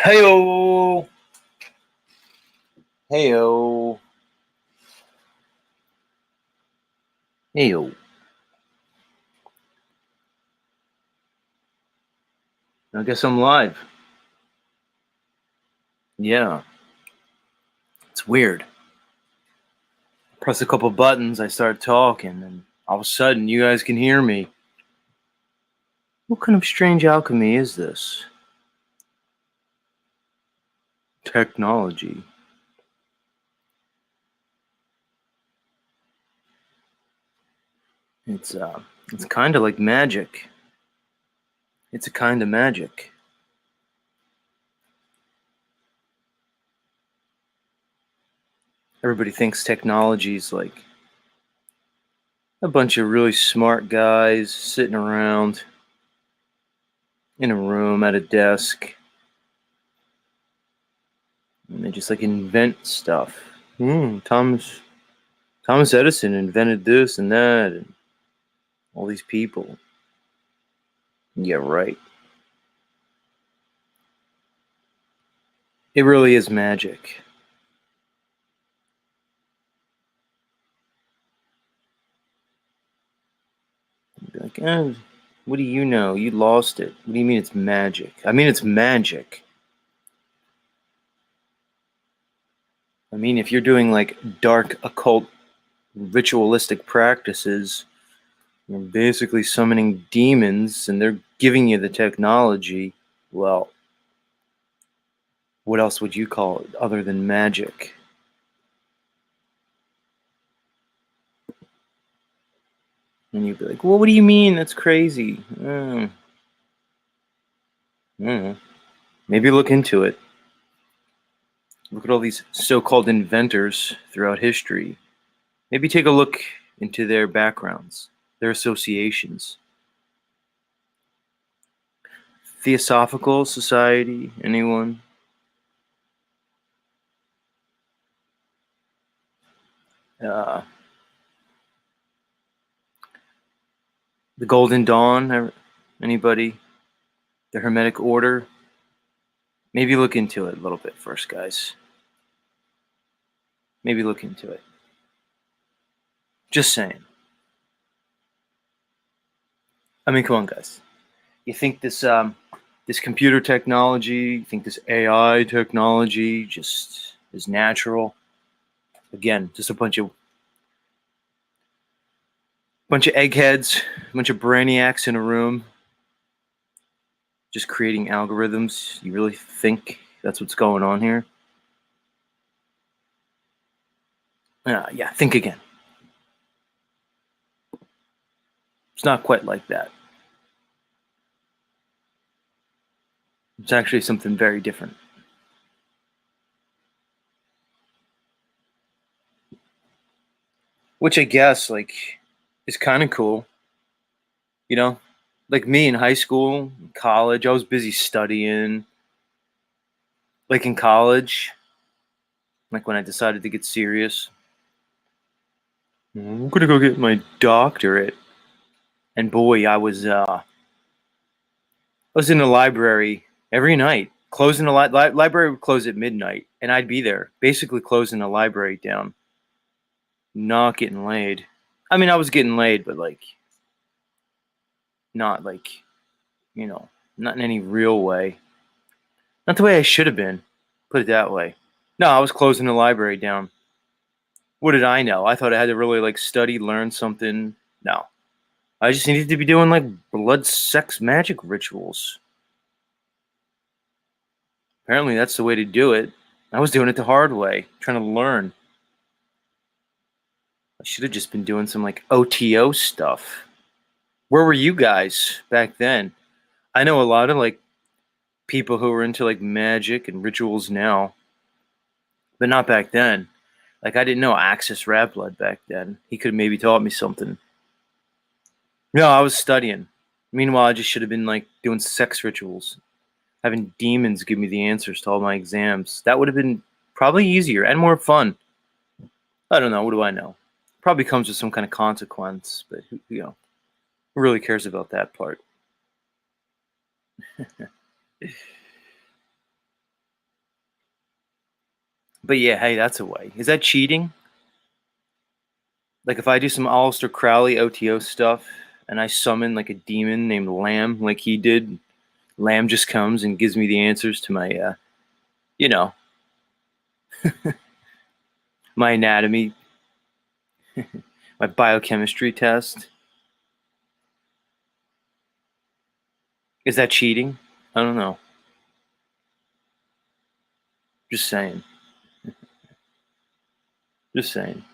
Heyo, heyo, heyo. I guess I'm live. Yeah, it's weird. Press a couple buttons, I start talking, and all of a sudden, you guys can hear me. What kind of strange alchemy is this? Technology. It's kind of like magic. It's a kind of magic. Everybody thinks technology's like a bunch of really smart guys sitting around in a room at a desk, and they just like invent stuff. Thomas Edison invented this and that, and all these people. Yeah, right. It really is magic. Like, what do you know? You lost it. What do you mean it's magic? I mean, it's magic. I mean, if you're doing like dark occult ritualistic practices, you're basically summoning demons and they're giving you the technology. Well, what else would you call it other than magic? And you'd be like, well, what do you mean? That's crazy. Maybe look into it. Look at all these so-called inventors throughout history. Maybe take a look into their backgrounds, their associations. Theosophical Society, anyone? Uh, the Golden Dawn, anybody? The Hermetic Order? Maybe look into it a little bit first, guys. Maybe look into it. Just saying. I mean, come on, guys. You think this computer technology, you think this AI technology just is natural? Again, just a bunch of eggheads, a bunch of brainiacs in a room, just creating algorithms. You really think that's what's going on here? Yeah, think again. It's not quite like that. It's actually something very different. Which I guess like is kind of cool. You know, like me in high school, college, I was busy studying. Like in college, like when I decided to get serious, I'm gonna go get my doctorate. And boy, I was in the library every night. Closing the library would close at midnight, and I'd be there, basically closing the library down. Not getting laid. I mean, I was getting laid, but like, not like, you know, not in any real way. Not the way I should have been. Put it that way. No, I was closing the library down. What did I know? I thought I had to really like study, learn something. No, I just needed to be doing like blood, sex, magic rituals. Apparently, that's the way to do it. I was doing it the hard way, trying to learn. I should have just been doing some like OTO stuff. Where were you guys back then? I know a lot of like people who are into like magic and rituals now, but not back then. Like I didn't know Axis Rat Blood back then. He could have maybe taught me something. No, I was studying. Meanwhile, I just should have been like doing sex rituals, having demons give me the answers to all my exams. That would have been probably easier and more fun. I don't know. What do I know? Probably comes with some kind of consequence, but who really cares about that part? But yeah, hey, that's a way. Is that cheating? Like if I do some Aleister Crowley OTO stuff and I summon like a demon named Lamb, like he did, Lamb just comes and gives me the answers to my, you know, my anatomy, my biochemistry test. Is that cheating? I don't know. Just saying. Just saying.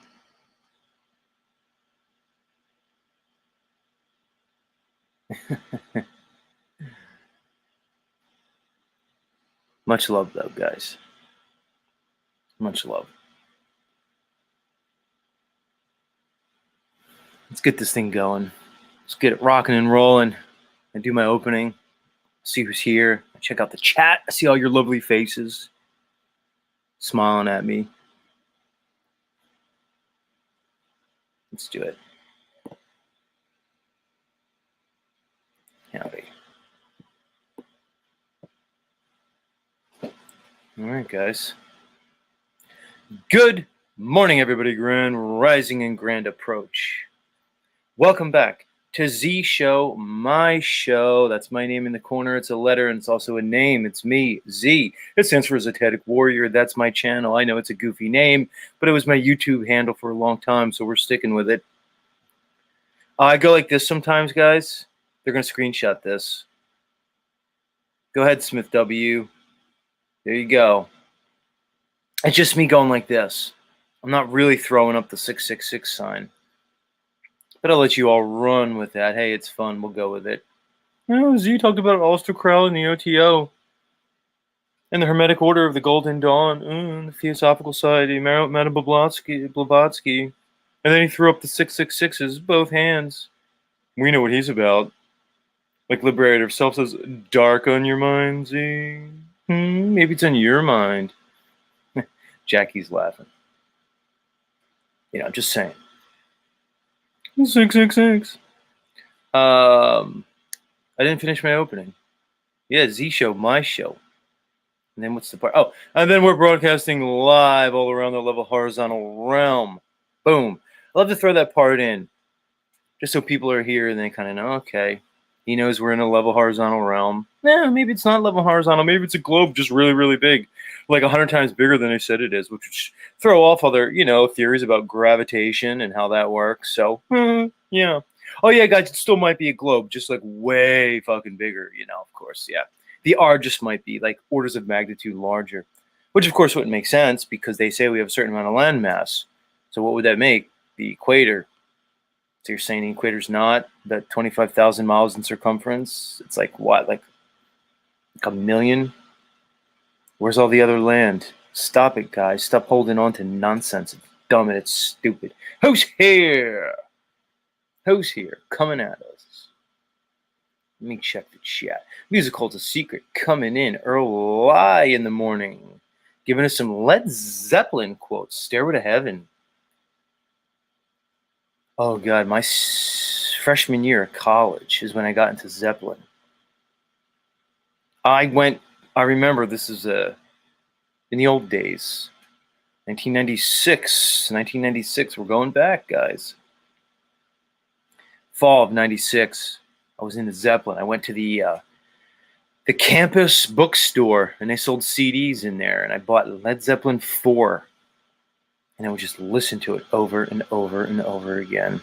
Much love, though, guys. Much love. Let's get this thing going. Let's get it rocking and rolling. I do my opening. See who's here. I check out the chat. I see all your lovely faces smiling at me. Let's do it. Howdy. All right, guys. Good morning, everybody. Grand rising and grand approach. Welcome back to Z Show, my show. That's my name in the corner. It's a letter and it's also a name. It's me, Z. It stands for Zetetic Warrior. That's my channel. I know it's a goofy name, but it was my YouTube handle for a long time, so we're sticking with it. I go like this sometimes, guys. They're going to screenshot this. Go ahead, Smith W. There you go. It's just me going like this. I'm not really throwing up the 666 sign. But I'll let you all run with that. Hey, it's fun. We'll go with it. Oh, Z talked about Aleister Crowley and the OTO. And the Hermetic Order of the Golden Dawn. The Theosophical Society. Madame Blavatsky. And then he threw up the 666s, both hands. We know what he's about. Like Liberator of Self says, dark on your mind, Z. Maybe it's on your mind. Jackie's laughing. You know, just saying. 666. I didn't finish my opening. Yeah, Z Show, my show. And then what's the part? Oh, and then we're broadcasting live all around the level horizontal realm. Boom. I love to throw that part in, just so people are here and they kind of know, okay, he knows we're in a level horizontal realm. Yeah, maybe it's not level horizontal. Maybe it's a globe just really, really big, like 100 times bigger than they said it is, which would throw off other, theories about gravitation and how that works. So, yeah. Oh, yeah, guys, it still might be a globe, just like way fucking bigger, of course, yeah. The R just might be like orders of magnitude larger, which of course wouldn't make sense because they say we have a certain amount of land mass. So what would that make? The equator. So you're saying the equator's not that 25,000 miles in circumference? It's like what? Like a million? Where's all the other land? Stop it, guys. Stop holding on to nonsense. It's dumb and it's stupid. Who's here? Who's here coming at us? Let me check the chat. Musical's a Secret coming in early in the morning. Giving us some Led Zeppelin quotes. Stairway to Heaven. Oh, God. My freshman year of college is when I got into Zeppelin. I remember this is in the old days. 1996. We're going back, guys. Fall of 96. I was in the Zeppelin. I went to the campus bookstore, and they sold CDs in there, and I bought Led Zeppelin 4, and I would just listen to it over and over and over again,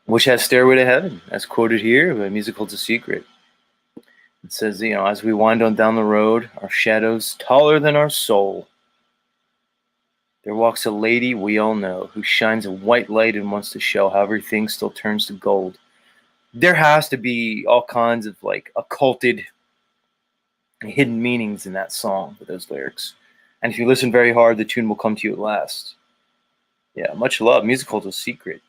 which has Stairway to Heaven, as quoted here by Musical's a Secret. It says, as we wind on down the road, our shadows taller than our soul, there walks a lady we all know who shines a white light and wants to show how everything still turns to gold. There has to be all kinds of like occulted hidden meanings in that song with those lyrics. And if you listen very hard, the tune will come to you at last. Yeah, much love. Musical's a Secret.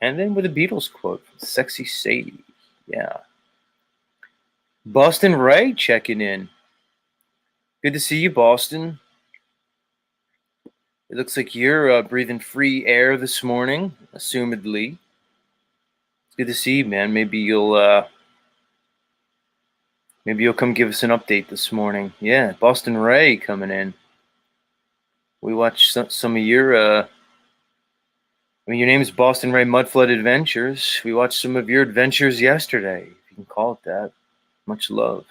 And then with a Beatles quote from Sexy Sadie. Yeah. Boston Ray checking in. Good to see you, Boston. It looks like you're breathing free air this morning, assumedly. It's good to see you, man. Maybe you'll Maybe you'll come give us an update this morning. Yeah, Boston Ray coming in. We watched some of your, your name is Boston Ray Mudflood Adventures. We watched some of your adventures yesterday, if you can call it that. Much love.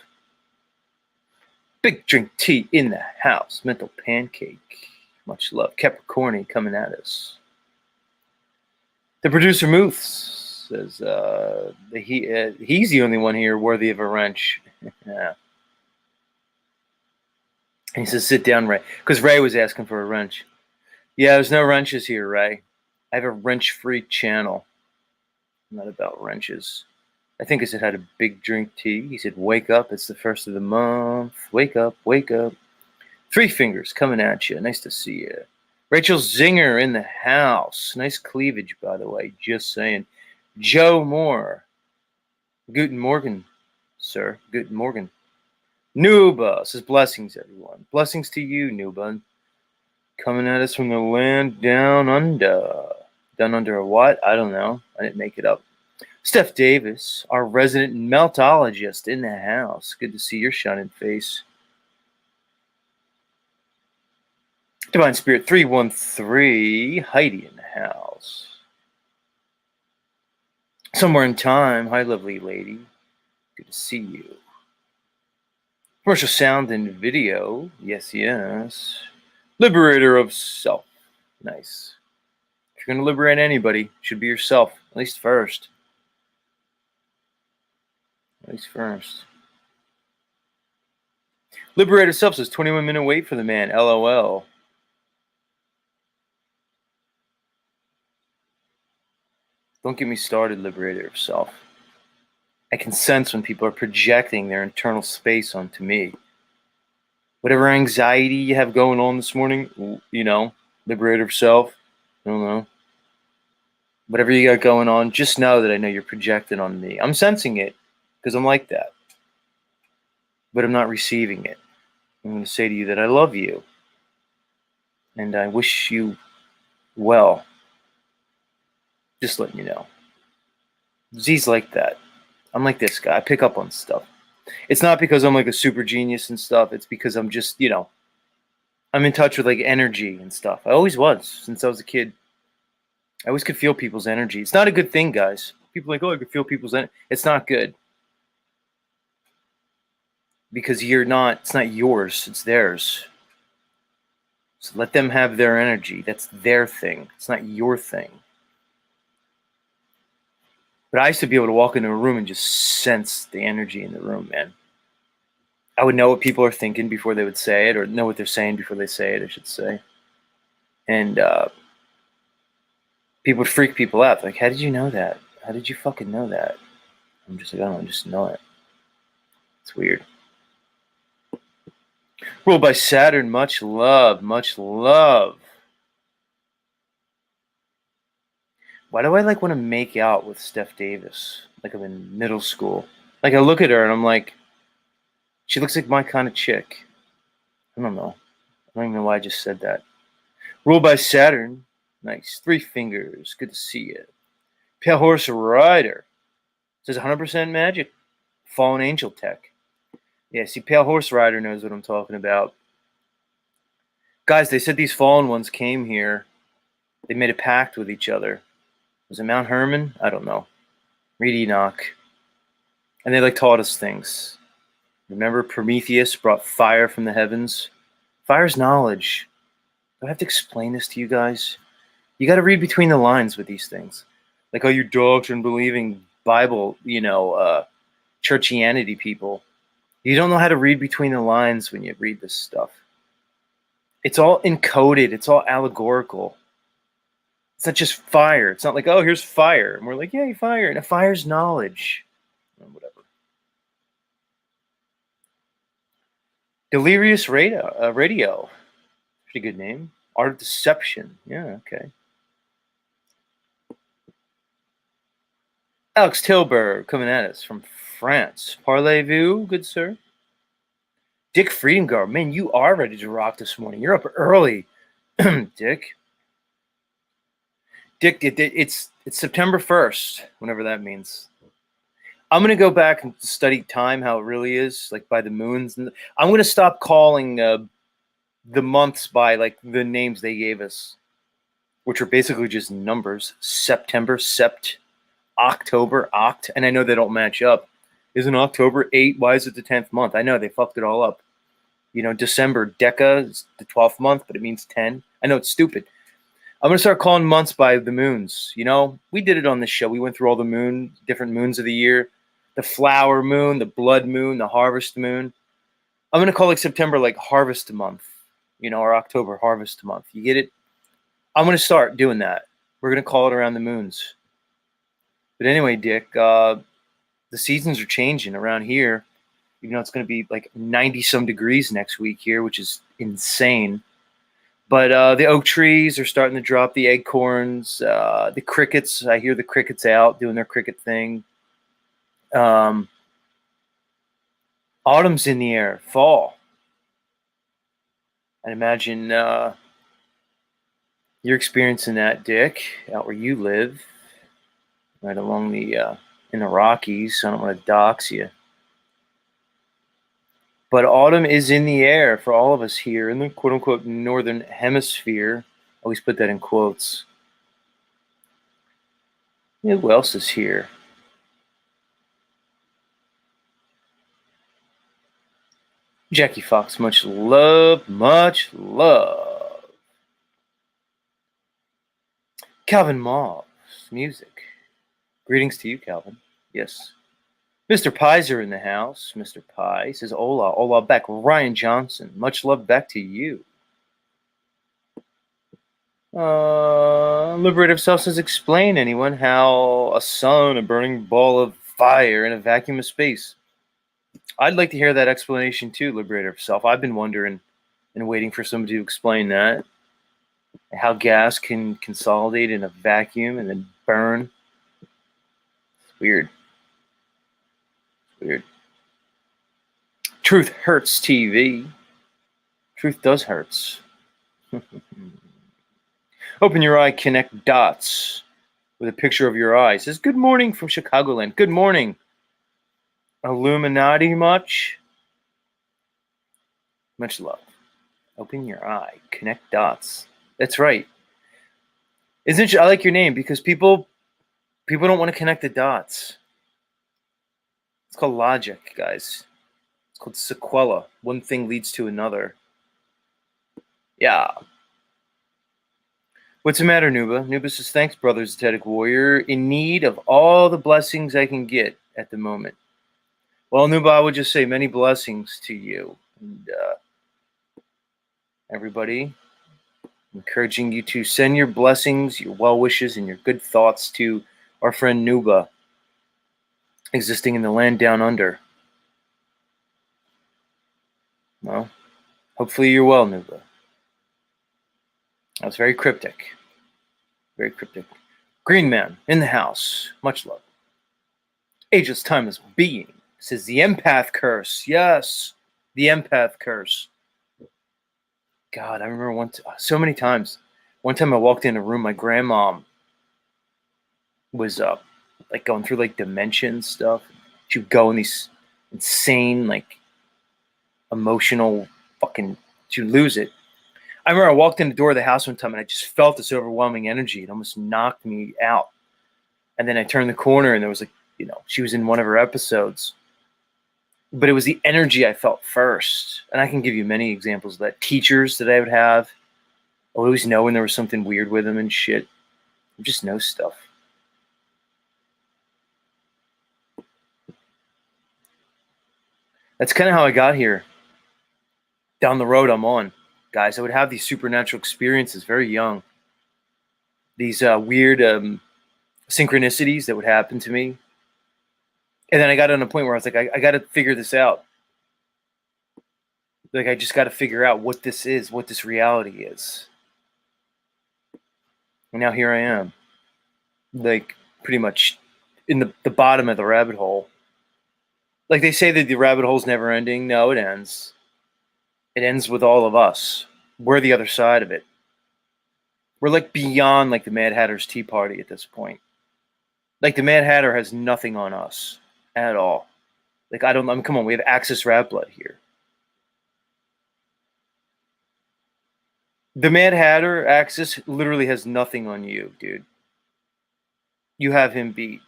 Big drink tea in the house. Mental pancake. Much love. Capricorni coming at us. The producer Moose says he's the only one here worthy of a wrench. Yeah. And he says, sit down, Ray. Because Ray was asking for a wrench. Yeah, there's no wrenches here, Ray. I have a wrench-free channel. I'm not about wrenches. I think I said had a big drink tea. He said, wake up. It's the first of the month. Wake up, wake up. Three fingers coming at you. Nice to see you. Rachel Zinger in the house. Nice cleavage, by the way. Just saying. Joe Moore. Guten Morgen, sir. Guten Morgen. Nuba says blessings, everyone. Blessings to you, Nuba. Coming at us from the land down under. Down under a what? I don't know. I didn't make it up. Steph Davis, our resident meltologist in the house. Good to see your shining face. Divine Spirit 313, Heidi in the house. Somewhere in time, hi, lovely lady. Good to see you. Commercial sound and video, yes, yes. Liberator of self, nice. If you're going to liberate anybody, it should be yourself, at least first. At least first. Liberator self says 21-minute wait for the man, LOL. Don't get me started, liberator of self. I can sense when people are projecting their internal space onto me. Whatever anxiety you have going on this morning, liberator of self, I don't know. Whatever you got going on, just know that I know you're projecting on me. I'm sensing it because I'm like that. But I'm not receiving it. I'm going to say to you that I love you. And I wish you well. Just letting you know. Z's like that. I'm like this guy. I pick up on stuff. It's not because I'm like a super genius and stuff. It's because I'm just, I'm in touch with like energy and stuff. I always was since I was a kid. I always could feel people's energy. It's not a good thing, guys. People are like, oh, I could feel people's energy. It's not good. Because it's not yours, it's theirs. So let them have their energy. That's their thing. It's not your thing. But I used to be able to walk into a room and just sense the energy in the room, man. I would know what people are thinking before they would say it, or know what they're saying before they say it, I should say. And people would freak people out. Like, how did you know that? How did you fucking know that? I'm just like, I don't just know it. It's weird. Ruled by Saturn, much love, much love. Why do I want to make out with Steph Davis? Like I'm in middle school. Like I look at her and I'm like, she looks like my kind of chick. I don't know. I don't even know why I just said that. Ruled by Saturn. Nice. 3 fingers. Good to see you. Pale Horse Rider. Says 100% magic. Fallen Angel tech. Yeah, see, Pale Horse Rider knows what I'm talking about. Guys, they said these fallen ones came here. They made a pact with each other. Was it Mount Hermon? I don't know. Read Enoch. And they taught us things. Remember Prometheus brought fire from the heavens? Fire's knowledge. Do I have to explain this to you guys? You got to read between the lines with these things. Like all you doctrine-believing Bible, churchianity people. You don't know how to read between the lines when you read this stuff. It's all encoded. It's all allegorical. It's not just fire. It's not like, oh, here's fire. And we're like, yay, fire. And fire's knowledge. Or whatever. Delirious Radio. Pretty good name. Art of Deception. Yeah, okay. Alex Tilburg coming at us from France. Parlez-vous, good sir? Dick Friedengard. Man, you are ready to rock this morning. You're up early, Dick. Dick, it's September 1st, whenever that means. I'm gonna go back and study time, how it really is, like by the moons, and I'm gonna stop calling the months by like the names they gave us, which are basically just numbers. September, sept, October, oct, and I know they don't match up. Isn't October 8? Why is it the 10th month? I know they fucked it all up. December, Deca is the 12th month, but it means 10. I know it's stupid. I'm gonna start calling months by the moons. We did it on this show. We went through all the different moons of the year, the flower moon, the blood moon, the harvest moon. I'm gonna call like September like harvest month, or October harvest month. You get it? I'm gonna start doing that. We're gonna call it around the moons. But anyway, Dick, the seasons are changing around here. It's gonna be like 90 some degrees next week here, which is insane. But the oak trees are starting to drop the acorns. The crickets, I hear the crickets out doing their cricket thing. Autumn's in the air, fall. I imagine you're experiencing that, Dick, out where you live, right along in the Rockies. So I don't want to dox you. But autumn is in the air for all of us here in the quote unquote northern hemisphere. I always put that in quotes. Who else is here? Jackie Fox, much love, much love. Calvin Moss, music. Greetings to you, Calvin. Yes. Mr. Pizer in the house. Mr. Pie says, hola, hola back. Ryan Johnson, much love back to you. Liberative Self says, explain anyone how a sun, a burning ball of fire in a vacuum of space. I'd like to hear that explanation too, Liberative Self. I've been wondering and waiting for somebody to explain that. How gas can consolidate in a vacuum and then burn. It's weird. Weird. Truth hurts TV. Truth does hurts. Open your eye, connect dots with a picture of your eye. It says, good morning from Chicagoland. Good morning. Illuminati much? Much love. Open your eye, connect dots. That's right. I like your name because people don't want to connect the dots. It's called logic, guys. It's called sequela. One thing leads to another. Yeah. What's the matter, Nuba? Nuba says, thanks, brother, Zetetic Warrior. In need of all the blessings I can get at the moment. Well, Nuba, I would just say many blessings to you. And everybody, encouraging you to send your blessings, your well wishes, and your good thoughts to our friend Nuba, existing in the land down under. Well, hopefully you're well, Nuba. That was very cryptic. Very cryptic. Green Man in the house. Much love. Ageless Timeless Being says the empath curse. Yes, the empath curse. God, I remember so many times. One time I walked in a room, my grandma was like going through like dementia and stuff. She would go in these insane, like emotional she'd lose it. I remember I walked in the door of the house one time and I just felt this overwhelming energy. It almost knocked me out. And then I turned the corner and there was like, she was in one of her episodes. But it was the energy I felt first. And I can give you many examples of that. Teachers that I would have, I would always know when there was something weird with them and shit. I just know stuff. That's kind of how I got here. Down the road I'm on. Guys, I would have these supernatural experiences very young. These weird synchronicities that would happen to me. And then I got on a point where I was like, I got to figure this out. Like, I just got to figure out what this is, what this reality is. And now here I am. Like, pretty much in the bottom of the rabbit hole. Like, they say that the rabbit hole's never ending. No, it ends. It ends with all of us. We're the other side of it. We're like beyond like the Mad Hatter's Tea Party at this point. Like the Mad Hatter has nothing on us. at all. Like, I mean, come on, we have Axis Rat Blood here. The Mad Hatter, Axis, literally has nothing on you, dude. You have him beat.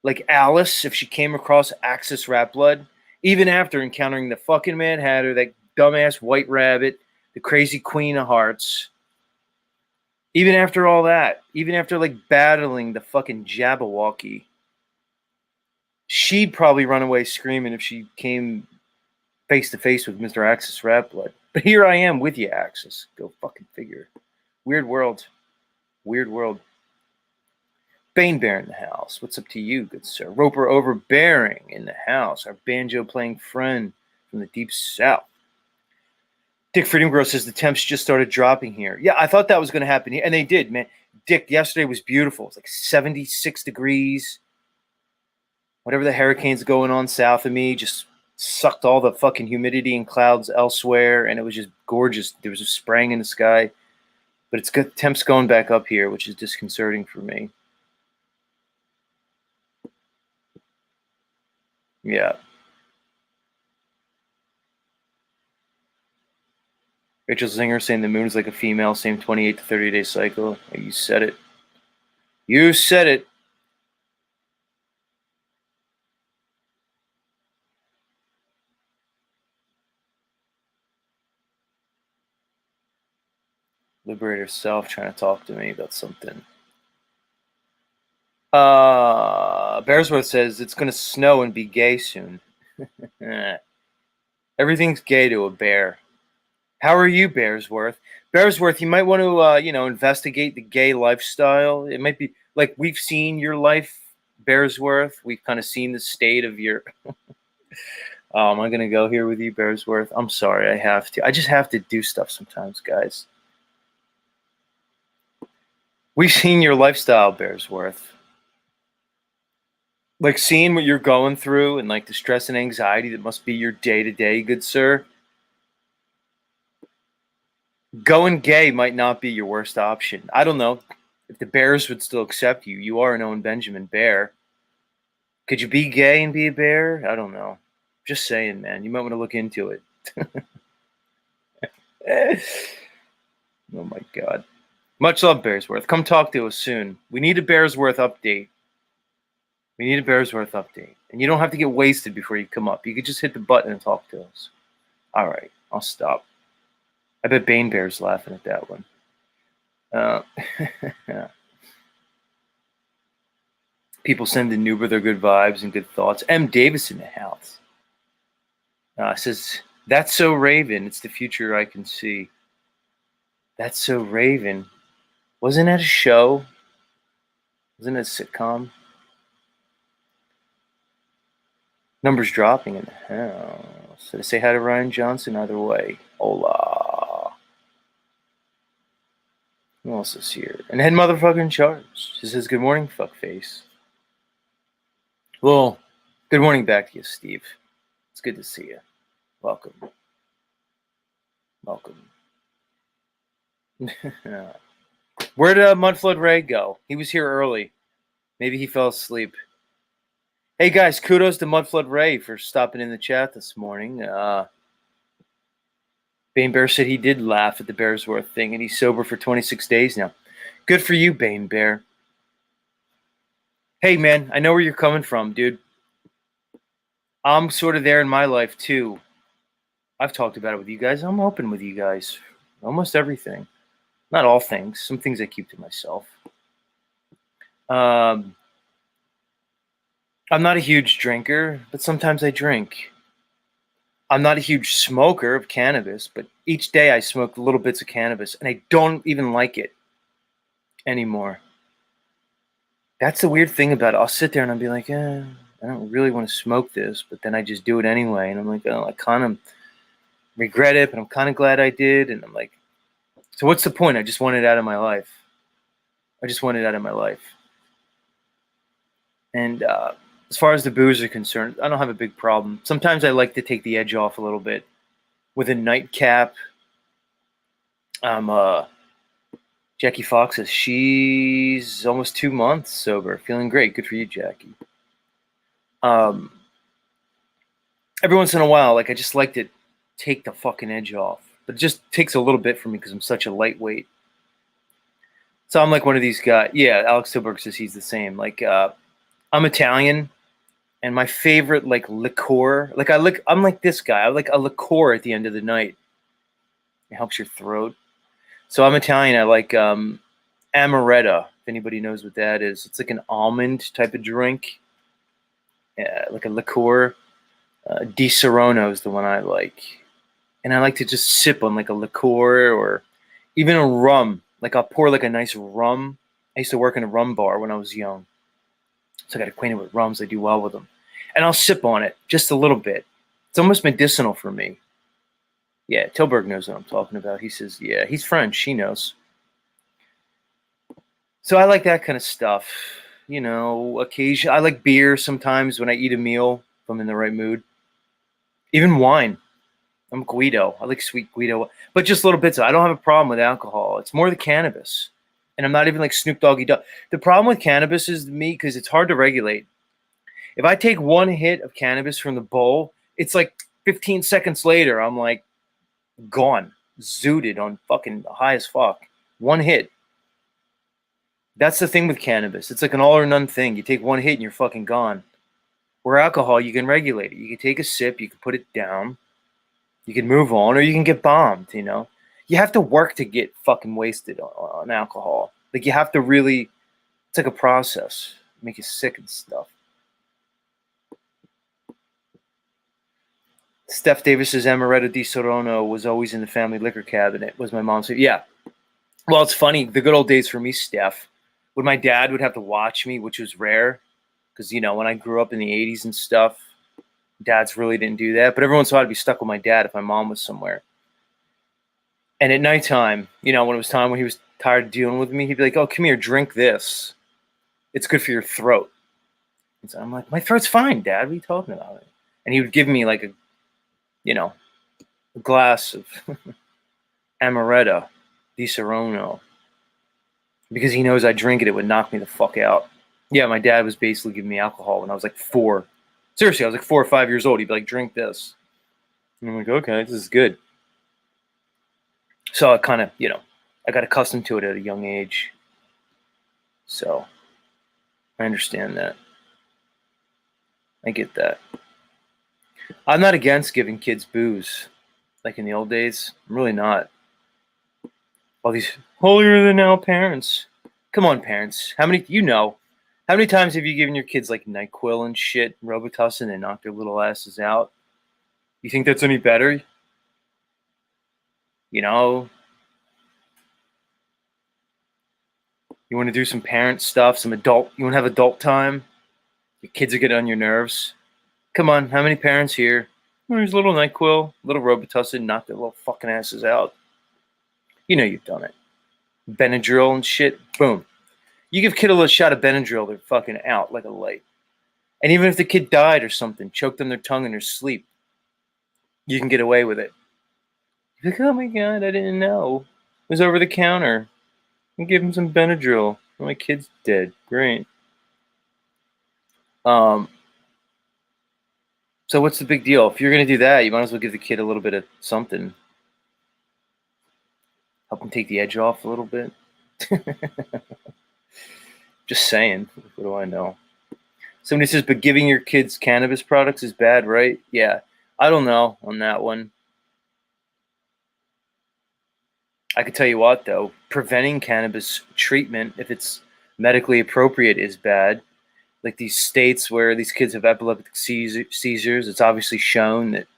Like Alice, if she came across Axis Rat Blood, even after encountering the fucking Mad Hatter, that dumbass White Rabbit, the crazy Queen of Hearts, even after all that, even after like battling the fucking Jabberwocky, she'd probably run away screaming if she came face to face with Mr. Axis Rat Blood. But here I am with you, Axis. Go fucking figure. Weird world. Weird world. Bane Bear in the house. What's up to you, good sir? Roper Overbearing in the house. Our banjo playing friend from the deep south. Dick Freedom Girl says the temps just started dropping here. Yeah, I thought that was going to happen here. And they did, man. Dick, yesterday was beautiful. It's like 76 degrees. Whatever the hurricane's going on south of me just sucked all the fucking humidity and clouds elsewhere. And it was just gorgeous. There was just spraying in the sky. But it's good. Temps going back up here, which is disconcerting for me. Yeah. Rachel Zinger saying the moon is like a female, same 28 to 30 day cycle. You said it. You said it. Liberator Self trying to talk to me about something. Bearsworth says it's going to snow and be gay soon. Everything's gay to a bear. How are you, Bearsworth? Bearsworth, you might want to, investigate the gay lifestyle. It might be like we've seen your life, Bearsworth. We've kind of seen the state of your. Am I going to go here with you, Bearsworth? I'm sorry, I have to. I just have to do stuff sometimes, guys. We've seen your lifestyle, Bearsworth. Like seeing what you're going through and like the stress and anxiety that must be your day to day, good sir. Going gay might not be your worst option. I don't know if the Bears would still accept you. You are an Owen Benjamin Bear. Could you be gay and be a bear? I don't know. Just saying, man. You might want to look into it. Oh my God. Much love, Bearsworth. Come talk to us soon. We need a Bearsworth update. We need a Bearsworth update. And you don't have to get wasted before you come up. You could just hit the button and talk to us. All right. I'll stop. I bet Bane Bear's laughing at that one. People send to Nuber their good vibes and good thoughts. M. Davis in the house. Says, that's so Raven. It's the future I can see. That's so Raven. Wasn't that a show? Wasn't it a sitcom? Numbers dropping in the house. Did I say hi to Ryan Johnson? Either way. Hola. Who else is here? And head motherfucker in charge. She says, good morning, fuckface. Well, good morning back to you, Steve. It's good to see you. Welcome. Welcome. Where'd Mudflood Ray go? He was here early. Maybe he fell asleep. Hey guys, kudos to Mudflood Ray for stopping in the chat this morning. Bane Bear said he did laugh at the Bearsworth thing, and he's sober for 26 days now. Good for you, Bane Bear. Hey man, I know where you're coming from, dude. I'm sort of there in my life too. I've talked about it with you guys. I'm open with you guys. Almost everything. Not all things. Some things I keep to myself. I'm not a huge drinker, but sometimes I drink. I'm not a huge smoker of cannabis, but each day I smoke little bits of cannabis, and I don't even like it anymore. That's the weird thing about it. I'll sit there and I'll be like, I don't really want to smoke this, but then I just do it anyway. And I'm like, oh, I kind of regret it, but I'm kind of glad I did. And I'm like, so what's the point? I just want it out of my life. And as far as the booze are concerned, I don't have a big problem. Sometimes I like to take the edge off a little bit with a nightcap. Jackie Fox says she's almost 2 months sober. Feeling great. Good for you, Jackie. Um, every once in a while, like I just like to take the fucking edge off, but it just takes a little bit for me because I'm such a lightweight. So I'm like one of these guys. Yeah, Alex Tilburg says he's the same. Like I'm Italian, and my favorite like liqueur, like I'm like this guy. I like a liqueur at the end of the night. It helps your throat. So I'm Italian. I like amaretto. If anybody knows what that is, it's like an almond type of drink, like a liqueur. Di Serono is the one I like, and I like to just sip on like a liqueur or even a rum. Like I'll pour like a nice rum. I used to work in a rum bar when I was young, so I got acquainted with rums. I do well with them, and I'll sip on it just a little bit. It's almost medicinal for me. Yeah, Tilburg knows what I'm talking about. He says, yeah, he's French. He knows. So I like that kind of stuff. You know, occasion I like beer sometimes when I eat a meal if I'm in the right mood. Even wine. I'm Guido. I like sweet Guido, but just little bits. I don't have a problem with alcohol. It's more the cannabis, and I'm not even like Snoop Doggy Dogg. The problem with cannabis is me because it's hard to regulate. If I take one hit of cannabis from the bowl, it's like 15 seconds later, I'm like gone, zooted on fucking high as fuck. One hit. That's the thing with cannabis. It's like an all or none thing. You take one hit and you're fucking gone. Where alcohol, you can regulate it. You can take a sip, you can put it down, you can move on, or you can get bombed, you know? You have to work to get fucking wasted on alcohol. Like, you have to really, it's like a process. Make you sick and stuff. Steph Davis's Amaretto di Sorono was always in the family liquor cabinet, was my mom's. Yeah. Well, it's funny. The good old days for me, Steph, when my dad would have to watch me, which was rare, because, you know, when I grew up in the 80s and stuff, dads really didn't do that. But every once in a while, I'd be stuck with my dad if my mom was somewhere. And at nighttime, you know, when it was time when he was tired of dealing with me, he'd be like, "Oh, come here, drink this. It's good for your throat." And so I'm like, "My throat's fine, Dad. What are you talking about?" And he would give me like a, you know, a glass of amaretto di Serono because he knows I drink it, it would knock me the fuck out. Yeah, my dad was basically giving me alcohol when I was like 4. Seriously, I was like 4 or 5 years old. He'd be like, "Drink this." And I'm like, "Okay, this is good." So I kind of, you know, I got accustomed to it at a young age. So I understand that. I get that. I'm not against giving kids booze like in the old days. I'm really not. All these holier than now parents. Come on, parents. How many, you know, how many times have you given your kids like NyQuil and shit, Robitussin, and knocked their little asses out? You think that's any better? You know, you want to do some parent stuff, some adult, you want to have adult time? Your kids are getting on your nerves. Come on, how many parents here? There's little NyQuil, little Robitussin, knock their little fucking asses out. You know you've done it. Benadryl and shit, boom. You give kid a little shot of Benadryl, they're fucking out like a light. And even if the kid died or something, choked on their tongue in their sleep, you can get away with it. You're like, oh my god, I didn't know. It was over the counter. I give him some Benadryl. Oh, my kid's dead. Great. Um, so what's the big deal? If you're gonna do that, you might as well give the kid a little bit of something. Help him take the edge off a little bit. Just saying. What do I know? Somebody says, but giving your kids cannabis products is bad, right? Yeah. I don't know on that one. I could tell you what, though, preventing cannabis treatment, if it's medically appropriate, is bad. Like these states where these kids have epileptic seizures, it's obviously shown that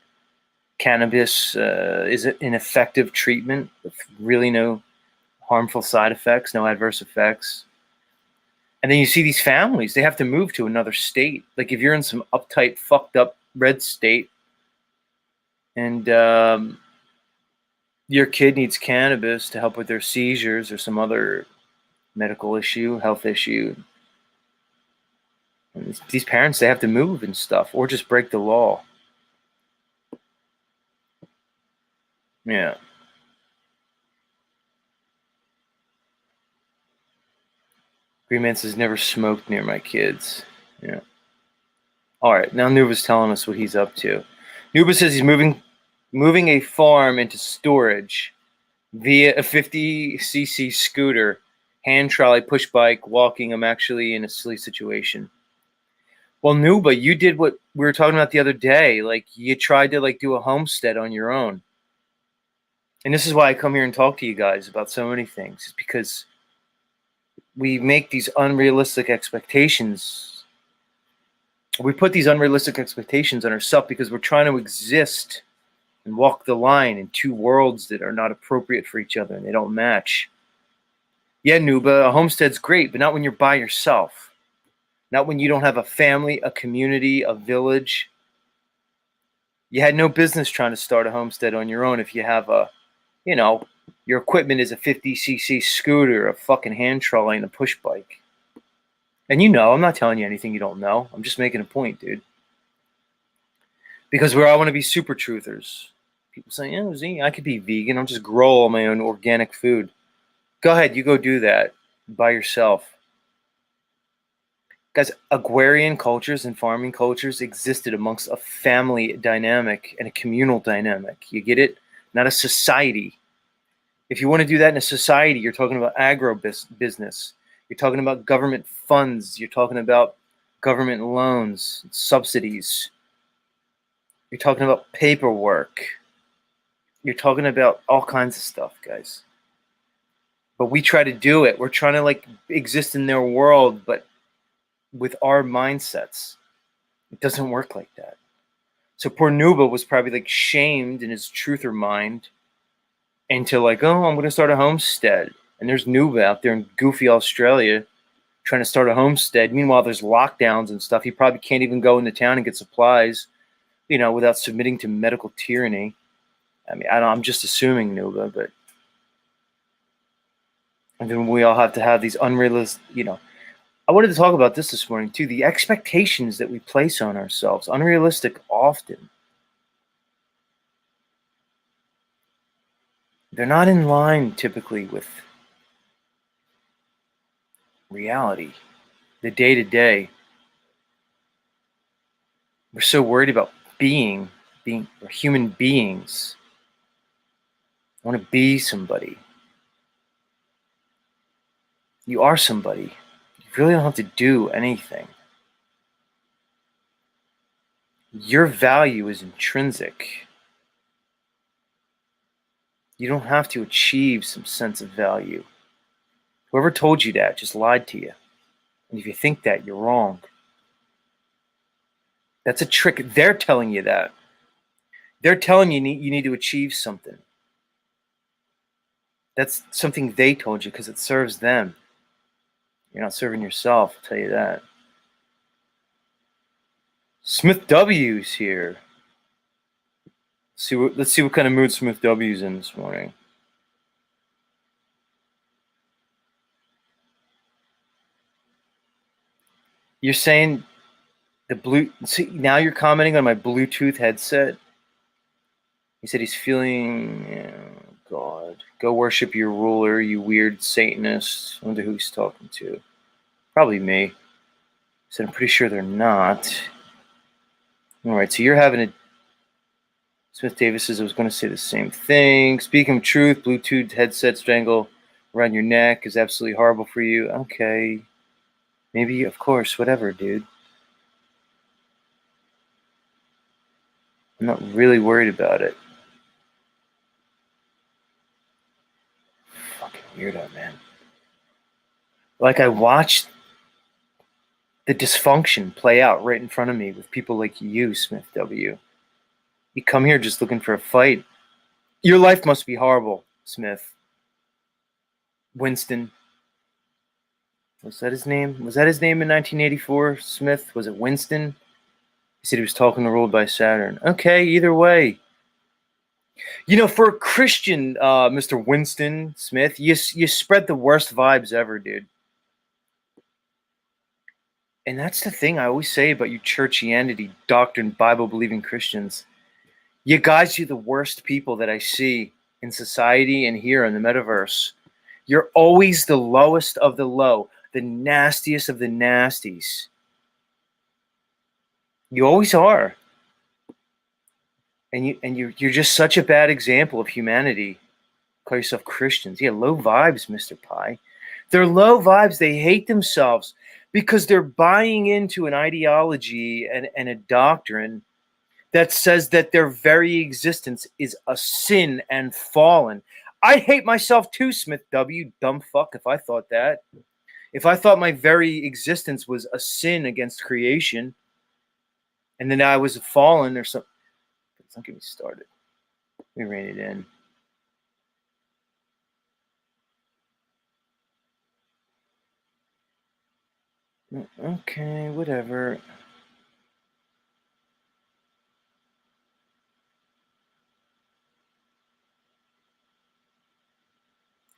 cannabis is an effective treatment with really no harmful side effects, no adverse effects. And then you see these families, they have to move to another state. Like if you're in some uptight, fucked up red state and your kid needs cannabis to help with their seizures or some other medical issue, health issue, and these parents, they have to move and stuff or just break the law. Yeah. Green Man says never smoked near my kids. Yeah. All right, now Nuba's telling us what he's up to. Nuba says he's moving a farm into storage via a 50cc scooter, hand trolley, push bike, walking. I'm actually in a silly situation. Well, Nuba, you did what we were talking about the other day. Like you tried to like do a homestead on your own. And this is why I come here and talk to you guys about so many things. It's because we make these unrealistic expectations. We put these unrealistic expectations on ourselves because we're trying to exist and walk the line in two worlds that are not appropriate for each other and they don't match. Yeah, Nuba, a homestead's great, but not when you're by yourself. Not when you don't have a family, a community, a village. You had no business trying to start a homestead on your own if you have your equipment is a 50cc scooter, a fucking hand trolley, and a push bike. And I'm not telling you anything you don't know. I'm just making a point, dude. Because we all want to be super truthers. People say, Z, I could be vegan. I'll just grow all my own organic food. Go ahead, you go do that by yourself. Guys, agrarian cultures and farming cultures existed amongst a family dynamic and a communal dynamic. You get it? Not a society. If you want to do that in a society, you're talking about agro-business. You're talking about government funds. You're talking about government loans, subsidies. You're talking about paperwork. You're talking about all kinds of stuff, guys. But we try to do it. We're trying to like exist in their world, but with our mindsets. It doesn't work like that. So poor Nuba was probably like shamed in his truther mind into like, oh, I'm going to start a homestead. And there's Nuba out there in goofy Australia trying to start a homestead. Meanwhile, there's lockdowns and stuff. He probably can't even go into town and get supplies, without submitting to medical tyranny. I mean, I'm just assuming Nuba, but and then we all have to have these unrealistic, I wanted to talk about this morning too. The expectations that we place on ourselves, unrealistic often. They're not in line typically with reality, the day to day. We're so worried about being we're human beings. I want to be somebody. You are somebody. You really don't have to do anything. Your value is intrinsic. You don't have to achieve some sense of value. Whoever told you that just lied to you. And if you think that, you're wrong. That's a trick. They're telling you that. They're telling you you need to achieve something. That's something they told you because it serves them. You're not serving yourself, I'll tell you that. Smith W's here. Let's see what kind of mood Smith W's in this morning. You're saying now you're commenting on my Bluetooth headset. He said he's feeling, God, go worship your ruler, you weird Satanist. I wonder who he's talking to. Probably me. He said I'm pretty sure they're not. All right, so you're having a. Smith Davis says I was going to say the same thing. Speaking of truth, Bluetooth headset strangle around your neck is absolutely horrible for you. Okay. Maybe, of course, whatever, dude. I'm not really worried about it. Fucking weirdo, man. Like I watched the dysfunction play out right in front of me with people like you, Smith W. You come here just looking for a fight. Your life must be horrible, Smith. Winston. Was that his name? Was that his name in 1984? Smith? Was it Winston? He said he was talking to Ruled by Saturn. Okay, either way. For a Christian, Mr. Winston Smith, you spread the worst vibes ever, dude. And that's the thing I always say about you churchianity, doctrine, Bible-believing Christians. You guys are the worst people that I see in society and here in the metaverse. You're always the lowest of the low, the nastiest of the nasties. You always are. And you're just such a bad example of humanity. Call yourself Christians. Yeah, low vibes, Mr. Pie. They're low vibes. They hate themselves because they're buying into an ideology and a doctrine that says that their very existence is a sin and fallen. I hate myself too, Smith W. Dumb fuck, if I thought that. If I thought my very existence was a sin against creation and then I was fallen or something. Don't get me started. Let me rein it in. Okay, whatever.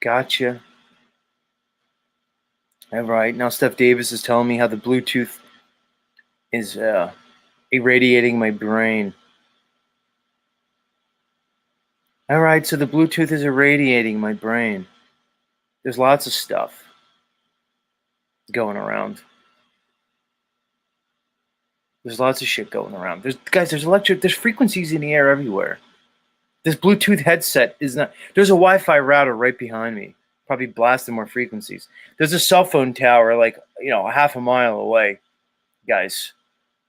Gotcha. All right. Now Steph Davis is telling me how the Bluetooth is irradiating my brain. All right, so the Bluetooth is irradiating my brain. There's lots of stuff going around. There's lots of shit going around. There's frequencies in the air everywhere. This Bluetooth headset is not. There's a Wi-Fi router right behind me, probably blasting more frequencies. There's a cell phone tower like a half a mile away, guys.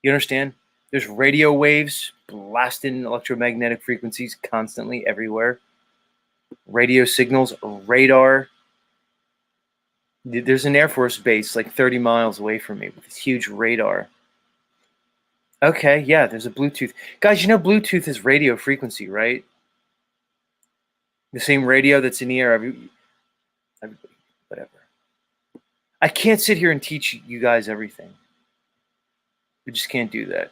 You understand? There's radio waves blasting electromagnetic frequencies constantly everywhere. Radio signals, radar. There's an Air Force base like 30 miles away from me with this huge radar. Okay, yeah, there's a Bluetooth. Guys, Bluetooth is radio frequency, right? The same radio that's in the air. Everybody, whatever. I can't sit here and teach you guys everything. I just can't do that.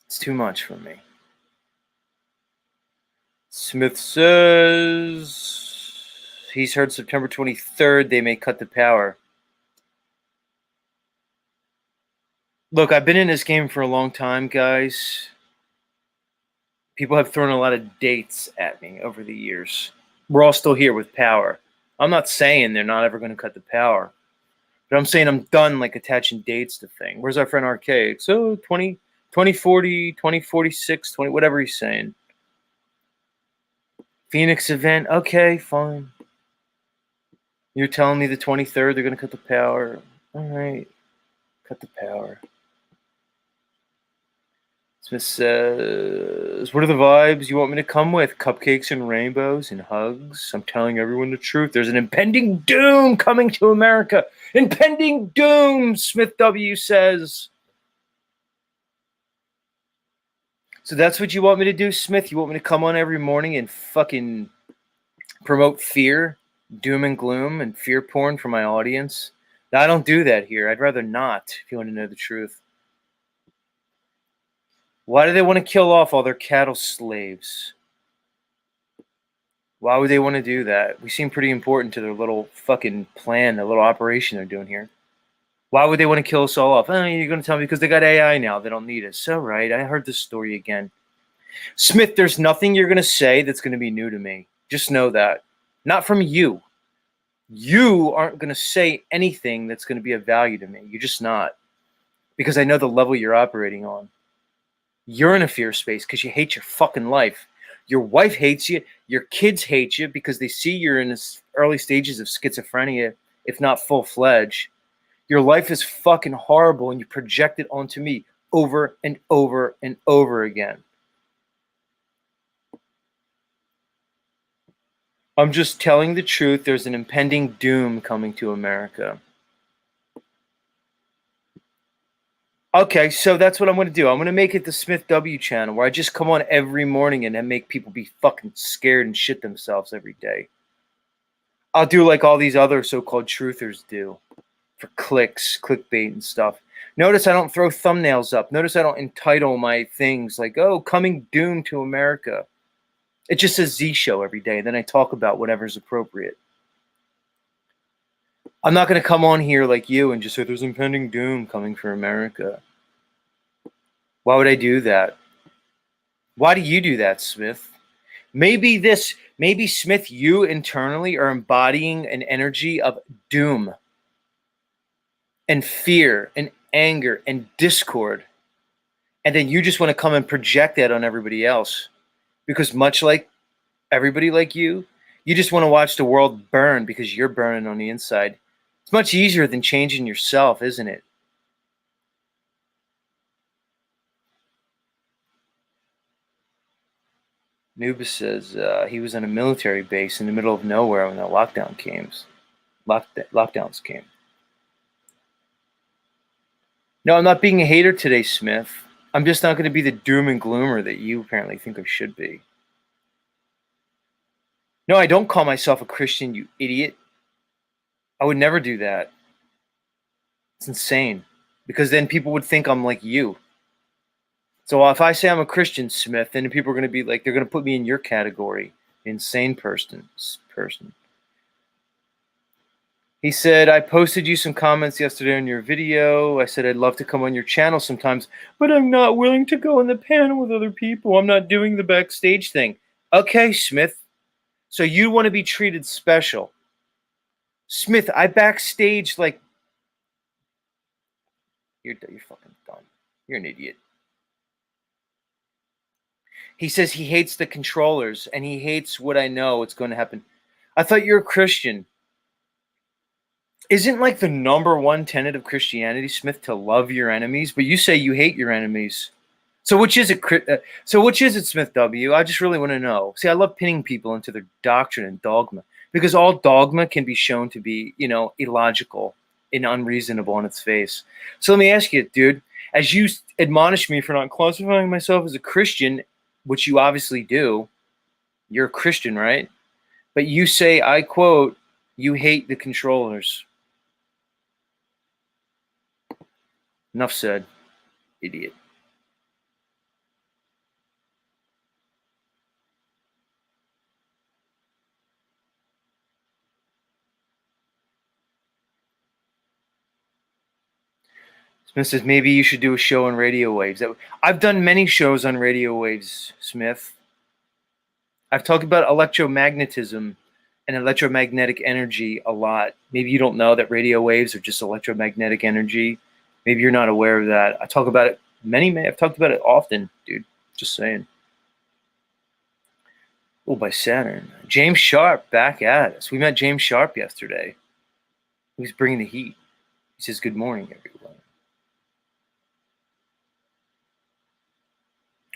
It's too much for me. Smith says he's heard September 23rd they may cut the power. Look, I've been in this game for a long time, guys. People have thrown a lot of dates at me over the years. We're all still here with power. I'm not saying they're not ever going to cut the power, but I'm saying I'm done like attaching dates to things. Where's our friend Archaic? So 2040, 2046, 20, whatever he's saying. Phoenix event, okay, fine. You're telling me the 23rd they're going to cut the power. All right, cut the power. Smith says, what are the vibes you want me to come with? Cupcakes and rainbows and hugs? I'm telling everyone the truth. There's an impending doom coming to America. Impending doom, Smith W. says. So that's what you want me to do, Smith? You want me to come on every morning and fucking promote fear, doom and gloom, and fear porn for my audience? I don't do that here. I'd rather not, if you want to know the truth. Why do they want to kill off all their cattle slaves? Why would they want to do that? We seem pretty important to their little fucking plan, their little operation they're doing here. Why would they want to kill us all off? Oh, you're going to tell me because they got AI now. They don't need us. So, right. I heard this story again. Smith, there's nothing you're going to say that's going to be new to me. Just know that. Not from you. You aren't going to say anything that's going to be of value to me. You're just not. Because I know the level you're operating on. You're in a fear space because you hate your fucking life. Your wife hates you. Your kids hate you because they see you're in the early stages of schizophrenia, if not full-fledged. Your life is fucking horrible and you project it onto me over and over and over again. I'm just telling the truth. There's an impending doom coming to America. Okay, so that's what I'm going to do. I'm going to make it the Smith W channel where I just come on every morning and then make people be fucking scared and shit themselves every day. I'll do like all these other so-called truthers do for clicks, clickbait and stuff. Notice I don't throw thumbnails up. Notice I don't entitle my things like, oh, coming doom to America. It just says Z Show every day. And then I talk about whatever's appropriate. I'm not going to come on here like you and just say there's impending doom coming for America. Why would I do that? Why do you do that, Smith? Maybe Smith, you internally are embodying an energy of doom. and fear and anger and discord. And then you just want to come and project that on everybody else. Because much like everybody like you just want to watch the world burn because you're burning on the inside. It's much easier than changing yourself, isn't it? Nubis says he was on a military base in the middle of nowhere when the lockdowns came. No, I'm not being a hater today, Smith. I'm just not going to be the doom and gloomer that you apparently think I should be. No, I don't call myself a Christian, you idiot. I would never do that. It's insane. Because then people would think I'm like you. So if I say I'm a Christian, Smith, then people are going to be like, they're going to put me in your category, insane person. He said, I posted you some comments yesterday on your video. I said, I'd love to come on your channel sometimes, but I'm not willing to go on the panel with other people. I'm not doing the backstage thing. Okay, Smith. So you want to be treated special. Smith, I backstage like... You're fucking dumb. You're an idiot. He says he hates the controllers, and he hates what I know what's going to happen. I thought you're a Christian. Isn't like the number one tenet of Christianity, Smith, to love your enemies? But you say you hate your enemies. So which is it? Which is it, Smith W? I just really want to know. See, I love pinning people into their doctrine and dogma because all dogma can be shown to be, illogical and unreasonable on its face. So let me ask you, dude, as you admonish me for not classifying myself as a Christian, which you obviously do, you're a Christian, right? But you say, I quote, you hate the controllers. Enough said, idiot. Smith says, maybe you should do a show on radio waves. I've done many shows on radio waves, Smith. I've talked about electromagnetism and electromagnetic energy a lot. Maybe you don't know that radio waves are just electromagnetic energy. Maybe you're not aware of that. I talk about it I've talked about it often, dude. Just saying. Oh, by Saturn. James Sharp back at us. We met James Sharp yesterday. He was bringing the heat. He says, good morning, everyone.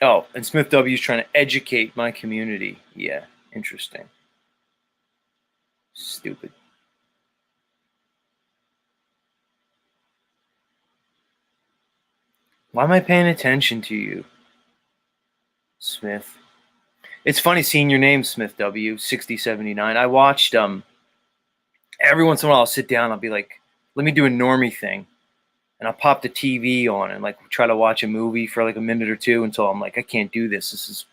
Oh, and Smith W is trying to educate my community. Yeah, interesting. Stupid. Why am I paying attention to you, Smith? It's funny seeing your name, Smith W, 6079. I watched every once in a while I'll sit down, I'll be like, let me do a normie thing. And I'll pop the TV on and like try to watch a movie for like a minute or two until I'm like, I can't do this. This is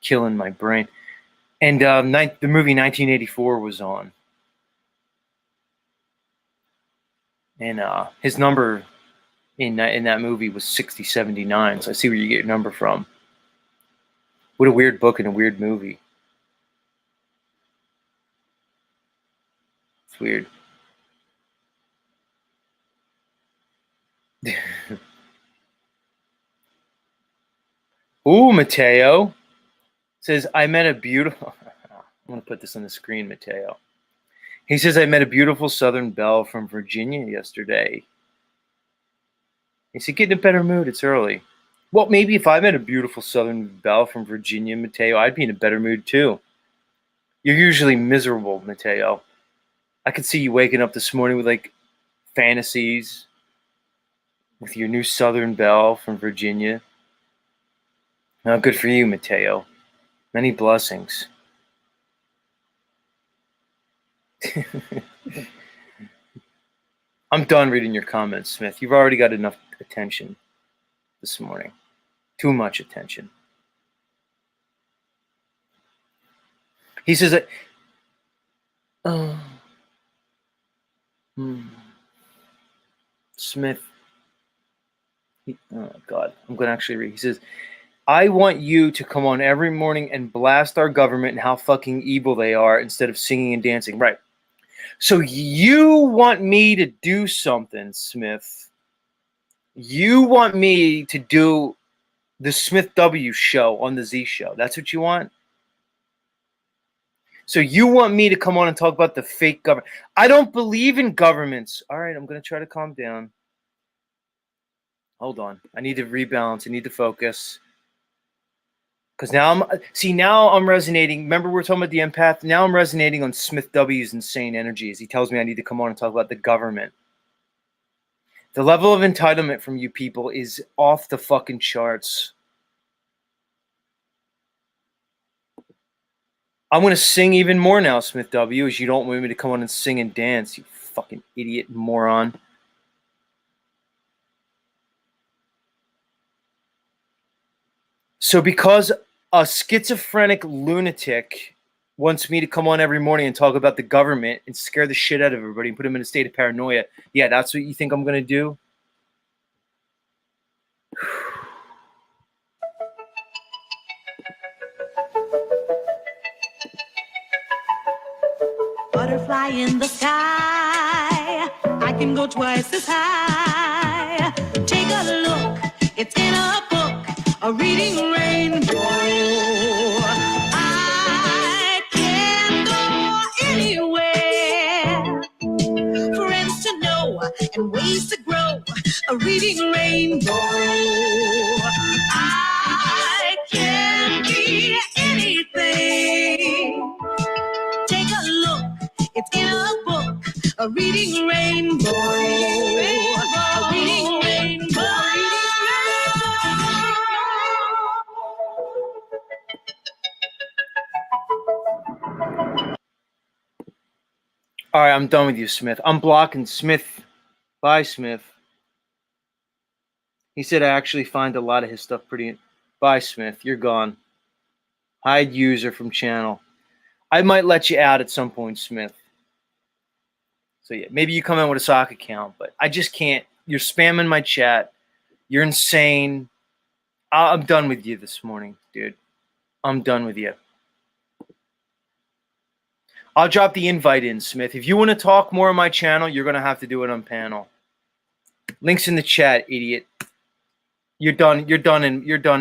killing my brain. And the movie 1984 was on. And his number in that movie was 6079. So I see where you get your number from. What a weird book and a weird movie. It's weird. Ooh, Mateo says, I met a beautiful... I'm going to put this on the screen, Mateo. He says, I met a beautiful Southern belle from Virginia yesterday. He said, get in a better mood. It's early. Well, maybe if I met a beautiful Southern belle from Virginia, Mateo, I'd be in a better mood too. You're usually miserable, Mateo. I could see you waking up this morning with like fantasies with your new Southern belle from Virginia. Oh, good for you, Mateo. Many blessings. I'm done reading your comments, Smith. You've already got enough attention this morning. Too much attention. He says that... Smith. Oh, God. I'm going to actually read. He says, I want you to come on every morning and blast our government and how fucking evil they are instead of singing and dancing. Right. So you want me to do something, Smith. You want me to do the Smith W show on the Z show. That's what you want? So you want me to come on and talk about the fake government. I don't believe in governments. All right, I'm going to try to calm down. Hold on. I need to rebalance. I need to focus. Because now I'm resonating. Remember, we're talking about the empath. Now I'm resonating on Smith W's insane energies. He tells me I need to come on and talk about the government. The level of entitlement from you people is off the fucking charts. I'm going to sing even more now, Smith W, as you don't want me to come on and sing and dance, you fucking idiot moron. So because a schizophrenic lunatic wants me to come on every morning and talk about the government and scare the shit out of everybody and put them in a state of paranoia, yeah, that's what you think I'm going to do? Butterfly in the sky, I can go twice as high. Take a look, it's in a book, a reading rainbow. I can go anywhere, friends to know and ways to grow, a reading rainbow. I can be anything. Take a look, it's in a book, a reading rainbow. A reading rainbow. All right, I'm done with you, Smith. I'm blocking Smith. Bye, Smith. He said I actually find a lot of his stuff pretty. Bye, Smith. You're gone. Hide user from channel. I might let you out at some point, Smith. So yeah, maybe you come in with a sock account, but I just can't. You're spamming my chat. You're insane. I'm done with you this morning, dude. I'm done with you. I'll drop the invite in, Smith. If you want to talk more on my channel, you're gonna have to do it on panel. Links in the chat, idiot. You're done. You're done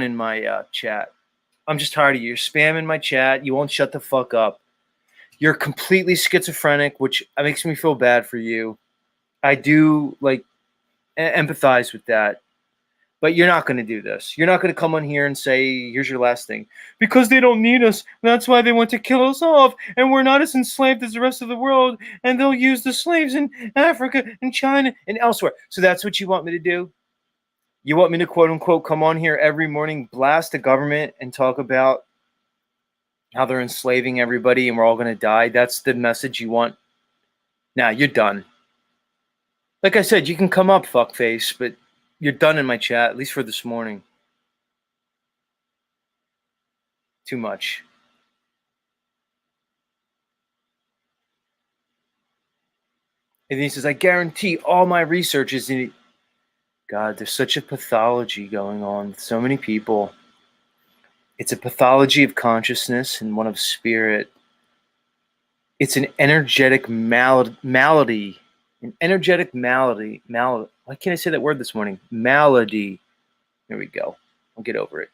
in my chat. I'm just tired of you. You're spamming my chat. You won't shut the fuck up. You're completely schizophrenic, which makes me feel bad for you. I do empathize with that. But you're not going to do this. You're not going to come on here and say, here's your last thing. Because they don't need us. That's why they want to kill us off. And we're not as enslaved as the rest of the world. And they'll use the slaves in Africa and China and elsewhere. So that's what you want me to do? You want me to, quote unquote, come on here every morning, blast the government, and talk about how they're enslaving everybody and we're all going to die? That's the message you want? Nah, you're done. Like I said, you can come up, fuckface, but you're done in my chat, at least for this morning. Too much. And he says, I guarantee all my research is in it. God, there's such a pathology going on with so many people. It's a pathology of consciousness and one of spirit. It's an energetic malady. An energetic malady. Why can't I say that word this morning? Malady. There we go. I'll get over it.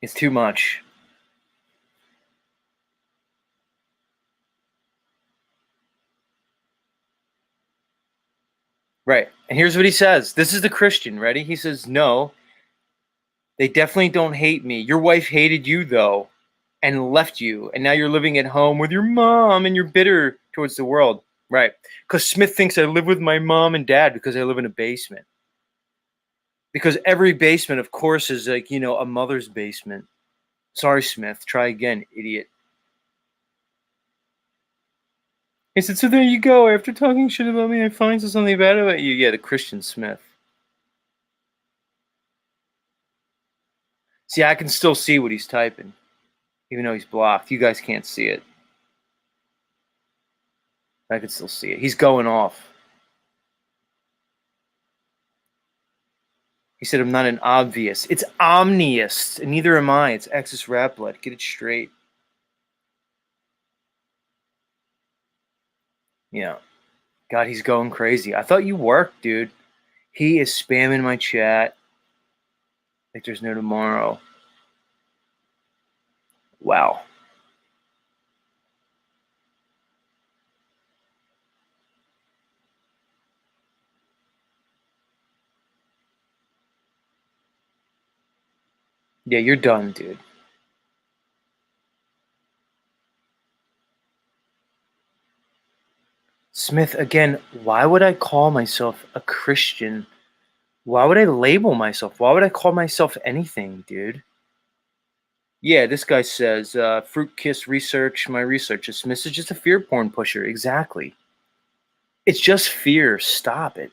It's too much. Right. And here's what he says. This is the Christian. Ready? He says, no, they definitely don't hate me. Your wife hated you, though, and left you. And now you're living at home with your mom and you're bitter towards the world. Right. Because Smith thinks I live with my mom and dad because I live in a basement. Because every basement, of course, is like, a mother's basement. Sorry, Smith. Try again, idiot. He said, so there you go. After talking shit about me, I find something bad about you. Yeah, the Christian Smith. See, I can still see what he's typing, even though he's blocked. You guys can't see it. I can still see it. He's going off. He said, I'm not an obvious. It's omniist, and neither am I. It's Exus Rap Blood. Get it straight. Yeah. God, he's going crazy. I thought you worked, dude. He is spamming my chat like there's no tomorrow. Wow. Yeah, you're done, dude. Smith, again, why would I call myself a Christian? Why would I label myself? Why would I call myself anything, dude? Yeah, this guy says, Fruit Kiss research, my research. Smith is just a fear porn pusher. Exactly. It's just fear. Stop it.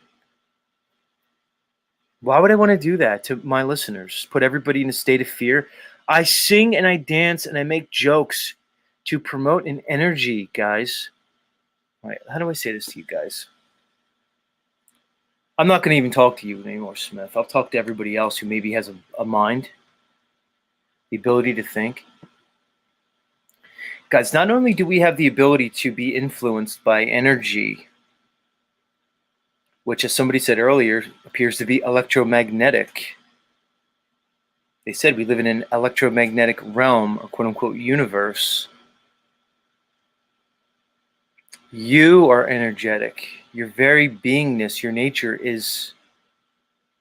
Why would I want to do that to my listeners? Put everybody in a state of fear? I sing and I dance and I make jokes to promote an energy, guys. All right, how do I say this to you guys? I'm not going to even talk to you anymore, Smith. I'll talk to everybody else who maybe has a mind, the ability to think. Guys, not only do we have the ability to be influenced by energy, which, as somebody said earlier, appears to be electromagnetic. They said we live in an electromagnetic realm, or quote unquote universe. You are energetic. Your very beingness, your nature is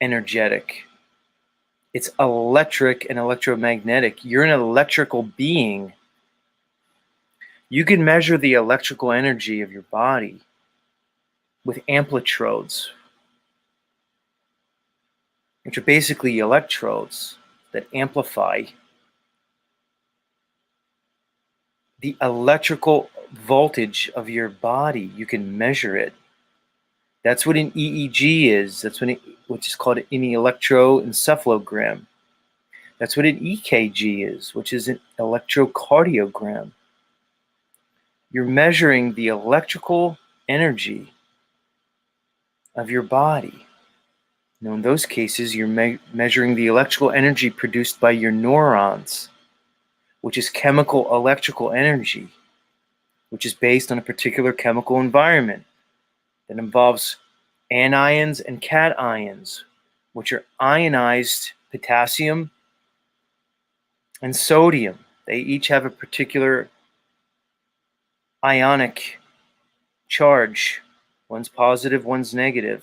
energetic. It's electric and electromagnetic. You're an electrical being. You can measure the electrical energy of your body with amplitrodes, which are basically electrodes that amplify the electrical voltage of your body. You can measure it. That's what an EEG is. That's which is called an electroencephalogram. That's what an EKG is, which is an electrocardiogram. You're measuring the electrical energy of your body. Now, in those cases, you're measuring the electrical energy produced by your neurons, which is chemical electrical energy, which is based on a particular chemical environment that involves anions and cations, which are ionized potassium and sodium. They each have a particular ionic charge. One's positive, one's negative.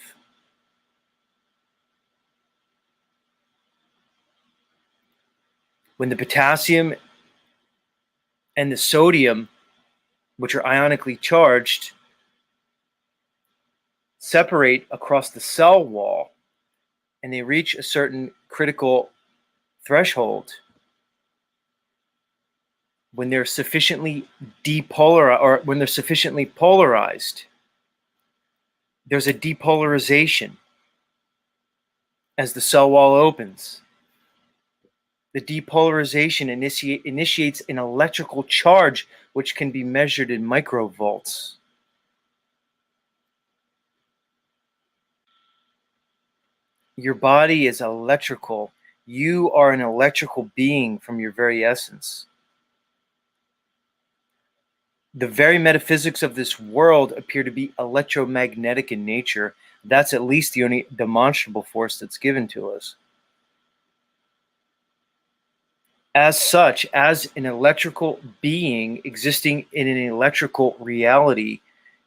When the potassium and the sodium, which are ionically charged, separate across the cell wall and they reach a certain critical threshold, when they're sufficiently depolarized, or when they're sufficiently polarized, there's a depolarization as the cell wall opens. The depolarization initiates an electrical charge which can be measured in microvolts. Your body is electrical. You are an electrical being from your very essence. The very metaphysics of this world appear to be electromagnetic in nature. That's at least the only demonstrable force that's given to us. As such, as an electrical being existing in an electrical reality,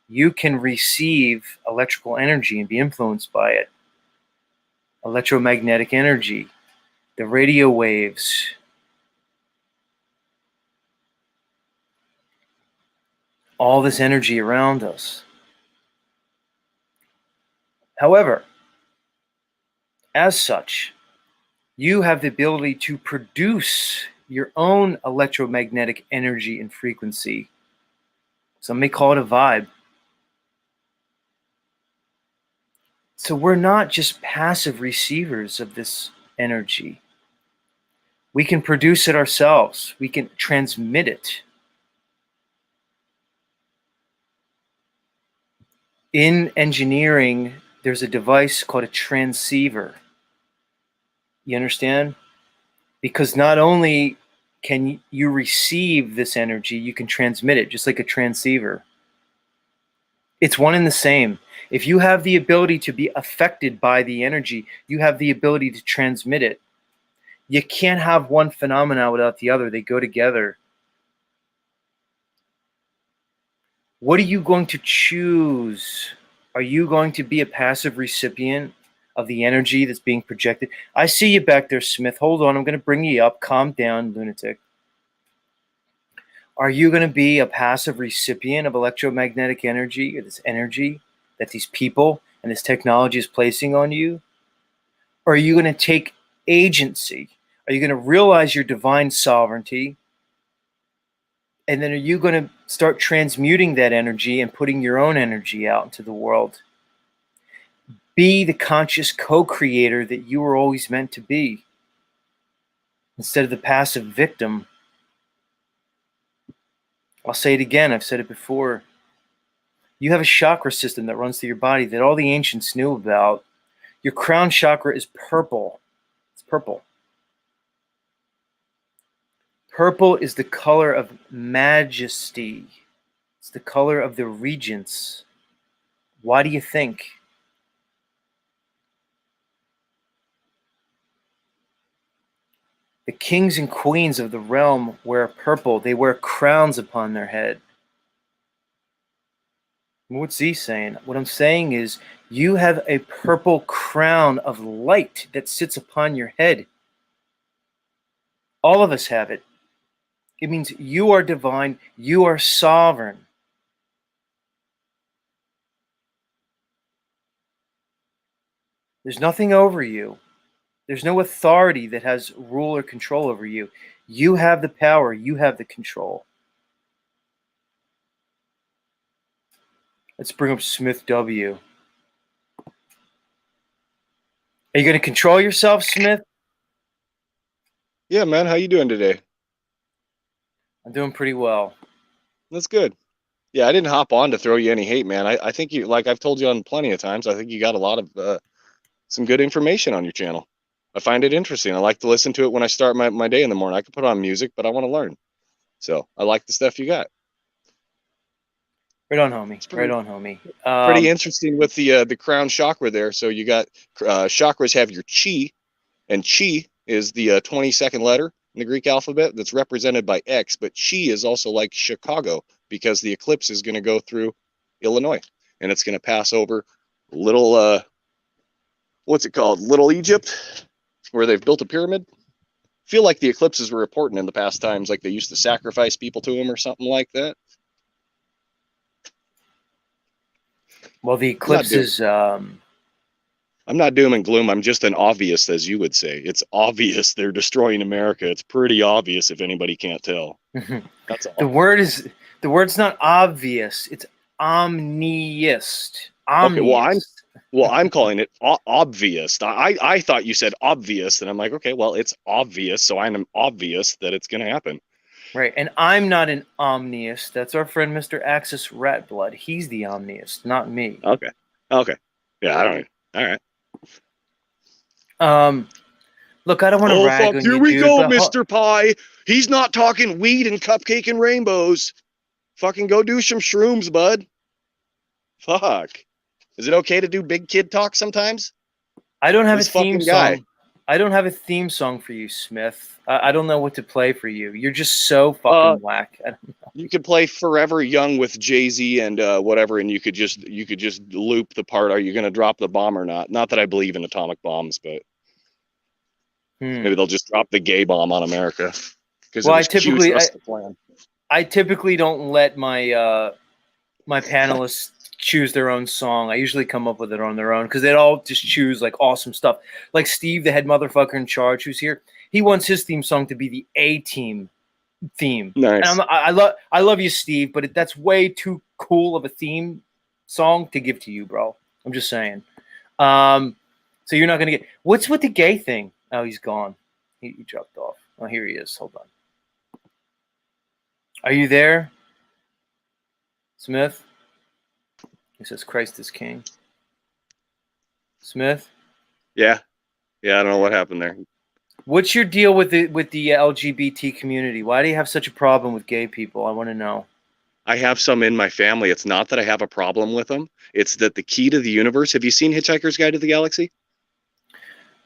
you can receive electrical energy and be influenced by it. Electromagnetic energy, the radio waves, all this energy around us. However, as such, you have the ability to produce your own electromagnetic energy and frequency. Some may call it a vibe. So we're not just passive receivers of this energy. We can produce it ourselves. We can transmit it. In engineering, there's a device called a transceiver. You understand? Because not only can you receive this energy, you can transmit it, just like a transceiver. It's one and the same. If you have the ability to be affected by the energy, you have the ability to transmit it. You can't have one phenomena without the other. They go together. What are you going to choose? Are you going to be a passive recipient of the energy that's being projected? I see you back there, Smith. Hold on. I'm going to bring you up. Calm down, lunatic. Are you going to be a passive recipient of electromagnetic energy, or this energy that these people and this technology is placing on you? Or are you going to take agency? Are you going to realize your divine sovereignty? And then are you going to start transmuting that energy and putting your own energy out into the world? Be the conscious co-creator that you were always meant to be, instead of the passive victim. I'll say it again. I've said it before. You have a chakra system that runs through your body that all the ancients knew about. Your crown chakra is purple. It's purple. Purple is the color of majesty. It's the color of the regents. Why do you think? The kings and queens of the realm wear purple. They wear crowns upon their head. What's he saying? What I'm saying is you have a purple crown of light that sits upon your head. All of us have it. It means you are divine. You are sovereign. There's nothing over you. There's no authority that has rule or control over you. You have the power. You have the control. Let's bring up Smith W. Are you going to control yourself, Smith? Yeah, man. How you doing today? I'm doing pretty well. That's good. Yeah, I didn't hop on to throw you any hate, man. I think you, like I've told you on plenty of times, I think you got a lot of some good information on your channel. I find it interesting. I like to listen to it when I start my day in the morning. I can put on music, but I want to learn. So I like the stuff you got. Right on, homie. It's Right pretty on, homie. pretty interesting with the crown chakra there. So you got chakras have your chi, and chi is the 22nd letter in the Greek alphabet that's represented by X, but chi is also like Chicago because the eclipse is going to go through Illinois and it's going to pass over little what's it called, Little Egypt, where they've built a pyramid. Feel like the eclipses were important in the past times, like they used to sacrifice people to them or something like that. Well, the I'm not eclipse doom. is I'm not doom and gloom. I'm just an obvious, as you would say. It's obvious they're destroying America. It's pretty obvious if anybody can't tell. That's all. the word's not obvious. It's omniist. Okay, Omniist. I'm calling it obvious. I thought you said obvious, and I'm like, okay, well, it's obvious, so I'm obvious that it's going to happen. Right. And I'm not an omniist. That's our friend Mr. Axis Ratblood. He's the omniist, not me. Okay, yeah, I don't. All right. Look, I don't want to Oh rag fuck! on Here you, we dude, go, but Mr. Pie. He's not talking weed and cupcake and rainbows. Fucking go do some shrooms, bud. Fuck. Is it okay to do big kid talk sometimes? I don't have a This theme fucking guy. song. I don't have a theme song for you, Smith. I don't know what to play for you. You're just so fucking whack. You could play Forever Young with Jay-Z and whatever, and you could just loop the part. Are you going to drop the bomb or not? Not that I believe in atomic bombs, but maybe they'll just drop the gay bomb on America because Well, it was cute for us to plan. I typically don't let my my panelists choose their own song. I usually come up with it on their own because they'd all just choose like awesome stuff. Like Steve, the head motherfucker in charge, who's here, he wants his theme song to be the A-Team theme. Nice. And I love you, Steve, but that's way too cool of a theme song to give to you, bro. I'm just saying. So you're not gonna get. What's with the gay thing? Oh, he's gone. He dropped off. Oh, here he is. Hold on. Are you there, Smith? He says, "Christ is King." Smith. Yeah. I don't know what happened there. What's your deal with the LGBT community? Why do you have such a problem with gay people? I want to know. I have some in my family. It's not that I have a problem with them. It's that the key to the universe. Have you seen Hitchhiker's Guide to the Galaxy?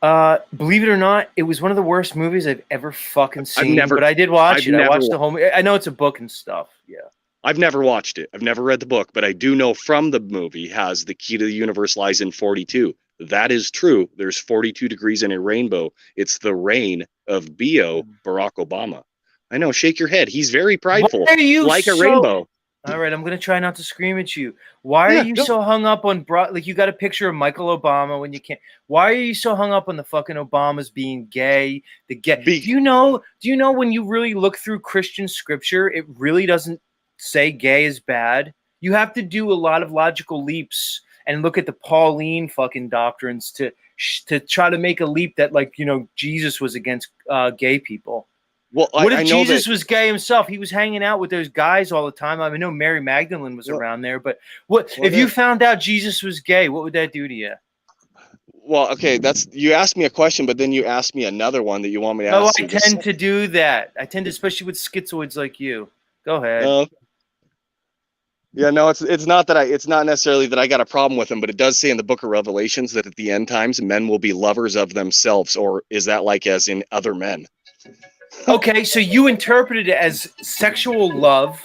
Believe it or not, it was one of the worst movies I've ever fucking seen. never- but I did watch I've it. I never watched the whole movie. I know it's a book and stuff. Yeah. I've never watched it. I've never read the book, but I do know from the movie has the key to the universe lies in 42. That is true. There's 42 degrees in a rainbow. It's the reign of B.O. Barack Obama. I know. Shake your head. He's very prideful. Why are you like a so- rainbow. All right, I'm going to try not to scream at you. Why are you so hung up on like you got a picture of Michael Obama when you can't? Why are you so hung up on the fucking Obamas being gay? The gay. Do you know when you really look through Christian scripture, it really doesn't say gay is bad. You have to do a lot of logical leaps and look at the Pauline fucking doctrines to try to make a leap that like, Jesus was against gay people. Well, what if I know Jesus was gay himself? He was hanging out with those guys all the time. I know Mary Magdalene was around there, but if you found out Jesus was gay? What would that do to you? Well, okay, you asked me a question, but then you asked me another one that you want me to ask. I tend to do that. I tend to, especially with schizoids like you. Go ahead. Yeah, no, it's not that it's not necessarily that I got a problem with them, but it does say in the book of Revelations that at the end times men will be lovers of themselves, or is that like as in other men? Okay, so you interpreted it as sexual love.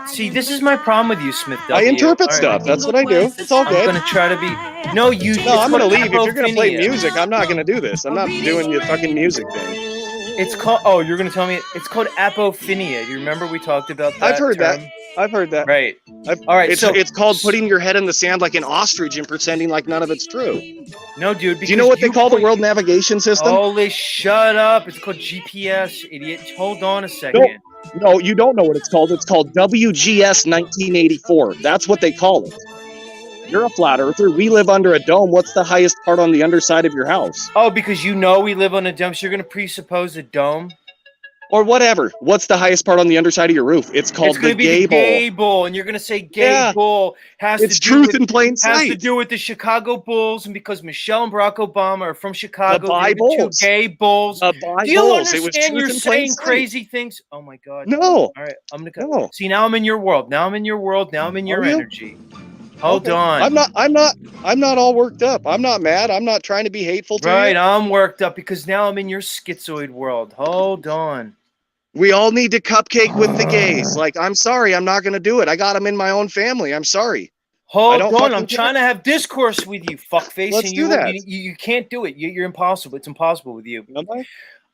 See, this is my problem with you, Smith W. I interpret stuff. That's what I do. It's all good. I'm going to try to be... No, I'm going to leave. If you're going to play music, I'm not going to do this. I'm not doing the fucking music thing. It's called... Oh, you're going to tell me... It's called apophilia. Do you remember we talked about that I've heard term? that. I've heard that. Right. All right, it's called putting your head in the sand like an ostrich and pretending like none of it's true. No, dude. Do you know what they call the World Navigation System? Holy, shut up. It's called GPS, idiot. Hold on a second. No, you don't know what it's called. It's called WGS 1984. That's what they call it. You're a flat earther. We live under a dome. What's the highest part on the underside of your house? Oh, because we live on a dome, so you're going to presuppose a dome? Or whatever. What's the highest part on the underside of your roof? It's called the gable. And you're going to say gable it's truth in plain sight. Has to do with the Chicago Bulls, and because Michelle and Barack Obama are from Chicago, the two gay bulls. Do you understand you're saying crazy things? Oh my God. No. All right, I'm going to go. No. See, now I'm in your world. Now I'm in your energy. Hold on. I'm not all worked up. I'm not mad. I'm not trying to be hateful to you. Right, I'm worked up because now I'm in your schizoid world. Hold on. We all need to cupcake with the gays. Like, I'm sorry, I'm not going to do it. I got them in my own family. I'm sorry. Hold on, I'm trying to have discourse with you, fuckface. Let's do that. You can't do it. You're impossible. It's impossible with you.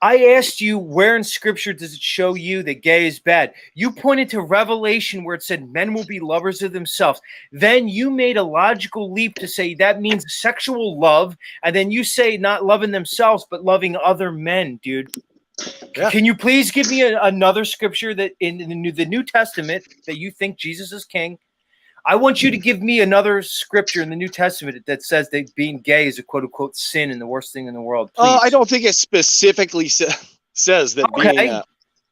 I asked you where in scripture does it show you that gay is bad. You pointed to Revelation where it said men will be lovers of themselves. Then you made a logical leap to say that means sexual love. And then you say not loving themselves, but loving other men, dude. Yeah. Can you please give me another scripture that in the New Testament that you think Jesus is king? I want you to give me another scripture in the New Testament that says that being gay is a quote unquote sin and the worst thing in the world. I don't think it specifically says that. Okay. Being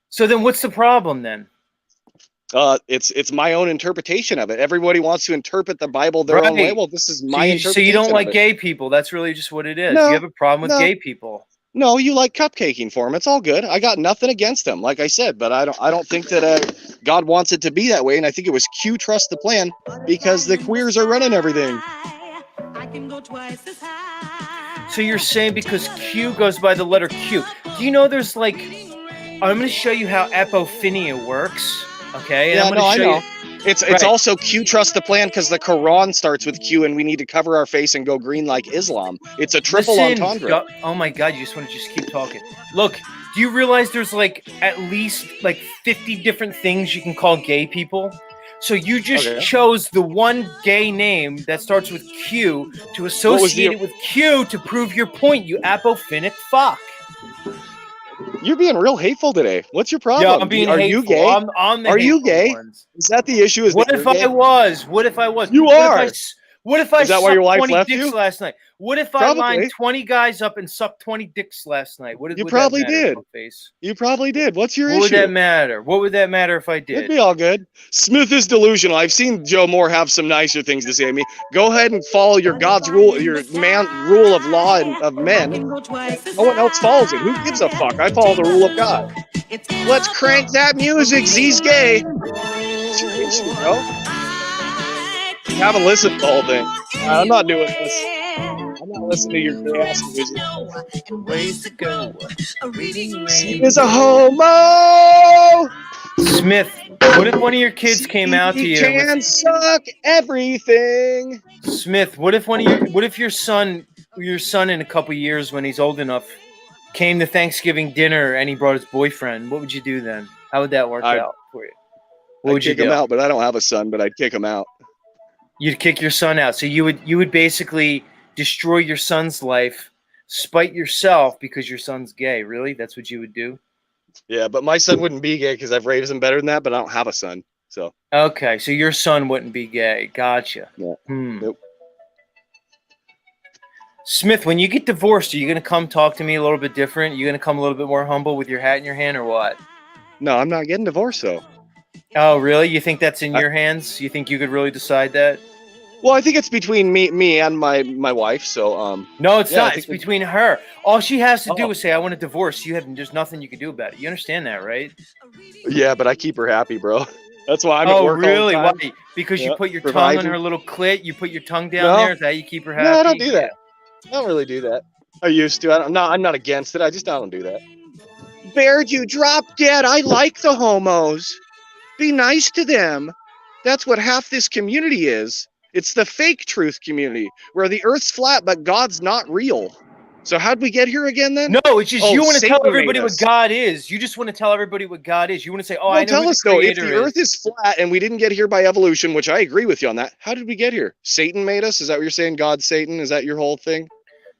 so then what's the problem then? It's my own interpretation of it. Everybody wants to interpret the Bible their own way. Well, this is my interpretation. So you don't like gay people. That's really just what it is. No, you have a problem with gay people. No, you like cupcaking for them. It's all good. I got nothing against them, like I said, but I don't think that God wants it to be that way. And I think it was Q trust the plan because the queers are running everything. So you're saying because Q goes by the letter Q. Do you know there's like, I'm going to show you how apophilia works. Okay. Yeah, I'm going to show you. It's also Q trust the plan because the Quran starts with Q and we need to cover our face and go green like Islam. It's a triple entendre. Oh my God, you just want to keep talking. Look, do you realize there's like at least like 50 different things you can call gay people? So you just chose the one gay name that starts with Q to associate it with Q to prove your point, you apophonic fuck. You're being real hateful today. What's your problem? Yeah, I'm being hateful. You gay? I'm the are you gay? Ones. Is that the issue? What if I was? What if I was? You are. What if I sucked 20 dicks you? last night? What if I lined 20 guys up and sucked 20 dicks last night? You probably did. You probably did. What's your issue? What would that matter? What would that matter if I did? It'd be all good. Smith is delusional. I've seen Joe Moore have some nicer things to say to me. Go ahead and follow your God's rule, your rule of law and of men. No one else follows it. Who gives a fuck? I follow the rule of God. Let's crank that music. Z's gay. supposed to, bro. You haven't listened to the whole thing. I'm not doing this. I'm not listening to your gay ass music. And ways to go. Reading He is a homo. Smith, what if one of your kids came out to He you? can suck everything. Smith, what if your son in a couple years when he's old enough came to Thanksgiving dinner and he brought his boyfriend? What would you do then? How would that work out for you? What would you kick do? him out, but I don't have a son, but I'd kick him out. You'd kick your son out. So you would basically destroy your son's life, spite yourself because your son's gay. Really? That's what you would do? Yeah, but my son wouldn't be gay because I've raised him better than that, but I don't have a son. So okay, so your son wouldn't be gay. Gotcha. Yeah. Nope. Smith, when you get divorced, are you gonna come talk to me a little bit different? You gonna come a little bit more humble with your hat in your hand, or what? No, I'm not getting divorced though. Oh, really? You think that's in your hands? You think you could really decide that? Well, I think it's between me and my wife. So no, it's not. It's between her. All she has to do is say, "I want a divorce." There's nothing you can do about it. You understand that, right? Yeah, but I keep her happy, bro. That's why I'm at work really? all the time. Why? Because you put your tongue on her little clit. You put your tongue down there. Is that how you keep her happy? No, I don't do that. I don't really do that. I used to. I'm not against it. I don't do that. Baird, you drop dead. I like the homos. Be nice to them. That's what half this community is. It's the fake truth community where the earth's flat, but God's not real. So how'd we get here again then? No, it's just you want to tell everybody what God is. You just want to tell everybody what God is. You want to say, I know tell us though, if the earth is is flat and we didn't get here by evolution, which I agree with you on that, how did we get here? Satan made us? Is that what you're saying? God, Satan? Is that your whole thing?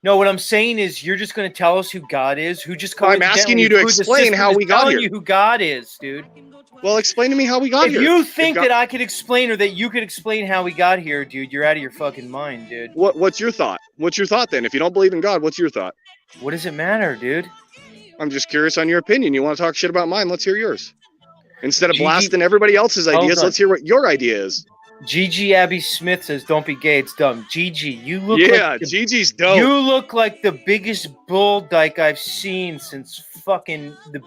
No, what I'm saying is you're just going to tell us who God is, who just I'm asking you to explain how we got here. You who God is, dude. Well, explain to me how we got here. If you think that I could explain or that you could explain how we got here, dude, you're out of your fucking mind, dude. What's your thought? What's your thought then? If you don't believe in God, what's your thought? What does it matter, dude? I'm just curious on your opinion. You want to talk shit about mine? Let's hear yours. Instead of blasting everybody else's ideas, let's hear what your idea is. Gigi Abby Smith says, "Don't be gay. It's dumb." Gigi, you look Gigi's dope. You look like the biggest bull dyke I've seen since fucking the.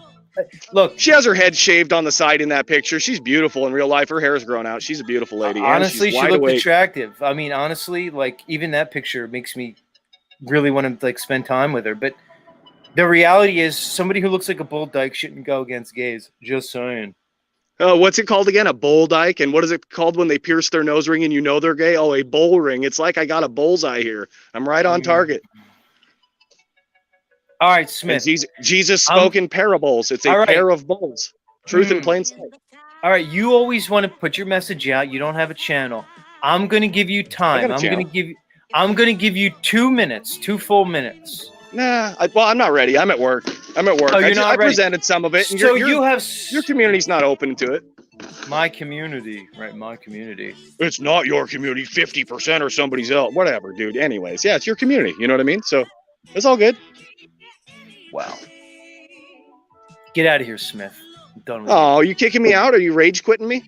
Look, she has her head shaved on the side in that picture. She's beautiful in real life. Her hair's grown out. She's a beautiful lady. Honestly, she looked attractive. I mean, honestly, like even that picture makes me really want to like spend time with her. But the reality is, somebody who looks like a bull dyke shouldn't go against gays. Just saying. What's it called again? A bull dyke? And what is it called when they pierce their nose ring and you know they're gay? Oh, a bull ring. It's like I got a bullseye here. I'm right on target. All right, Smith. Jesus spoke in parables. It's a pair of bulls. Truth in plain sight. All right, you always want to put your message out. You don't have a channel. I'm going to give you time. I'm going to give you 2 minutes, 2 full minutes. Nah, I'm not ready. I'm at work. Oh, I presented some of it. And so your community's not open to it. My community, right? My community. It's not your community. 50% or somebody's else. Whatever, dude. Anyways, yeah, it's your community. You know what I mean? So it's all good. Wow. Get out of here, Smith. I'm done with you. You kicking me out? Are you rage quitting me?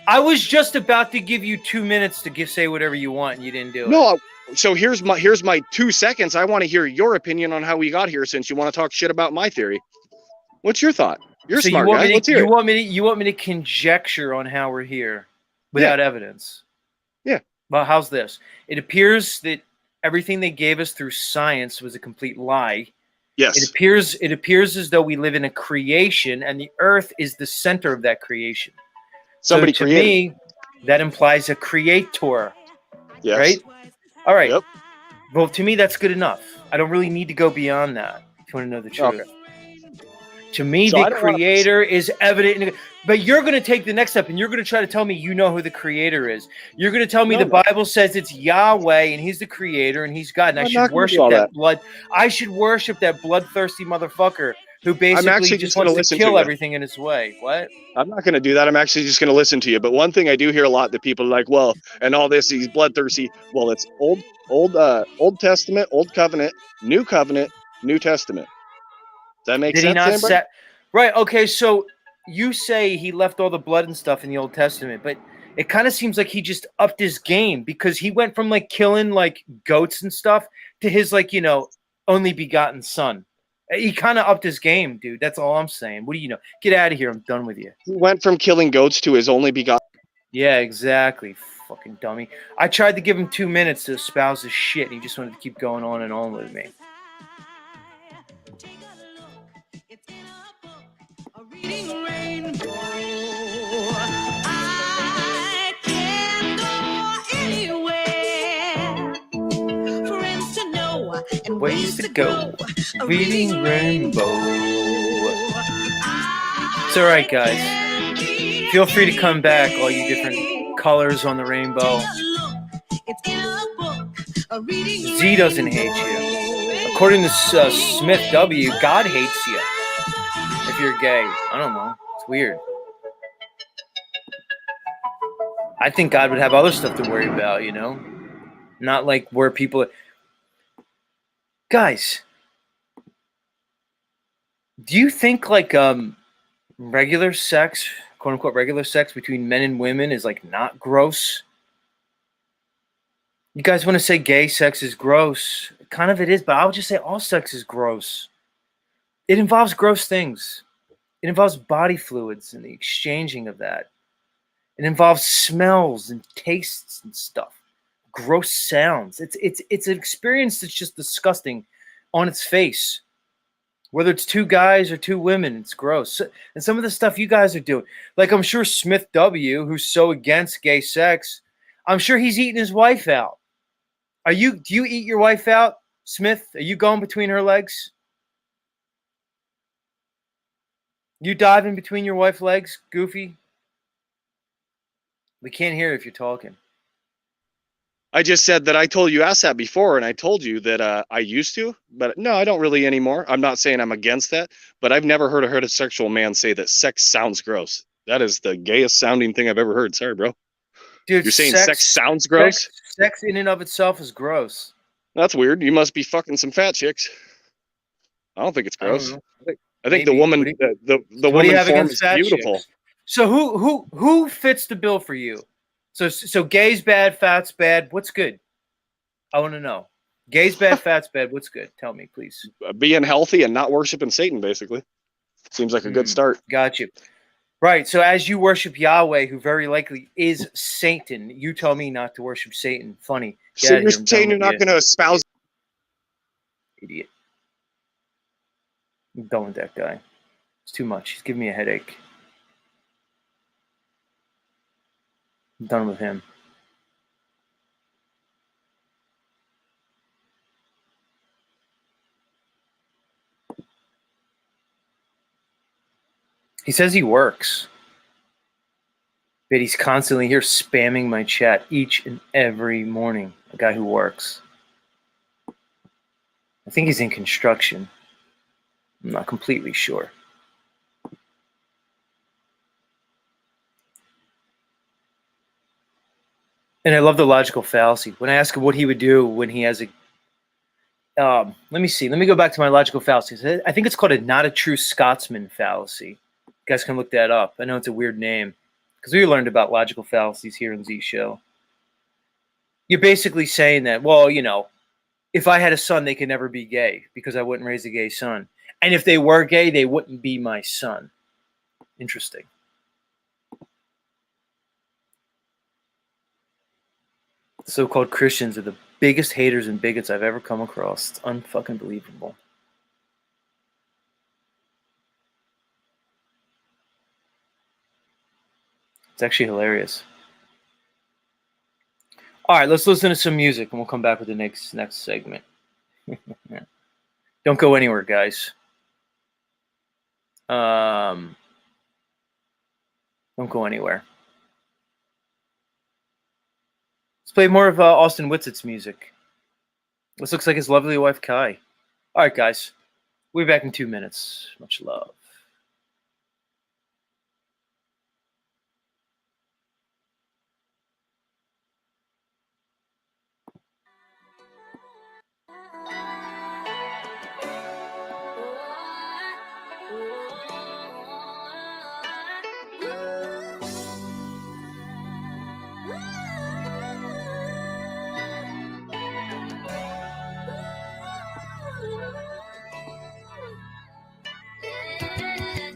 I was just about to give you 2 minutes to say whatever you want, and you didn't do it. No. So here's my 2 seconds. I want to hear your opinion on how we got here, since you want to talk shit about my theory. What's your thought? You're a smart guy. Let's hear it. You want me to conjecture on how we're here without evidence? Yeah. Well, how's this? It appears that everything they gave us through science was a complete lie. Yes. It appears as though we live in a creation, and the Earth is the center of that creation. Somebody so to me, that implies a creator. Yes. Right? All right. Yep. Well, to me, that's good enough. I don't really need to go beyond that if you want to know the truth. Okay. To me, the creator is evident. But you're going to take the next step, and you're going to try to tell me you know who the creator is. You're going to tell me the Bible says it's Yahweh, and he's the creator, and he's God, and I should worship that blood. I should worship that bloodthirsty motherfucker who basically just wants to kill everything in his way. What? I'm not going to do that. I'm actually just going to listen to you. But one thing I do hear a lot that people are like, well, and all this, he's bloodthirsty. Well, it's Old Testament, Old Covenant, New Testament. Does that make sense? Right. Okay. So you say he left all the blood and stuff in the Old Testament, but it kind of seems like he just upped his game, because he went from like killing like goats and stuff to his only begotten son. He kind of upped his game, dude. That's all I'm saying. What do you know? Get out of here. I'm done with you. He went from killing goats to his only begotten. Yeah, exactly. Fucking dummy. I tried to give him 2 minutes to espouse his shit, and he just wanted to keep going on and on with me. Reading rainbow. I can go anywhere. Friends to know and ways to go. Reading rainbow. It's alright, guys. Feel free to come back, all you different colors on the rainbow. Z doesn't hate you. According to Smith W., God hates you if you're gay. I don't know. It's weird. I think God would have other stuff to worry about, you know? Not like where people... Guys, do you think like regular sex, quote unquote regular sex between men and women is like not gross? You guys want to say gay sex is gross? Kind of it is, but I'll just say all sex is gross. It involves gross things. It involves body fluids and the exchanging of that. It involves smells and tastes and stuff. Gross sounds. It's an experience that's just disgusting on its face. Whether it's two guys or two women, it's gross. And some of the stuff you guys are doing, like I'm sure Smith W., who's so against gay sex, I'm sure he's eating his wife out. Do you eat your wife out, Smith? Are you going between her legs? You dive in between your wife's legs, Goofy? We can't hear if you're talking. I just said that I told you asked that before, and I told you that I used to, but no, I don't really anymore. I'm not saying I'm against that, but I've never heard a heterosexual man say that sex sounds gross. That is the gayest sounding thing I've ever heard. Sorry, bro. Dude, you're saying sex sounds gross? Sex in and of itself is gross. That's weird. You must be fucking some fat chicks. I don't think it's gross. I think Maybe. the woman, the woman form is beautiful. Chicks? So who fits the bill for you? So gay's bad, fat's bad. What's good? I want to know. Gay's bad, fat's bad. What's good? Tell me, please. Being healthy and not worshiping Satan, basically. Seems like a good start. Got you. Right. So as you worship Yahweh, who very likely is Satan, you tell me not to worship Satan. Funny. So you're saying you're not going to espouse? Idiot. I'm done with that guy. It's too much. He's giving me a headache. I'm done with him. He says he works, but he's constantly here spamming my chat each and every morning. A guy who works. I think he's in construction. I'm not completely sure. And I love the logical fallacy. When I ask him what he would do when he has a... let me see. Let me go back to my logical fallacy. I think it's called a not a true Scotsman fallacy. You guys can look that up. I know it's a weird name because we learned about logical fallacies here in Z Show. You're basically saying that, well, you know, if I had a son, they could never be gay because I wouldn't raise a gay son. And if they were gay, they wouldn't be my son. Interesting. So-called Christians are the biggest haters and bigots I've ever come across. It's unfucking believable. It's actually hilarious. All right, let's listen to some music, and we'll come back with the next segment. Don't go anywhere, guys. Don't go anywhere. Let's play more of Austin Whitsitt's music. This looks like his lovely wife, Kai. All right, guys. We'll be back in 2 minutes. Much love.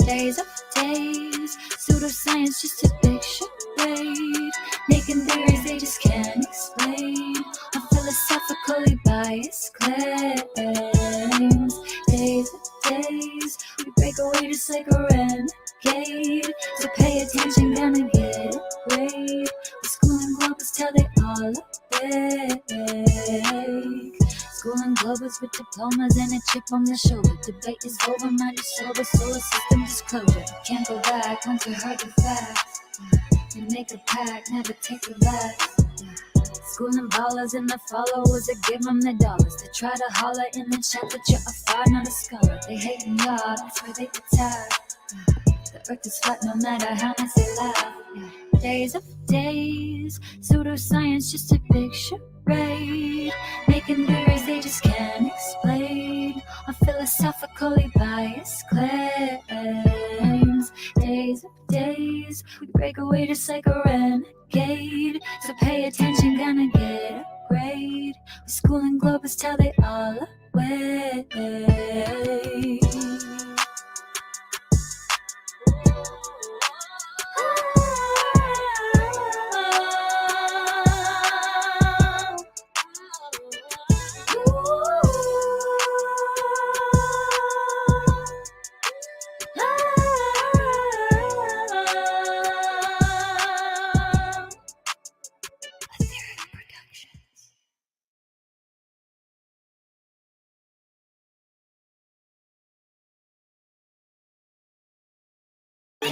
Days of days, pseudoscience just a big charade. Days of days, we break away just like a renegade. So pay attention, gonna get it great. The school and globus till they all awake. School and globus with diplomas and a chip on the shoulder. Debate is over, mind is sober, solar system disclosure. Can't go back once you heard the facts. And make a pact, never take a rest. School and ballers and the followers that give them the dollars. They try to holler in the chat that you're a fraud, not a scholar. They hate God, that's why they attack. The earth is flat no matter how much they laugh. Days of days, pseudoscience just a big charade. Making theories they just can't explain. On philosophically biased claims. Days of days, we break away just like a renegade. So pay attention, gonna get a grade. With school and globus till they all awake.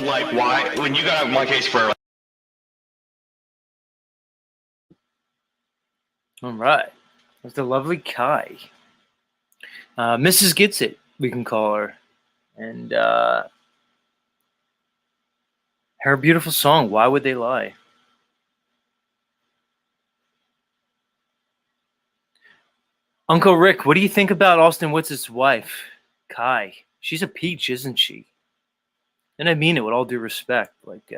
Like, why, when you got one case for All right. That's the lovely Kai. Mrs. Gets It, we can call her. And her beautiful song, Why Would They Lie? Uncle Rick, what do you think about Austin Witz's wife, Kai? She's a peach, isn't she? And I mean it with all due respect. Like,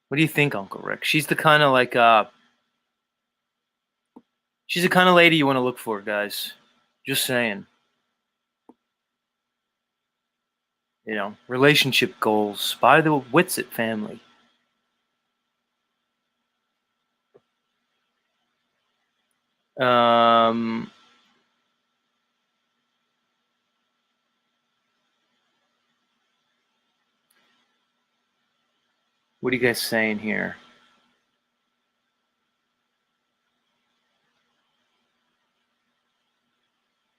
what do you think, Uncle Rick? She's the kind of like, she's the kind of lady you want to look for, guys. Just saying. You know, relationship goals by the Whitsitt family. What are you guys saying here?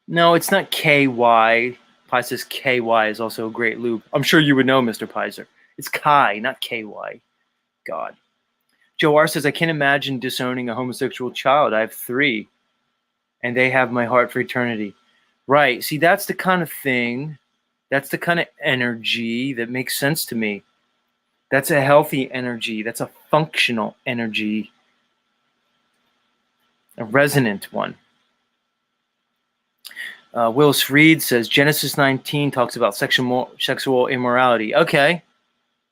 No, it's not KY. Pi says KY is also a great loop. I'm sure you would know, Mr. Pizer. It's Kai, not KY. God. Joe R says, I can't imagine disowning a homosexual child. I have 3, and they have my heart for eternity. Right. See, that's the kind of thing, that's the kind of energy that makes sense to me. That's a healthy energy. That's a functional energy. A resonant one. Willis Reed says, Genesis 19 talks about sexual immorality. Okay.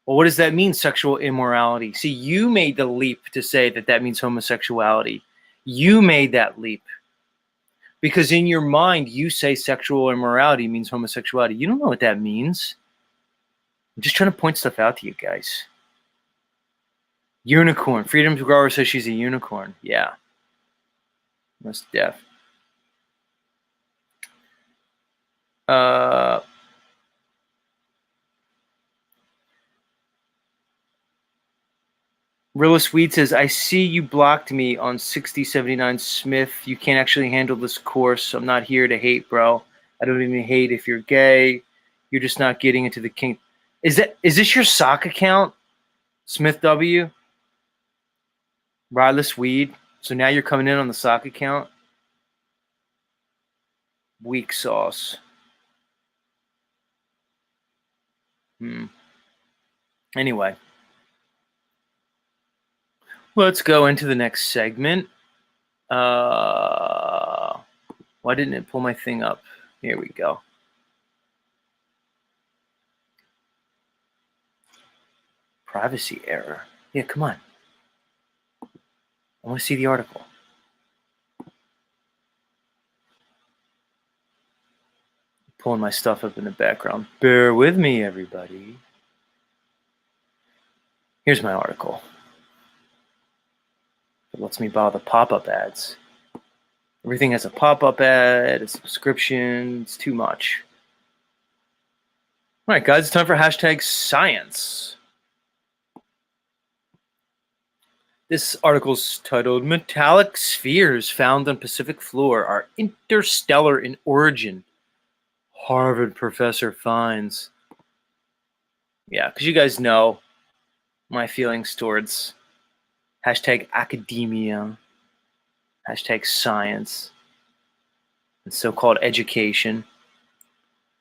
Well, what does that mean, sexual immorality? See, you made the leap to say that that means homosexuality. You made that leap. Because in your mind, you say sexual immorality means homosexuality. You don't know what that means. I'm just trying to point stuff out to you guys. Unicorn. Freedom Grower says she's a unicorn. Yeah. Most deaf. Rilla Sweet says, I see you blocked me on 6079 Smith. You can't actually handle this course. I'm not here to hate, bro. I don't even hate if you're gay. You're just not getting into the king. Is this your sock account? Smith W? Rodless Weed. So now you're coming in on the sock account? Weak sauce. Anyway. Let's go into the next segment. Why didn't it pull my thing up? Here we go. Privacy error. Yeah, come on. I want to see the article. Pulling my stuff up in the background. Bear with me, everybody. Here's my article. It lets me buy the pop-up ads. Everything has a pop-up ad, a subscription. It's too much. All right, guys, it's time for hashtag science. This article's titled "Metallic Spheres Found on Pacific Floor Are Interstellar in Origin. Harvard Professor Finds." Yeah, because you guys know my feelings towards hashtag academia, hashtag science, and so-called education.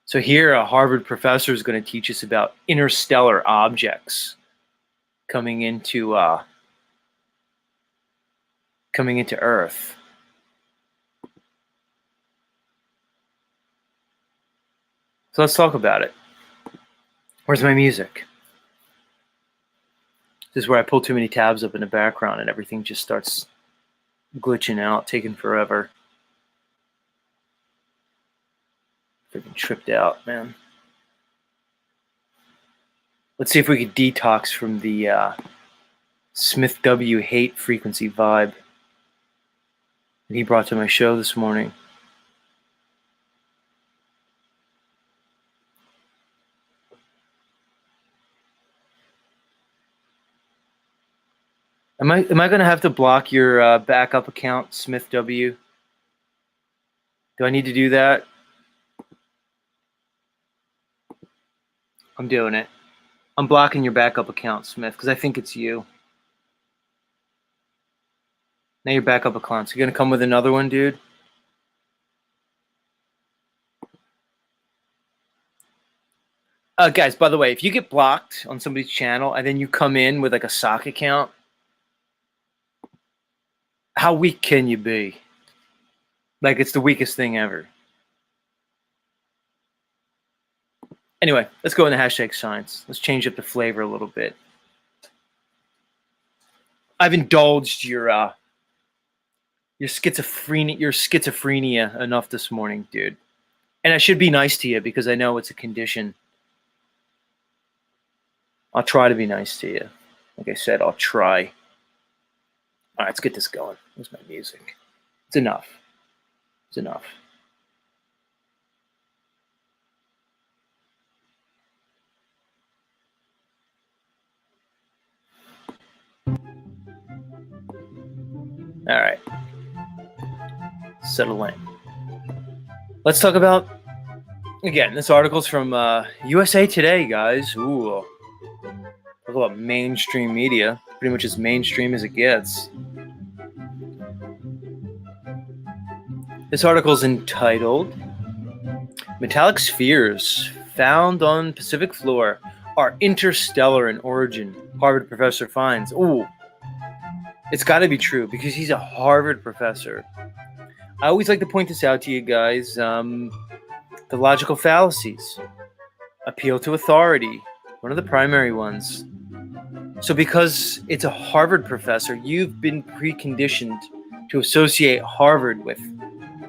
So here, a Harvard professor is going to teach us about interstellar objects coming into Earth. So let's talk about it. Where's my music? This is where I pull too many tabs up in the background and everything just starts glitching out, taking forever. Freaking tripped out, man. Let's see if we could detox from the Smith W. hate frequency vibe that he brought to my show this morning. Am I going to have to block your backup account, Smith W? Do I need to do that? I'm doing it. I'm blocking your backup account, Smith, because I think it's you. Now your backup account's going to come with another one, dude? Guys, by the way, if you get blocked on somebody's channel and then you come in with like a sock account, how weak can you be? Like it's the weakest thing ever. Anyway, let's go into hashtag science. Let's change up the flavor a little bit. I've indulged your schizophrenia enough this morning, dude. And I should be nice to you because I know it's a condition. I'll try to be nice to you. Like I said, I'll try. All right, let's get this going. Where's my music? It's enough. It's enough. All right. Settle in. Let's talk about, again, this article's from USA Today, guys. Ooh. Talk about mainstream media. Pretty much as mainstream as it gets. This article's entitled "Metallic Spheres Found on Pacific Floor Are Interstellar in Origin. Harvard Professor Finds." Ooh. It's got to be true because he's a Harvard professor. I always like to point this out to you guys. The logical fallacies. Appeal to authority. One of the primary ones. So because it's a Harvard professor, you've been preconditioned to associate Harvard with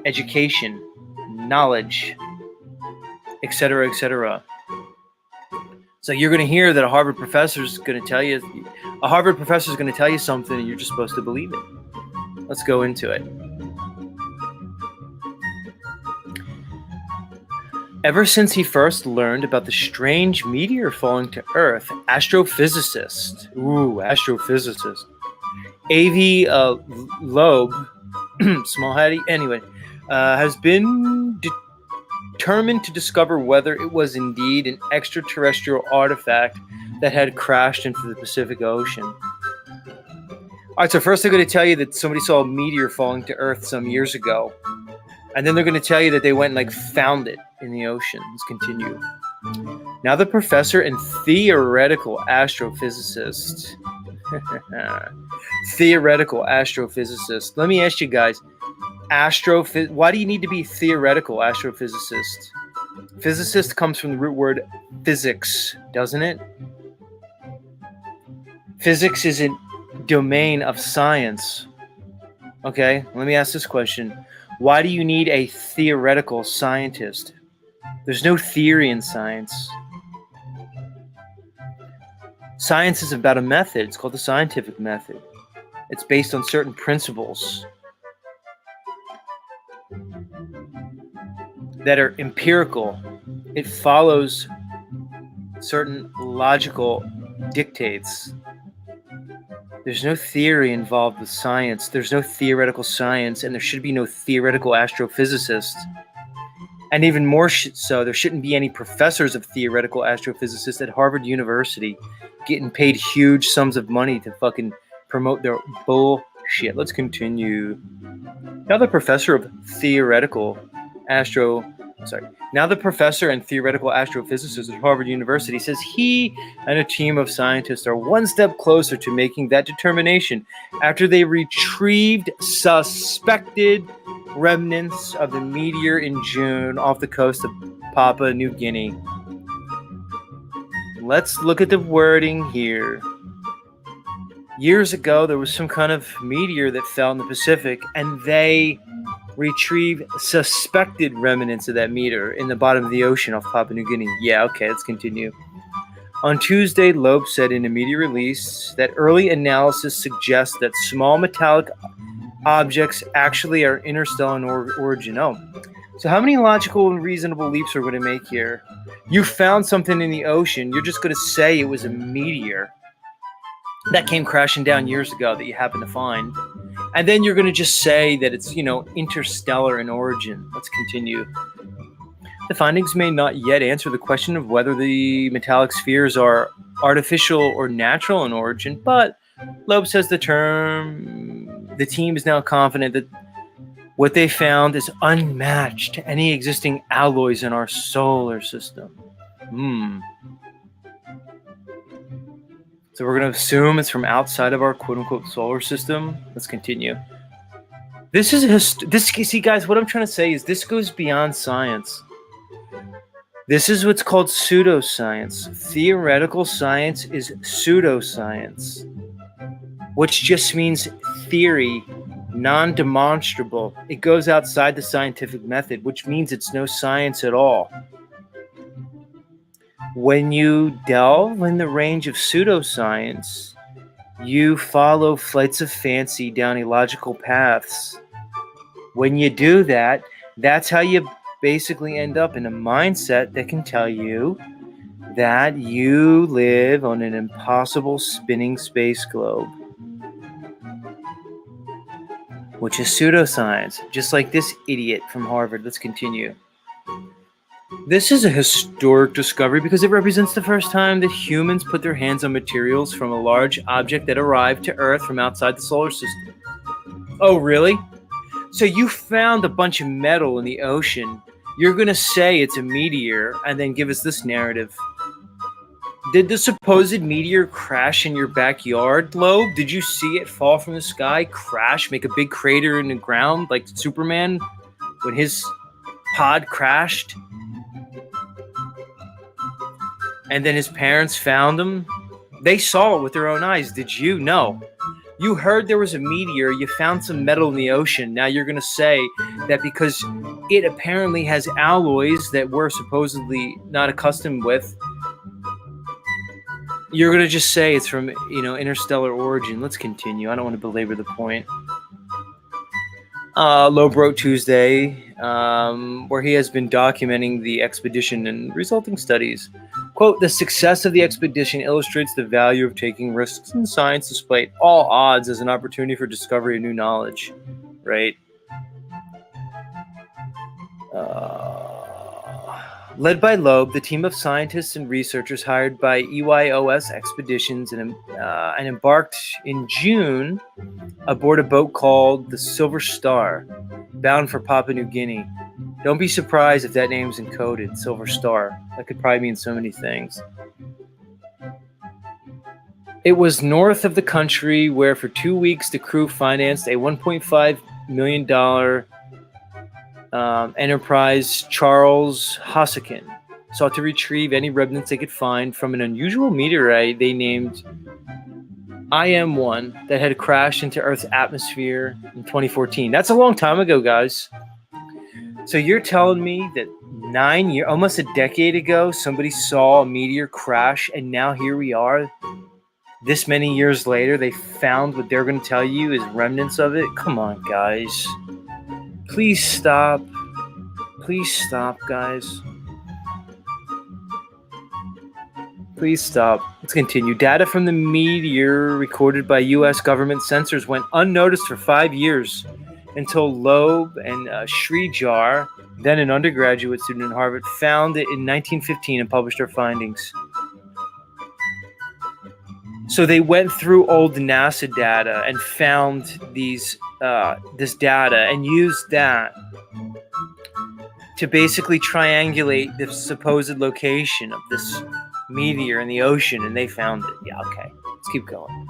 education, knowledge, etc., etc. So you're going to hear that a Harvard professor is going to tell you something and you're just supposed to believe it. Let's go into it. Ever since he first learned about the strange meteor falling to Earth, astrophysicist A.V. Loeb, small-hatty, anyway, has been determined to discover whether it was indeed an extraterrestrial artifact that had crashed into the Pacific Ocean. All right, so first they're going to tell you that somebody saw a meteor falling to Earth some years ago. And then they're going to tell you that they went and found it in the ocean. Let's continue. Now the professor and theoretical astrophysicist. Let me ask you guys, why do you need to be theoretical astrophysicist? Physicist comes from the root word physics, doesn't it? Physics is a domain of science. Okay, let me ask this question. Why do you need a theoretical scientist? There's no theory in science. Science is about a method. It's called the scientific method. It's based on certain principles that are empirical. It follows certain logical dictates. There's no theory involved with science. There's no theoretical science, and there should be no theoretical astrophysicists. And even more so, there shouldn't be any professors of theoretical astrophysicists at Harvard University getting paid huge sums of money to fucking promote their bullshit. Let's continue. Now the professor and theoretical astrophysicist at Harvard University says he and a team of scientists are one step closer to making that determination after they retrieved suspected remnants of the meteor in June off the coast of Papua New Guinea. Let's look at the wording here. Years ago, there was some kind of meteor that fell in the Pacific, and they retrieved suspected remnants of that meteor in the bottom of the ocean off Papua New Guinea. Yeah, okay, let's continue. On Tuesday, Loeb said in a media release that early analysis suggests that small metallic objects actually are interstellar in origin. Oh, so how many logical and reasonable leaps are we going to make here? You found something in the ocean. You're just going to say it was a meteor that came crashing down years ago that you happened to find. And then you're going to just say that it's, interstellar in origin. Let's continue. The findings may not yet answer the question of whether the metallic spheres are artificial or natural in origin, but Loeb says the team is now confident that what they found is unmatched to any existing alloys in our solar system. So we're going to assume it's from outside of our quote-unquote solar system. Let's continue. See, guys, what I'm trying to say is this goes beyond science. This is what's called pseudoscience. Theoretical science is pseudoscience, which just means theory, non-demonstrable. It goes outside the scientific method, which means it's no science at all. When you delve in the range of pseudoscience, you follow flights of fancy down illogical paths. When you do that, that's how you basically end up in a mindset that can tell you that you live on an impossible spinning space globe, which is pseudoscience, just like this idiot from Harvard. Let's continue. This is a historic discovery because it represents the first time that humans put their hands on materials from a large object that arrived to Earth from outside the solar system. Oh, really? So you found a bunch of metal in the ocean. You're going to say it's a meteor and then give us this narrative. Did the supposed meteor crash in your backyard, Loeb? Did you see it fall from the sky, crash, make a big crater in the ground like Superman when his pod crashed? And then his parents found him? They saw it with their own eyes. Did you? No. You heard there was a meteor. You found some metal in the ocean. Now you're going to say that because it apparently has alloys that we're supposedly not accustomed with, you're going to just say it's from, interstellar origin. Let's continue. I don't want to belabor the point. Loeb wrote Tuesday, where he has been documenting the expedition and resulting studies. Quote, the success of the expedition illustrates the value of taking risks in science despite all odds as an opportunity for discovery of new knowledge. Right? Led by Loeb, the team of scientists and researchers hired by EYOS Expeditions and embarked in June aboard a boat called the Silver Star, bound for Papua New Guinea. Don't be surprised if that name's encoded, Silver Star. That could probably mean so many things. It was north of the country where for 2 weeks the crew financed a $1.5 million enterprise. Charles Hossakin sought to retrieve any remnants they could find from an unusual meteorite they named IM-1 that had crashed into Earth's atmosphere in 2014. That's a long time ago, guys. So you're telling me that 9 years, almost a decade ago, somebody saw a meteor crash, and now here we are this many years later, they found what they're going to tell you is remnants of it. Come on, guys. Please stop. Please stop, guys. Please stop. Let's continue. Data from the meteor recorded by U.S. government sensors went unnoticed for 5 years until Loeb and Sridhar, then an undergraduate student at Harvard, found it in 1915 and published their findings. So they went through old NASA data and found this data and used that to basically triangulate the supposed location of this meteor in the ocean, and they found it. Yeah, okay. Let's keep going.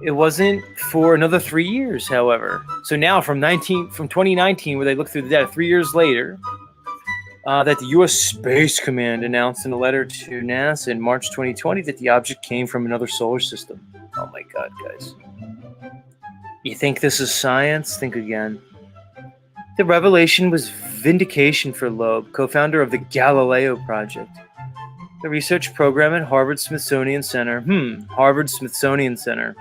It wasn't for another 3 years, however. So now from 2019, where they looked through the data 3 years later, that the U.S. Space Command announced in a letter to NASA in March 2020 that the object came from another solar system. Oh my God, guys. You think this is science? Think again. The revelation was vindication for Loeb, co-founder of the Galileo Project, the research program at Harvard Smithsonian Center. Harvard Smithsonian Center.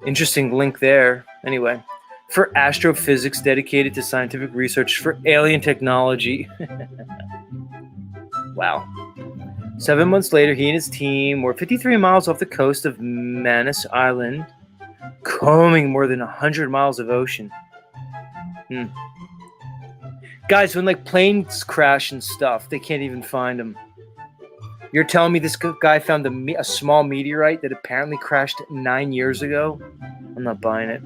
Interesting link there. Anyway, for astrophysics dedicated to scientific research for alien technology. Wow. 7 months later, he and his team were 53 miles off the coast of Manus Island, combing more than 100 miles of ocean. Guys, when like planes crash and stuff, they can't even find them. You're telling me this guy found a small meteorite that apparently crashed 9 years ago? I'm not buying it.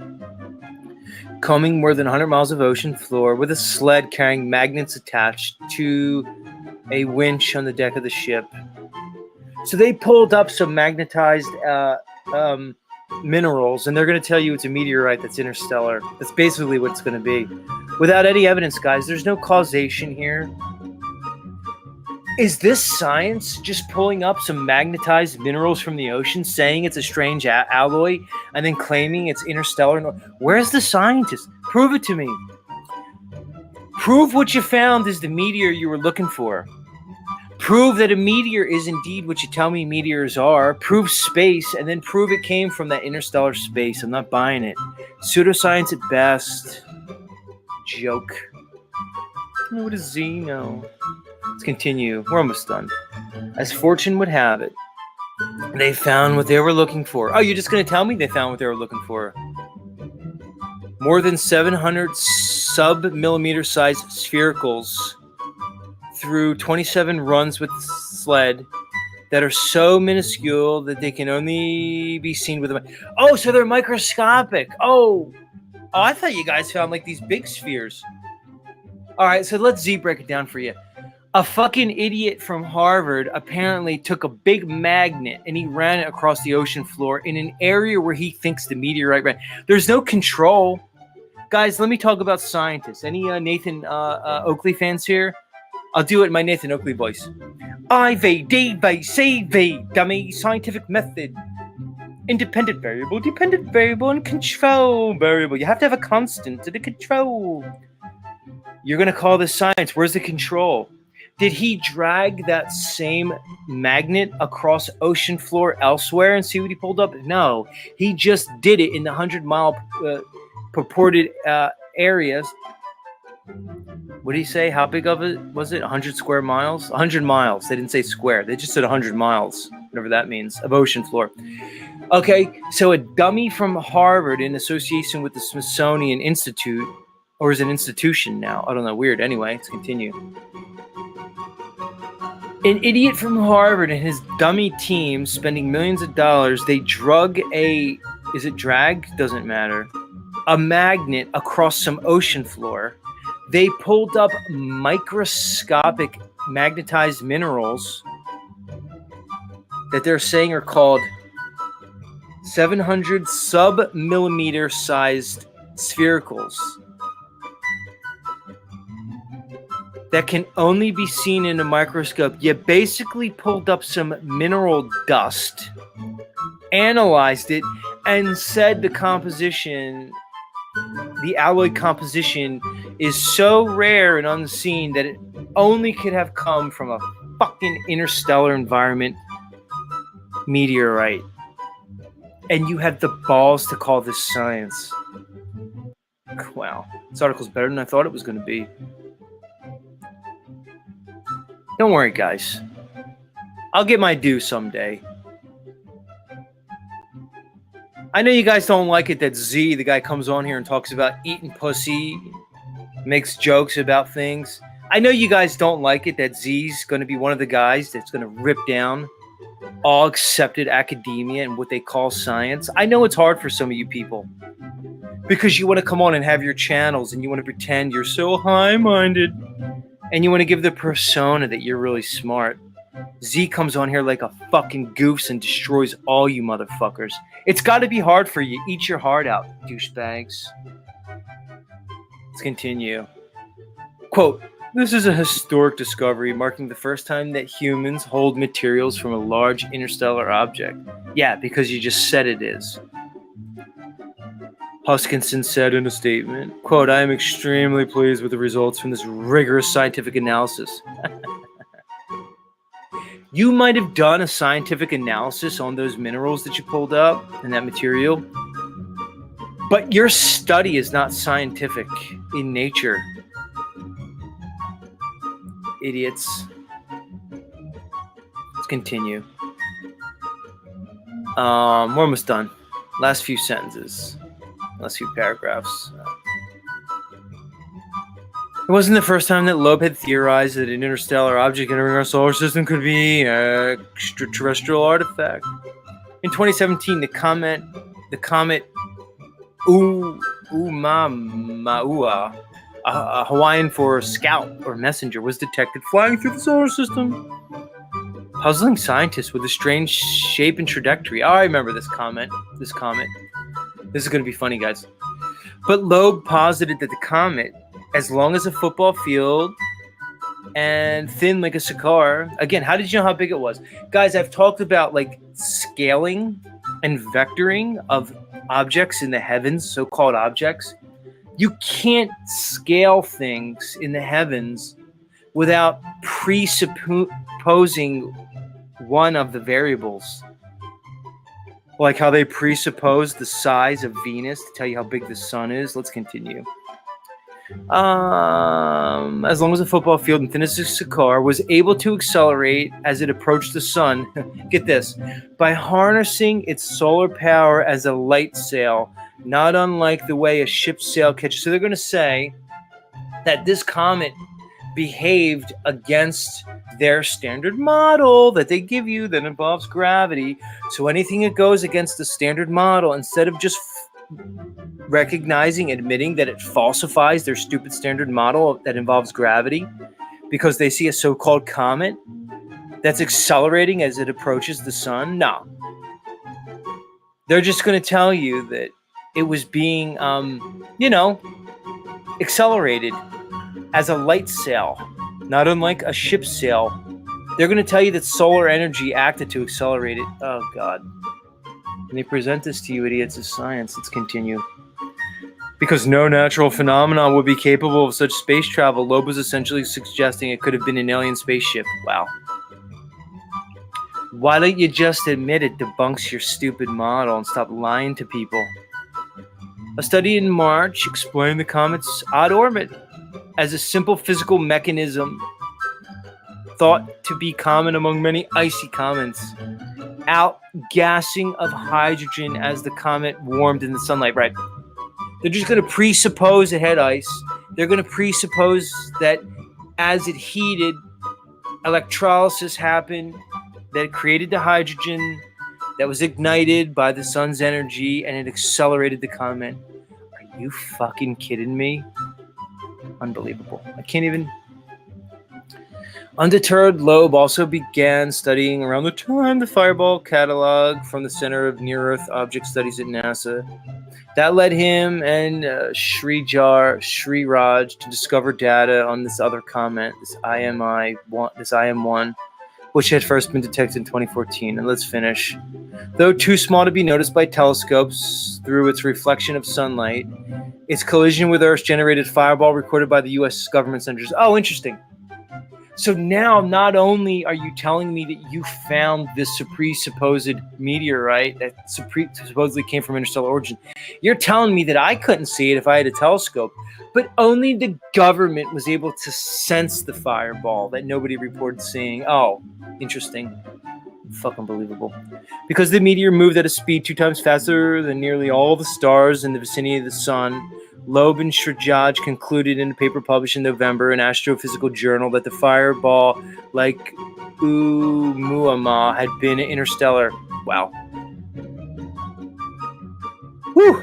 Combing more than 100 miles of ocean floor with a sled carrying magnets attached to a winch on the deck of the ship. So they pulled up some magnetized minerals, and they're going to tell you it's a meteorite that's interstellar. That's basically what it's going to be. Without any evidence, guys, there's no causation here. Is this science just pulling up some magnetized minerals from the ocean, saying it's a strange alloy, and then claiming it's interstellar? Where's the scientist? Prove it to me. Prove what you found is the meteor you were looking for. Prove that a meteor is indeed what you tell me meteors are. Prove space, and then prove it came from that interstellar space. I'm not buying it. Pseudoscience at best. Joke. What does Z know? Let's continue. We're almost done. As fortune would have it, they found what they were looking for. Oh, you're just going to tell me they found what they were looking for? More than 700 sub-millimeter sized sphericals through 27 runs with sled that are so minuscule that they can only be seen with a... Oh, so they're microscopic. Oh, I thought you guys found like these big spheres. All right, so let's Z break it down for you. A fucking idiot from Harvard apparently took a big magnet and he ran it across the ocean floor in an area where he thinks the meteorite ran. There's no control. Guys, let me talk about scientists. Any Nathan Oakley fans here? I'll do it in my Nathan Oakley voice. IV, dummy, scientific method. Independent variable, dependent variable, and control variable. You have to have a constant to the control. You're going to call this science. Where's the control? Did he drag that same magnet across ocean floor elsewhere and see what he pulled up? No, he just did it in the 100-mile purported areas. What did he say? How big of it was it? 100 square miles? 100 miles. They didn't say square. They just said 100 miles, whatever that means, of ocean floor. Okay, so a dummy from Harvard in association with the Smithsonian Institute, or is it an institution now? I don't know. Weird. Anyway, let's continue. An idiot from Harvard and his dummy team spending millions of dollars, they drug a... Is it drag? Doesn't matter. A magnet across some ocean floor. They pulled up microscopic magnetized minerals that they're saying are called 700 sub-millimeter sized sphericals that can only be seen in a microscope. You basically pulled up some mineral dust, analyzed it, and said the composition, the alloy composition, is so rare and unseen that it only could have come from a fucking interstellar environment meteorite. And you have the balls to call this science. Wow. This article's better than I thought it was going to be. Don't worry, guys. I'll get my due someday. I know you guys don't like it that Z, the guy, comes on here and talks about eating pussy, makes jokes about things. I know you guys don't like it that Z's going to be one of the guys that's going to rip down all accepted academia and what they call science. I know it's hard for some of you people because you want to come on and have your channels and you want to pretend you're so high-minded and you want to give the persona that you're really smart. Z comes on here like a fucking goofs and destroys all you motherfuckers. It's got to be hard for you. Eat your heart out, douchebags. Let's continue. Quote, "This is a historic discovery marking the first time that humans hold materials from a large interstellar object." Yeah, because you just said it is. Huskinson said in a statement, quote, "I am extremely pleased with the results from this rigorous scientific analysis." You might have done a scientific analysis on those minerals that you pulled up and that material, but your study is not scientific in nature. Idiots. Let's continue. We're almost done. Last few sentences. Last few paragraphs. It wasn't the first time that Loeb had theorized that an interstellar object entering our solar system could be an extraterrestrial artifact. In 2017, the comet Oumuamua, a Hawaiian for scout or messenger, was detected flying through the solar system, puzzling scientists with a strange shape and trajectory. Oh, I remember this comet. This is going to be funny, guys. But Loeb posited that the comet, as long as a football field and thin like a cigar. Again, how did you know how big it was? Guys, I've talked about like scaling and vectoring of objects in the heavens, so-called objects. You can't scale things in the heavens without presupposing one of the variables. Like how they presuppose the size of Venus to tell you how big the sun is. Let's continue. As long as a football field and thin as a cigar was able to accelerate as it approached the sun, get this, by harnessing its solar power as a light sail, not unlike the way a ship's sail catches. So they're going to say that this comet behaved against their standard model that they give you that involves gravity. So anything that goes against the standard model, instead of just recognizing, admitting that it falsifies their stupid standard model that involves gravity because they see a so-called comet that's accelerating as it approaches the sun. No. They're just going to tell you that it was being, accelerated as a light sail, not unlike a ship's sail. They're going to tell you that solar energy acted to accelerate it. Oh, God. And they present this to you idiots as science. Let's continue. Because no natural phenomenon would be capable of such space travel, Loeb was essentially suggesting it could have been an alien spaceship. Wow. Why don't you just admit it debunks your stupid model and stop lying to people? A study in March explained the comet's odd orbit as a simple physical mechanism thought to be common among many icy comets. Outgassing of hydrogen as the comet warmed in the sunlight. Right. They're just going to presuppose it had ice. They're going to presuppose that as it heated, electrolysis happened that created the hydrogen that was ignited by the sun's energy and it accelerated the comet. Are you fucking kidding me? Unbelievable. I can't even... Undeterred, Loeb also began studying around the time the Fireball catalog from the Center of Near-Earth Object Studies at NASA. That led him and Sriraj to discover data on this other comet, this IM1, which had first been detected in 2014. And let's finish. Though too small to be noticed by telescopes through its reflection of sunlight, its collision with Earth generated fireball recorded by the U.S. government centers. Oh, interesting. So now, not only are you telling me that you found this supposed meteorite that supposedly came from interstellar origin, you're telling me that I couldn't see it if I had a telescope, but only the government was able to sense the fireball that nobody reported seeing. Oh, interesting. Fucking believable. Because the meteor moved at a speed 2 times faster than nearly all the stars in the vicinity of the sun, Loeb and Shrajaj concluded in a paper published in November in Astrophysical Journal that the fireball, like Oumuamua, had been interstellar. Wow. Whew.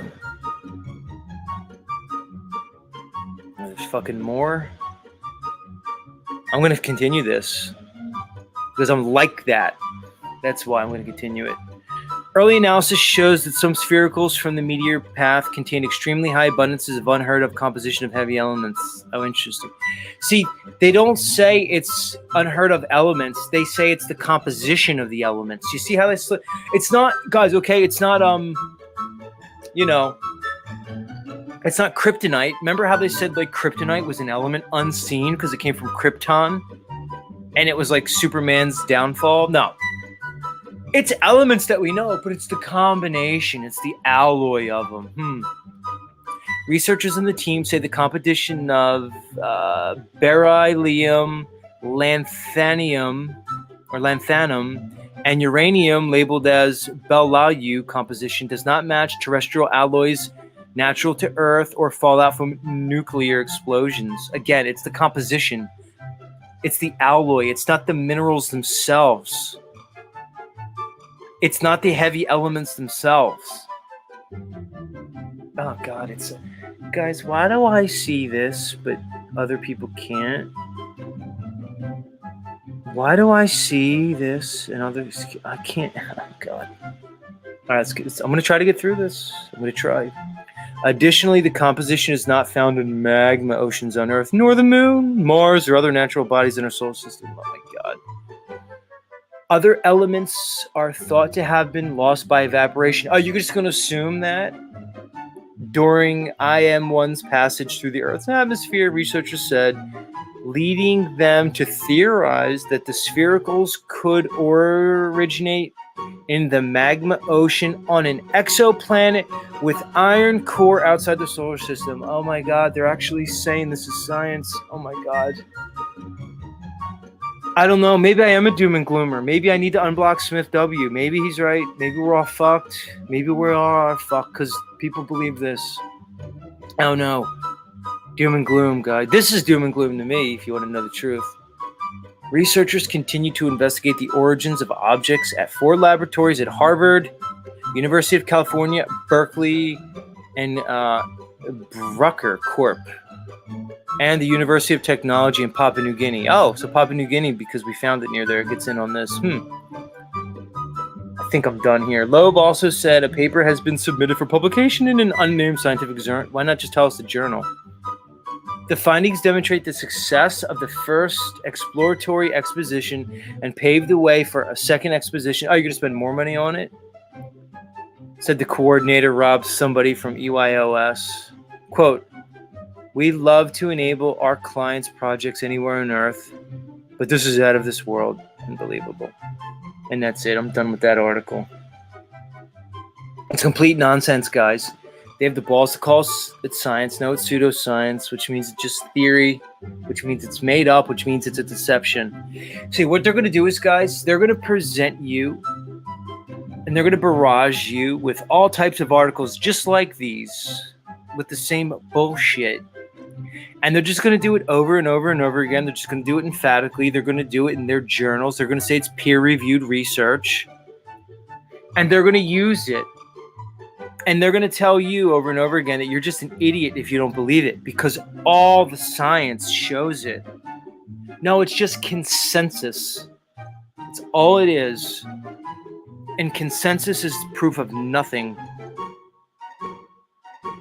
There's fucking more. I'm going to continue this because I'm like that. That's why I'm going to continue it. Early analysis shows that some sphericals from the meteor path contain extremely high abundances of unheard of composition of heavy elements. Oh, interesting. See, they don't say it's unheard of elements. They say it's the composition of the elements. You see how they slip? It's not, guys, okay? It's not, it's not kryptonite. Remember how they said, like, kryptonite was an element unseen because it came from Krypton? And it was like Superman's downfall? No. It's elements that we know, but it's the combination. It's the alloy of them. Researchers in the team say the composition of beryllium, lanthanum, and uranium, labeled as Bellalu composition, does not match terrestrial alloys natural to Earth or fallout from nuclear explosions. Again, it's the composition. It's the alloy. It's not the minerals themselves. It's not the heavy elements themselves. Oh, God. Guys, why do I see this, but other people can't? Why do I see this and others? I can't. Oh, God. All right, I'm going to try to get through this. I'm going to try. Additionally, the composition is not found in magma oceans on Earth, nor the Moon, Mars, or other natural bodies in our solar system. Oh, my God. Other elements are thought to have been lost by evaporation. Oh, you're just going to assume that? During IM-1's passage through the Earth's atmosphere, researchers said, leading them to theorize that the sphericals could originate in the magma ocean on an exoplanet with iron core outside the solar system. Oh my God, they're actually saying this is science. Oh my God. I don't know. Maybe I am a doom and gloomer. Maybe I need to unblock Smith W. Maybe he's right. Maybe we're all fucked. Maybe we're all fucked because people believe this. I don't know. Doom and gloom, guy. This is doom and gloom to me, if you want to know the truth. Researchers continue to investigate the origins of objects at 4 laboratories at Harvard, University of California, Berkeley, and Brucker Corp, and the University of Technology in Papua New Guinea. Oh, so Papua New Guinea, because we found it near there, gets in on this. I think I'm done here. Loeb also said a paper has been submitted for publication in an unnamed scientific journal. Why not just tell us the journal? The findings demonstrate the success of the first exploratory exposition and pave the way for a second exposition. Oh, you're going to spend more money on it? Said the coordinator, Rob, somebody from EYOS. Quote, we love to enable our clients' projects anywhere on Earth, but this is out of this world. Unbelievable. And that's it. I'm done with that article. It's complete nonsense, guys. They have the balls to call it science. No, it's pseudoscience, which means it's just theory, which means it's made up, which means it's a deception. See, what they're going to do is, guys, they're going to present you and they're going to barrage you with all types of articles just like these with the same bullshit. And they're just going to do it over and over and over again. They're just going to do it emphatically. They're going to do it in their journals. They're going to say it's peer-reviewed research. And they're going to use it. And they're going to tell you over and over again that you're just an idiot if you don't believe it, because all the science shows it. No, it's just consensus. It's all it is. And consensus is proof of nothing.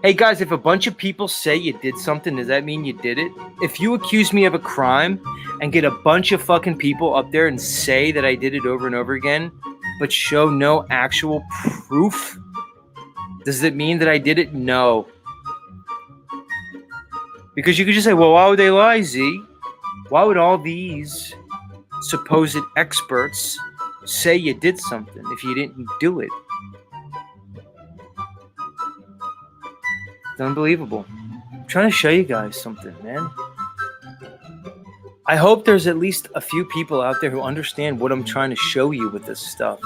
Hey guys, if a bunch of people say you did something, does that mean you did it? If you accuse me of a crime and get a bunch of fucking people up there and say that I did it over and over again, but show no actual proof, does it mean that I did it? No. Because you could just say, well, why would they lie, Z? Why would all these supposed experts say you did something if you didn't do it? It's unbelievable. I'm trying to show you guys something, man. I hope there's at least a few people out there who understand what I'm trying to show you with this stuff.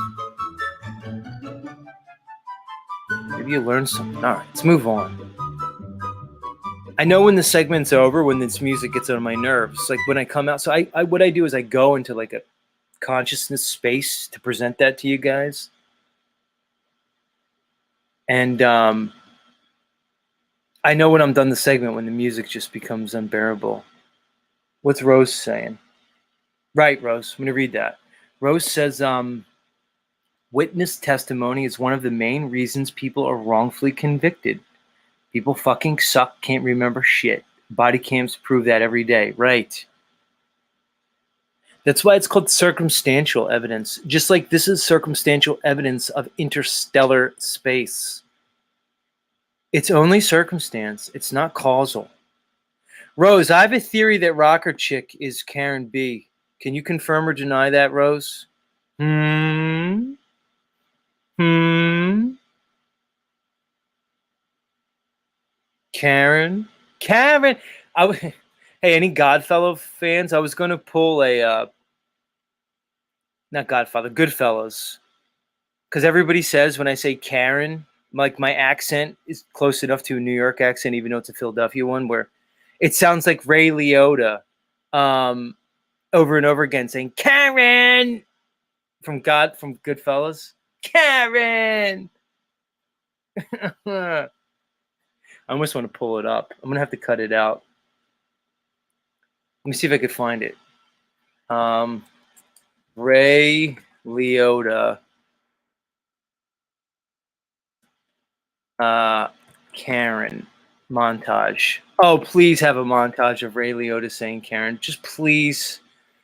Maybe you learned something. All right, let's move on. I know when the segment's over, when this music gets on my nerves, like when I come out. So I what I do is I go into like a consciousness space to present that to you guys. And I know when I'm done the segment, when the music just becomes unbearable. What's Rose saying? Right, Rose. I'm going to read that. Rose says, witness testimony is one of the main reasons people are wrongfully convicted. People fucking suck, can't remember shit. Body cams prove that every day. Right. That's why it's called circumstantial evidence. Just like this is circumstantial evidence of interstellar space. It's only circumstance. It's not causal. Rose, I have a theory that Rocker Chick is Karen B. Can you confirm or deny that, Rose? Hmm. Karen. Hey, any Godfellow fans? I was going to pull a, not Godfather, Goodfellas. Because everybody says when I say Karen, like my accent is close enough to a New York accent, even though it's a Philadelphia one, where it sounds like Ray Liotta over and over again saying Karen from Goodfellas. Karen. I almost want to pull it up. I'm gonna have to cut it out. Let me see if I could find it. Ray Liotta. Karen montage. Oh, please have a montage of Ray Liotta saying Karen. Just please.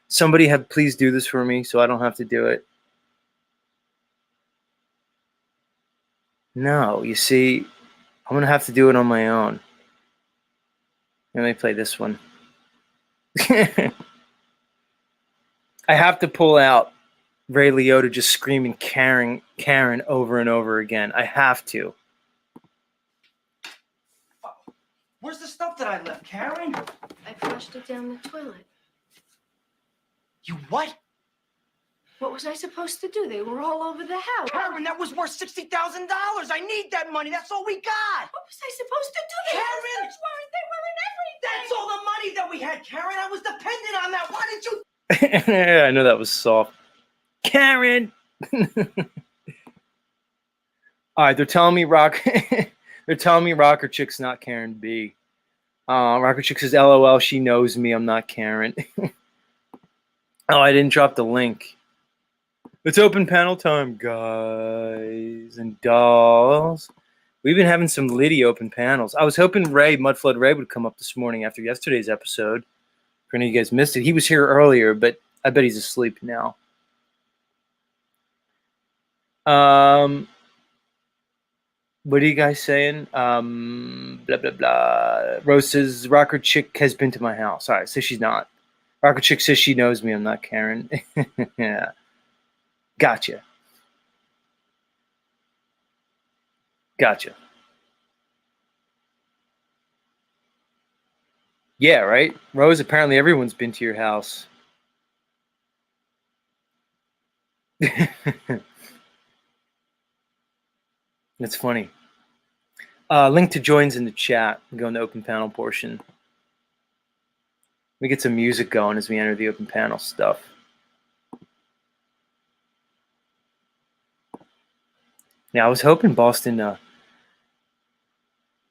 Somebody please do this for me so I don't have to do it. No, you see, I'm going to have to do it on my own. Let me play this one. I have to pull out Ray Liotta just screaming Karen over and over again. I have to. Where's the stuff that I left, Karen? I flushed it down the toilet. You what? What was I supposed to do? They were all over the house. Karen, that was worth $60,000. I need that money. That's all we got. What was I supposed to do? Karen! They were in everything. That's all the money that we had, Karen. I was dependent on that. Why didn't you? I know that was soft. Karen! All right, they're telling me Rocker Chick's not Karen B. Rocker Chick says, LOL, she knows me. I'm not Karen. Oh, I didn't drop the link. It's open panel time, guys and dolls. We've been having some Liddy open panels. I was hoping Mudflood Ray would come up this morning after yesterday's episode. For any of you guys missed it. He was here earlier, but I bet he's asleep now. What are you guys saying? Blah, blah, blah. Rose says, Rocker Chick has been to my house. All right, so she's not. Rocker Chick says she knows me. I'm not Karen. Yeah. Gotcha. Yeah, right? Rose, apparently everyone's been to your house. That's funny. Link to joins in the chat. Go in the open panel portion. We get some music going as we enter the open panel stuff. Now, I was hoping Boston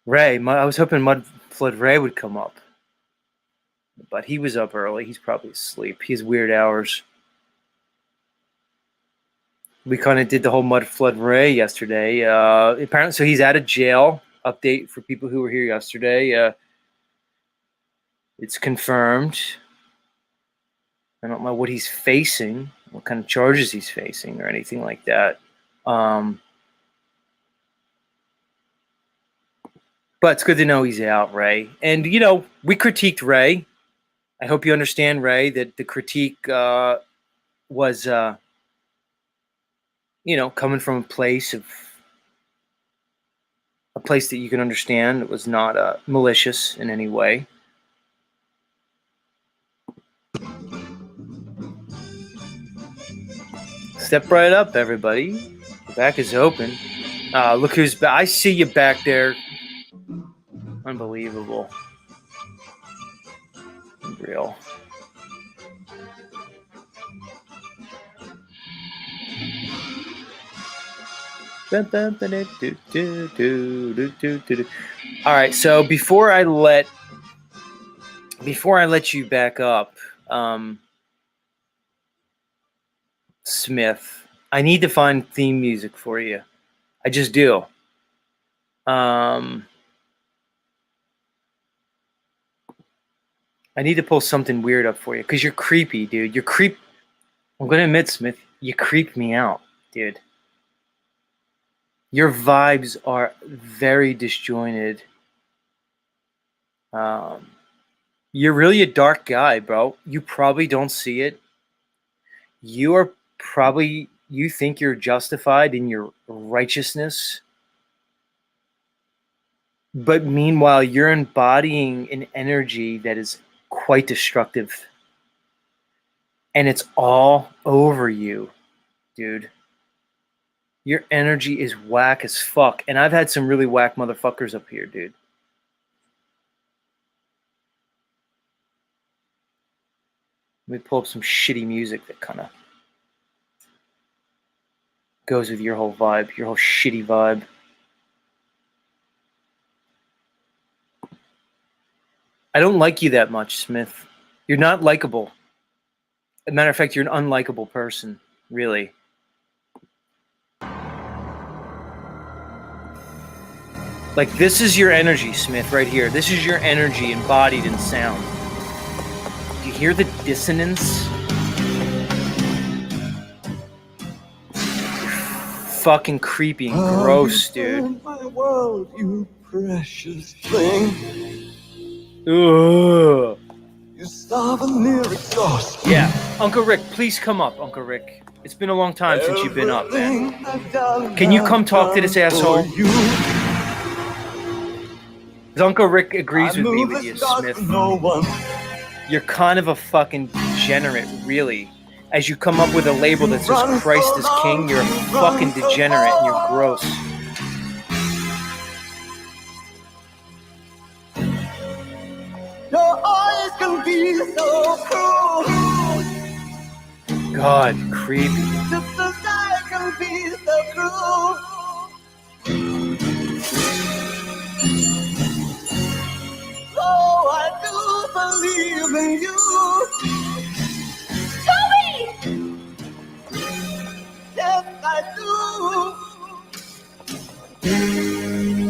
Ray, I was hoping Mudflood Ray would come up. But he was up early. He's probably asleep. He has weird hours. We kind of did the whole Mudflood Ray yesterday. Apparently, so he's out of jail. Update for people who were here yesterday. It's confirmed. I don't know what he's facing, what kind of charges he's facing, or anything like that. But it's good to know he's out, Ray. And, you know, we critiqued Ray. I hope you understand, Ray, that the critique was, coming from a place that you can understand. It was not malicious in any way. Step right up, everybody. The back is open. Look who's back. I see you back there. Unbelievable. Unreal. All right, so before I let you back up, Smith, I need to find theme music for you. I just do. I need to pull something weird up for you because you're creepy, dude. I'm gonna admit, Smith, you creep me out, dude. Your vibes are very disjointed. You're really a dark guy, bro. You probably don't see it. You think you're justified in your righteousness. But meanwhile, you're embodying an energy that is quite destructive. And it's all over you, dude. Your energy is whack as fuck. And I've had some really whack motherfuckers up here, dude. Let me pull up some shitty music that kind of goes with your whole vibe, your whole shitty vibe. I don't like you that much, Smith. You're not likable. As a matter of fact, you're an unlikable person, really. Like, this is your energy, Smith, right here. This is your energy embodied in sound. Do you hear the dissonance? Fucking creepy and gross, dude. My world, you precious thing. Ugh. You starve near exhaustion. Yeah, Uncle Rick, please come up, Uncle Rick. It's been a long time since you've been up, man. Can you come talk to this asshole? Uncle Rick agrees with me with you, Smith. You're kind of a fucking degenerate, really. As you come up with a label that says Christ is King, you're a fucking degenerate and you're gross. Your eyes can be so cruel. God, creepy. Just as I can be so cruel. Oh, I do believe in you. Toby! Yes, I do.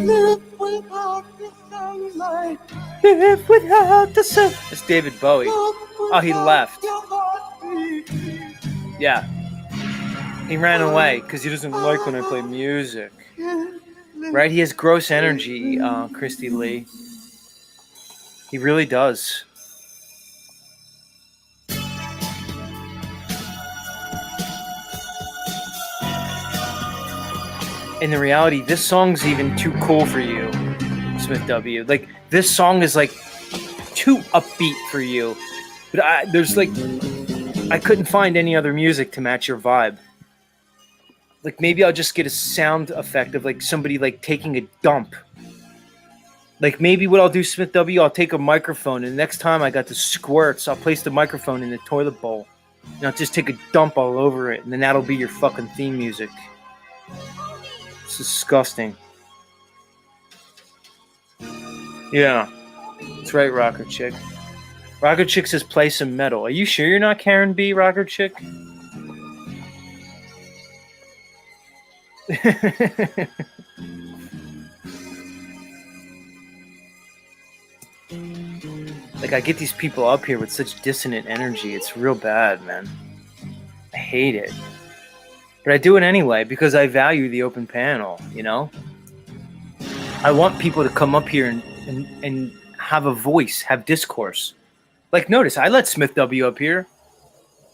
Live without the sunlight. Live without the sun. It's David Bowie. Oh, he left. Yeah. He ran away because he doesn't like when I play music. Right? He has gross energy, Christy Lee. He really does. In the reality, this song's even too cool for you, Smith W. Like, this song is like too upbeat for you. But I couldn't find any other music to match your vibe. Like, maybe I'll just get a sound effect of like somebody like taking a dump. Like, maybe what I'll do, Smith W, I'll take a microphone, and the next time I got the squirts, I'll place the microphone in the toilet bowl. And I'll just take a dump all over it, and then that'll be your fucking theme music. It's disgusting. Yeah. That's right, Rocker Chick. Rocker Chick says play some metal. Are you sure you're not Karen B, Rocker Chick? Like, I get these people up here with such dissonant energy. It's real bad, man. I hate it. But I do it anyway because I value the open panel, you know? I want people to come up here and have a voice, have discourse. Like, notice, I let Smith W up here.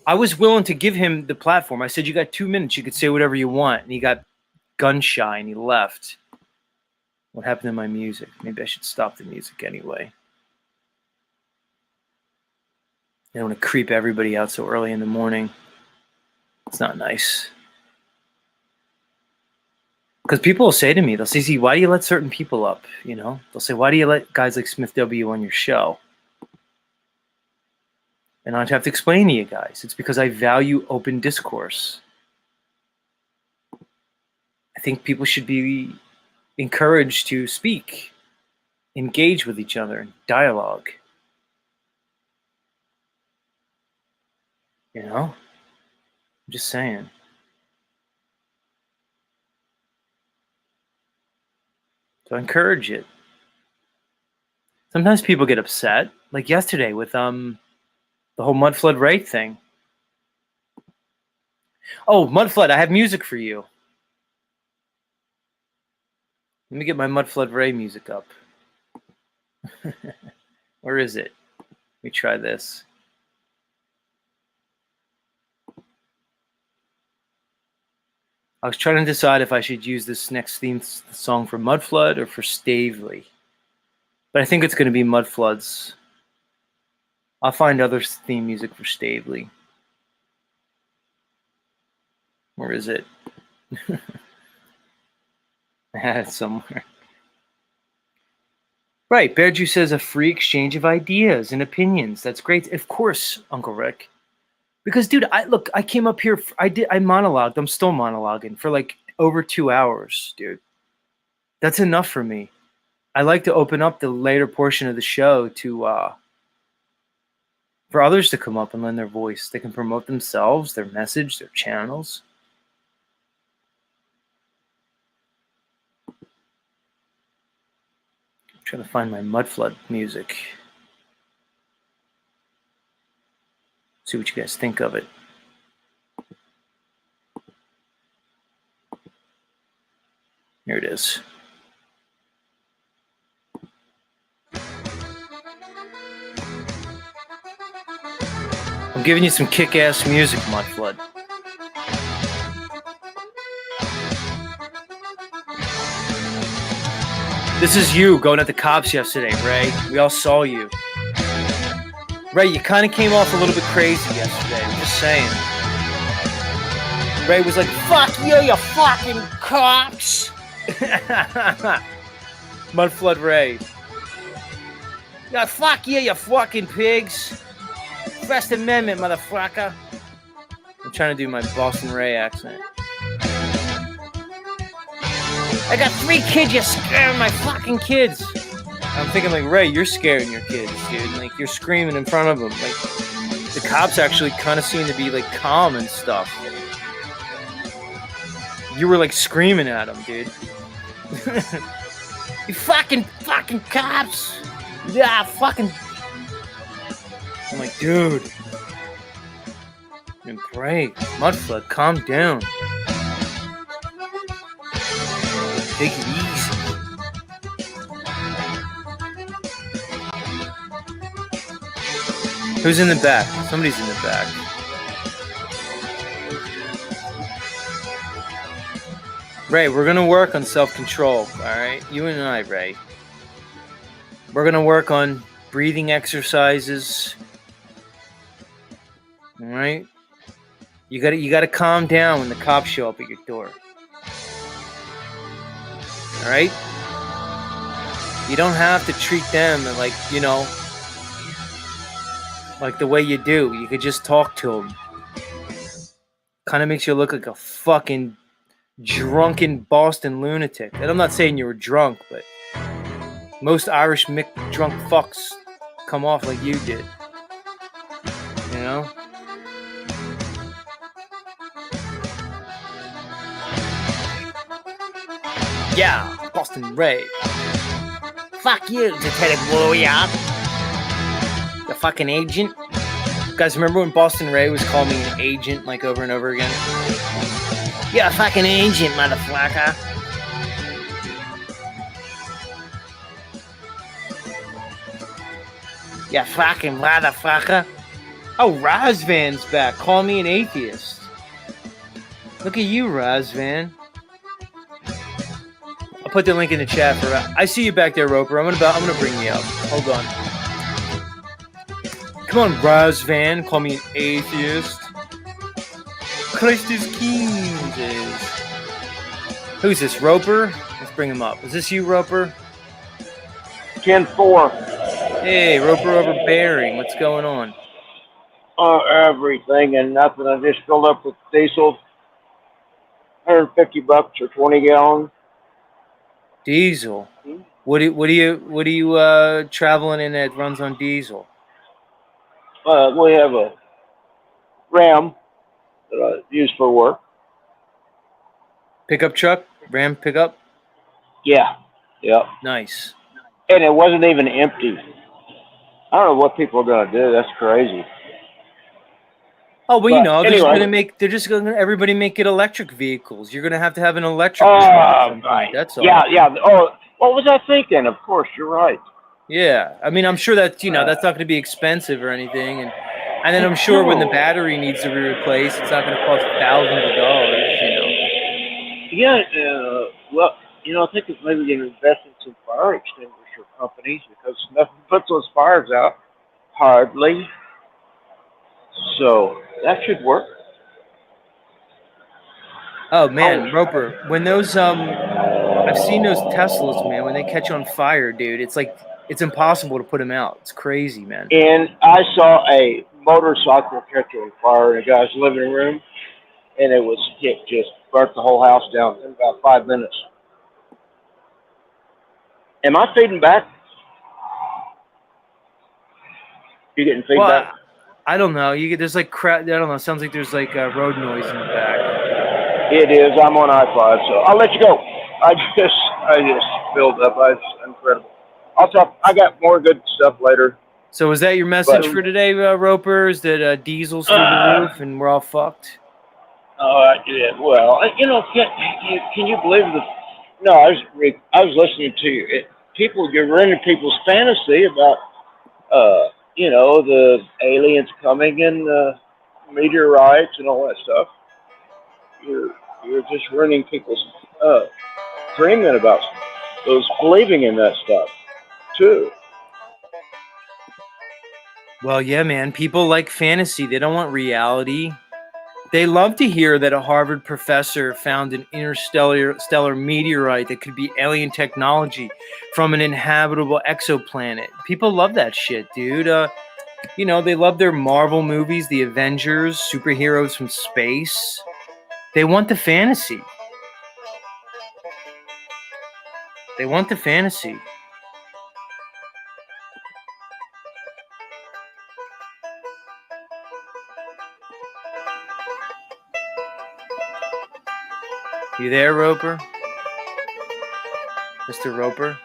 I was willing to give him the platform. I said, you got 2 minutes. You could say whatever you want. And he got gun shy and he left. What happened to my music? Maybe I should stop the music anyway. I don't want to creep everybody out so early in the morning. It's not nice. Because people will say to me, they'll say, Z, why do you let certain people up? You know, they'll say, why do you let guys like Smith W on your show? And I'd have to explain to you guys, it's because I value open discourse. I think people should be encouraged to speak, engage with each other, dialogue. You know? I'm just saying. So I encourage it. Sometimes people get upset, like yesterday with the whole Mudflood Ray thing. Oh, Mudflood, I have music for you. Let me get my Mudflood Ray music up. Where is it? Let me try this. I was trying to decide if I should use this next theme song for Mudflood or for Stavely. But I think it's going to be Mudflood's. I'll find other theme music for Stavely. Where is it? I had it somewhere. Right, Bear Juice says a free exchange of ideas and opinions. That's great. Of course, Uncle Rick. Because, dude, I came up here. I monologued. I'm still monologuing for like over 2 hours, dude. That's enough for me. I like to open up the later portion of the show to for others to come up and lend their voice. They can promote themselves, their message, their channels. I'm trying to find my Mudflood music. See what you guys think of it. Here it is. I'm giving you some kick-ass music, Mudflood. This is you going at the cops yesterday, Ray. We all saw you. Ray, you kind of came off a little bit crazy yesterday. I'm just saying. Ray was like, fuck you, you fucking cops. Mudflood Ray. Yeah, fuck you, you fucking pigs. First Amendment, motherfucker. I'm trying to do my Boston Ray accent. I got 3 kids, you're scaring my fucking kids. I'm thinking like, Ray, you're scaring your kids, dude. Like, you're screaming in front of them. Like, the cops actually kind of seem to be like calm and stuff. You were like screaming at them, dude. You fucking cops. Yeah, fucking. I'm like, dude. And break. Mudflood, calm down. Take it easy. Who's in the back? Somebody's in the back. Ray, we're going to work on self-control, all right? You and I, Ray. We're going to work on breathing exercises. All right? You got to calm down when the cops show up at your door. All right? You don't have to treat them like, you know, like the way you do. You could just talk to them. Kind of makes you look like a fucking drunken Boston lunatic. And I'm not saying you were drunk, but most Irish drunk fucks come off like you did. You know? Yeah, Boston Ray. Fuck you, Detective Warrior. The fucking agent. You guys remember when Boston Ray was calling me an agent like over and over again? You're a fucking agent, motherfucker. Yeah, fucking motherfucker. Oh, Razvan's back. Call me an atheist. Look at you, Razvan. I'll put the link in the chat for. I see you back there, Roper. I'm gonna bring you up. Hold on. Come on, Razvan. Call me an atheist. Christ is king. Who's this, Roper? Let's bring him up. Is this you, Roper? 10-4. Hey, Roper overbearing. What's going on? Everything and nothing. I just filled up with diesel. $150 or 20 gallons. Diesel. What are you traveling in that runs on diesel? We have a Ram that I use for work. Pickup truck? Ram pickup? Yeah. Nice. And it wasn't even empty. I don't know what people are gonna do. That's crazy. Oh, well, you know, they're just gonna everybody make it electric vehicles. You're gonna have an electric truck at some point. That's all. Yeah. Oh, what was I thinking? Of course, you're right. Yeah, I mean, I'm sure that that's not going to be expensive or anything, and then I'm sure when the battery needs to be replaced, it's not going to cost thousands of dollars. Yeah. Well, I think it's maybe going to invest in some fire extinguisher companies because nothing puts those fires out hardly. So that should work. Oh man, Roper, when those I've seen those Teslas, man, when they catch on fire, dude, it's like it's impossible to put them out. It's crazy, man. And I saw a motorcycle catch on fire in a guy's living room, and it just burnt the whole house down in about 5 minutes. Am I feeding back? You getting feedback? Well, I don't know. There's like crap. I don't know. It sounds like there's like road noise in the back. It is. I'm on i5, so I'll let you go. I just filled up. It's incredible. I'll talk. I got more good stuff later. So is that your message for today, Roper? Is that diesel's through the roof and we're all fucked? Yeah. Well, can you believe the? No, I was listening to you. You're ruining people's fantasy about, the aliens coming and meteorites and all that stuff. You're just ruining people's dreaming about those believing in that stuff too. Well, yeah, man. People like fantasy. They don't want reality. They love to hear that a Harvard professor found an interstellar meteorite that could be alien technology from an inhabitable exoplanet. People love that shit, dude. They love their Marvel movies, the Avengers, superheroes from space. They want the fantasy. They want the fantasy. You there, Roper? Mr. Roper?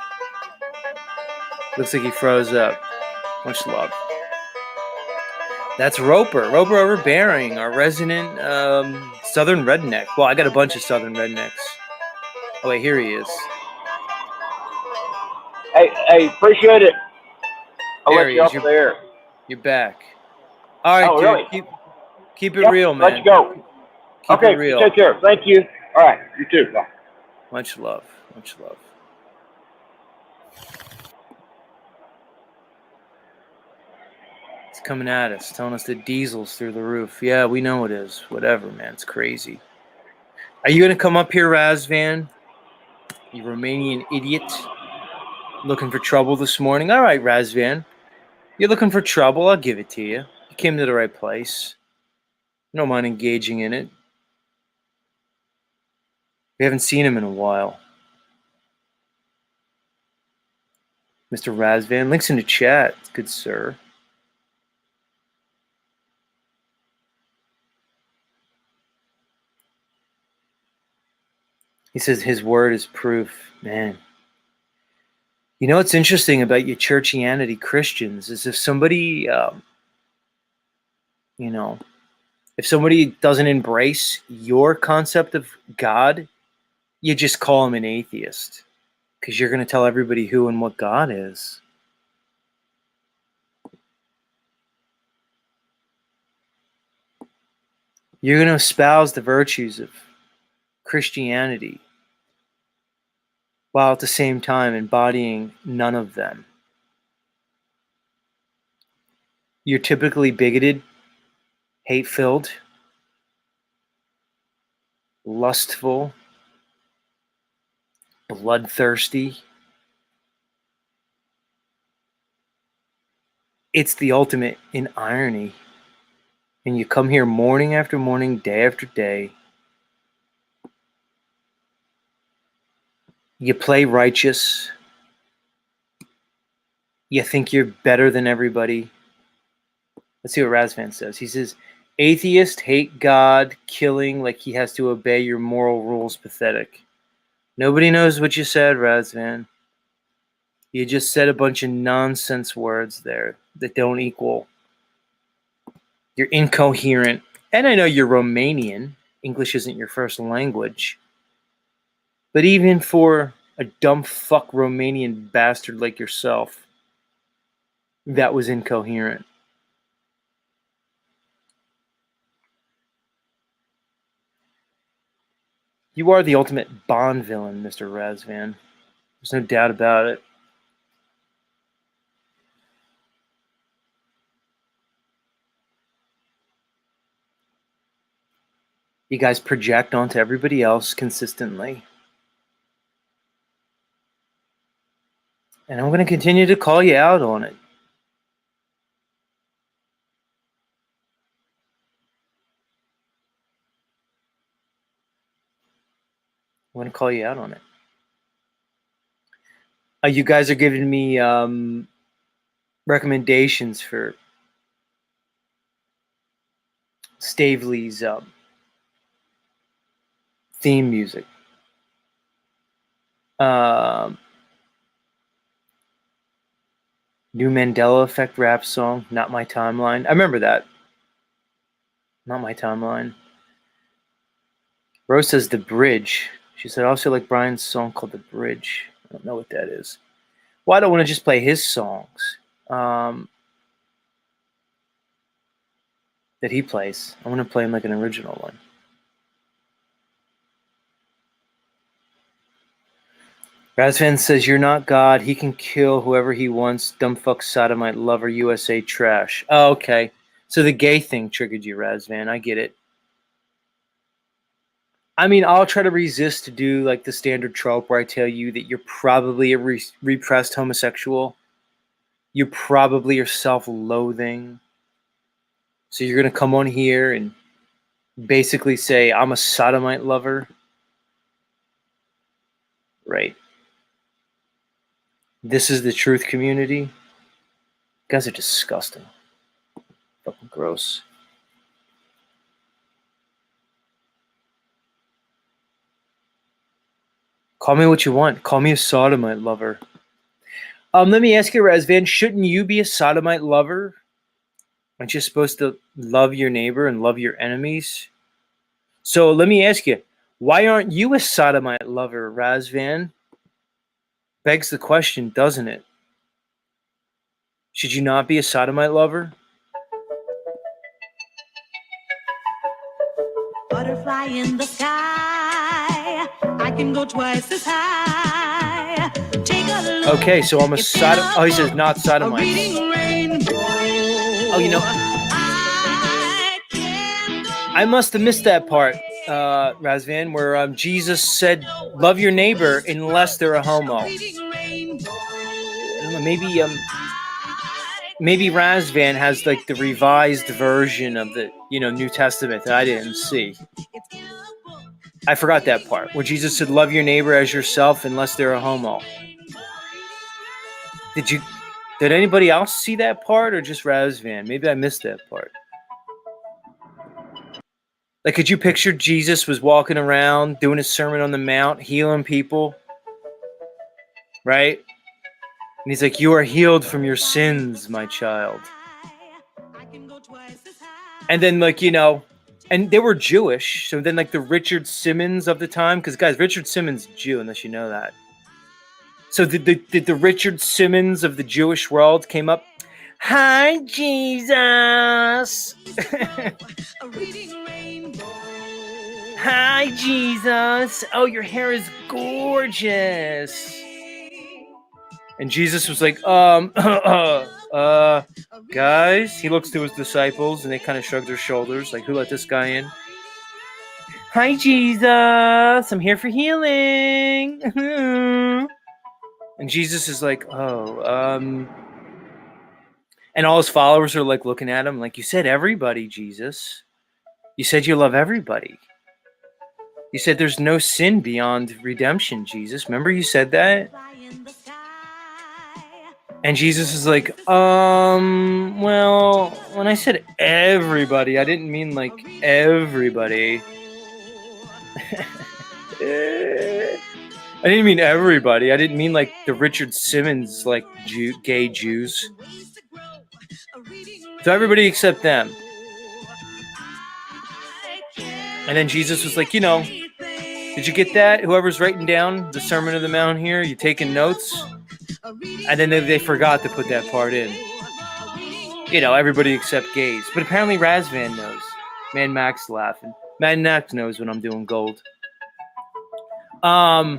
Looks like he froze up. Much love. That's Roper. Roper overbearing, our resident southern redneck. Well, I got a bunch of southern rednecks. Oh, wait, here he is. Hey, appreciate it. I'll let you up there. You're back. All right, dude. Really? Keep it real, man. Let's go. Keep it real. Take care. Thank you. All right, you too. Bye. Much love. Much love. It's coming at us, telling us the diesel's through the roof. Yeah, we know it is. Whatever, man. It's crazy. Are you going to come up here, Razvan? You Romanian idiot. Looking for trouble this morning? All right, Razvan. You're looking for trouble? I'll give it to you. You came to the right place. I don't mind engaging in it. We haven't seen him in a while. Mr. Razvan, links in the chat. Good sir. He says his word is proof. Man. You know what's interesting about your churchianity Christians is if somebody, if somebody doesn't embrace your concept of God, you just call them an atheist because you're going to tell everybody who and what God is. You're going to espouse the virtues of Christianity while at the same time embodying none of them. You're typically bigoted, hate-filled, lustful, bloodthirsty. It's the ultimate in irony. And you come here morning after morning, day after day. You play righteous. You think you're better than everybody. Let's see what Razvan says. He says, atheists hate God, killing like he has to obey your moral rules. Pathetic. Nobody knows what you said, Razvan. You just said a bunch of nonsense words there that don't equal. You're incoherent. And I know you're Romanian. English isn't your first language. But even for a dumb fuck Romanian bastard like yourself, that was incoherent. You are the ultimate Bond villain, Mr. Razvan. There's no doubt about it. You guys project onto everybody else consistently. And I'm going to continue to call you out on it. I'm going to call you out on it. You guys are giving me recommendations for Stavely's theme music. New Mandela Effect rap song, Not My Timeline. I remember that. Not My Timeline. Rose says The Bridge. She said, I also like Brian's song called The Bridge. I don't know what that is. Well, I don't want to just play his songs that he plays. I want to play him like an original one. Razvan says, you're not God. He can kill whoever he wants. Dumb fuck sodomite lover USA trash. Oh, okay. So the gay thing triggered you, Razvan. I get it. I mean, I'll try to resist to do like the standard trope where I tell you that you're probably a repressed homosexual. You probably are self-loathing. So you're going to come on here and basically say, I'm a sodomite lover. Right. This is the truth community. You guys are disgusting. Fucking gross. Call me what you want. Call me a sodomite lover. Let me ask you, Razvan, shouldn't you be a sodomite lover? Aren't you supposed to love your neighbor and love your enemies? So let me ask you, why aren't you a sodomite lover, Razvan? Begs the question, doesn't it? Should you not be a sodomite lover? Butterfly in the sky, I can go twice as high. Take a look. Okay, so I'm a sodomite. Oh, he says not sodomite. Oh, you know, I must have missed that part, Razvan, where Jesus said, love your neighbor unless they're a homo. I don't know, maybe Razvan has like the revised version of the, New Testament that I didn't see. I forgot that part where Jesus said, love your neighbor as yourself unless they're a homo. Did anybody else see that part or just Razvan? Maybe I missed that part. Like, could you picture Jesus was walking around doing his Sermon on the Mount, healing people? Right? And he's like, you are healed from your sins, my child. And then, like, and they were Jewish. So then, like, the Richard Simmons of the time, because, guys, Richard Simmons is Jew, unless you know that. So did the Richard Simmons of the Jewish world came up, Hi, Jesus. Hi, Jesus. Oh, your hair is gorgeous. And Jesus was like, guys. He looks to his disciples and they kind of shrug their shoulders, like, who let this guy in? Hi, Jesus. I'm here for healing. And Jesus is like, and all his followers are like looking at him like, you said everybody, Jesus. You said you love everybody. You said there's no sin beyond redemption, Jesus. Remember you said that? And Jesus is like, well, when I said everybody, I didn't mean like everybody. I didn't mean everybody. I didn't mean like the Richard Simmons, like gay Jews. So everybody except them. And then Jesus was like, did you get that? Whoever's writing down the Sermon on the Mount here, you taking notes? And then they forgot to put that part in. Everybody except gays. But apparently Razvan knows. Man Max laughing. Man Max knows when I'm doing gold. Hi,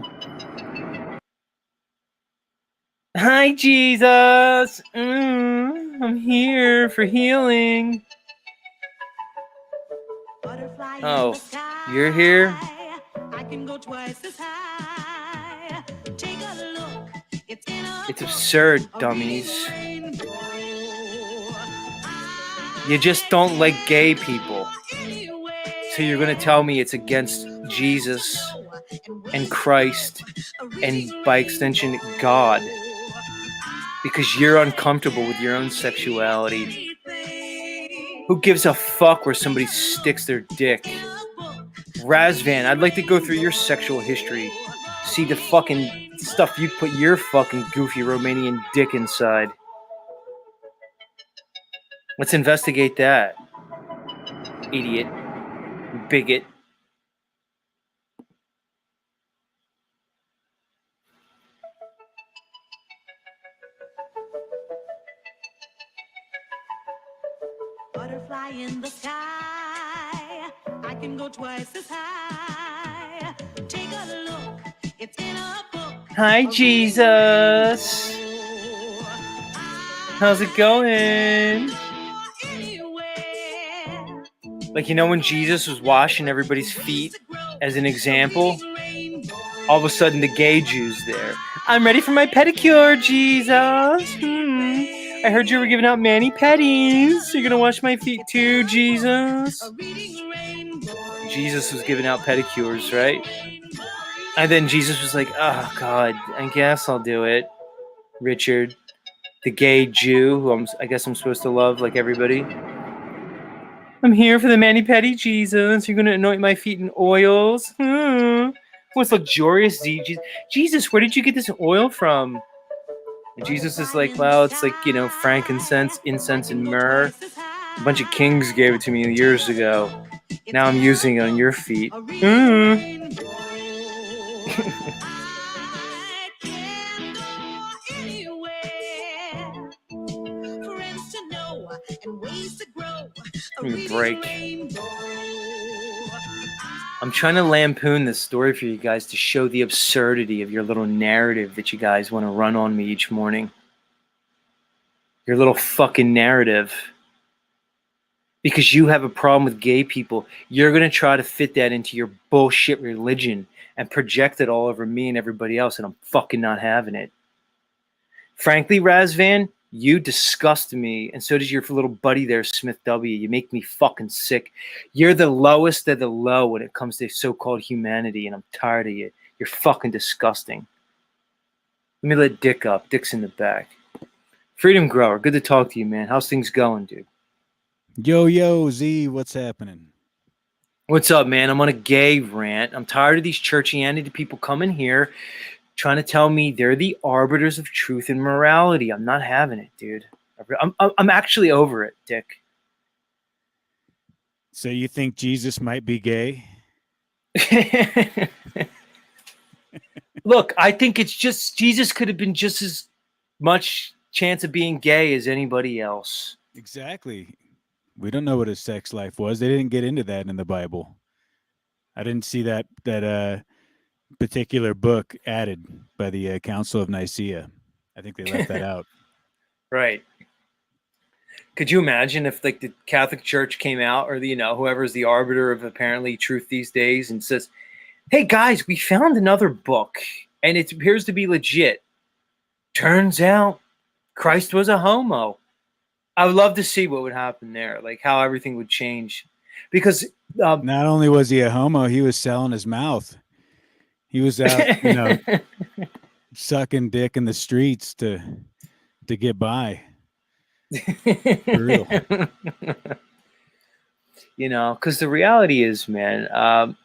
Jesus. I'm here for healing. Oh, you're here? I can go twice as high. Take a look. It's absurd, dummies. You just don't like gay people. So you're going to tell me it's against Jesus and Christ and by extension God because you're uncomfortable with your own sexuality. Who gives a fuck where somebody sticks their dick? Razvan, I'd like to go through your sexual history. See the fucking stuff you put your fucking goofy Romanian dick inside. Let's investigate that. Idiot. Bigot. Butterfly in the sky. I can go twice as high. Take a look. It's in a book. Hi, Jesus. How's it going? Like, when Jesus was washing everybody's feet as an example, all of a sudden the gay Jew's there. I'm ready for my pedicure, Jesus. I heard you were giving out mani-pedis. You're going to wash my feet too, Jesus? Jesus was giving out pedicures, right? And then Jesus was like, oh, God, I guess I'll do it. Richard, the gay Jew, who I guess I'm supposed to love like everybody. I'm here for the mani-pedi, Jesus. You're going to anoint my feet in oils. What's luxurious, Jesus, where did you get this oil from? And Jesus is like, well, it's like, frankincense, incense, and myrrh. A bunch of kings gave it to me years ago. Now I'm using it on your feet. Give me a break. I'm trying to lampoon this story for you guys to show the absurdity of your little narrative that you guys want to run on me each morning. Your little fucking narrative. Because you have a problem with gay people, you're going to try to fit that into your bullshit religion and project it all over me and everybody else, and I'm fucking not having it. Frankly, Razvan, you disgust me, and so does your little buddy there, Smith W. You make me fucking sick. You're the lowest of the low when it comes to so-called humanity, and I'm tired of you. You're fucking disgusting. Let me let Dick up. Dick's in the back. Freedom Grower, good to talk to you, man. How's things going, dude? Yo, Z, what's happening? What's up, man? I'm on a gay rant. I'm tired of these churchianity people coming here trying to tell me they're the arbiters of truth and morality. I'm not having it, dude. I'm actually over it, Dick. So you think Jesus might be gay? Look, I think it's just Jesus could have been just as much chance of being gay as anybody else. Exactly. We don't know what his sex life was. They didn't get into that in the Bible. I didn't see that particular book added by the Council of Nicaea. I think they left that out. Right. Could you imagine if like the Catholic Church came out, or the, whoever's the arbiter of apparently truth these days, and says, "Hey guys, we found another book, and it appears to be legit. Turns out Christ was a homo." I would love to see what would happen there, like how everything would change, because Not only was he a homo, he was selling his mouth. He was out, sucking dick in the streets to get by. For real. Because the reality is, man,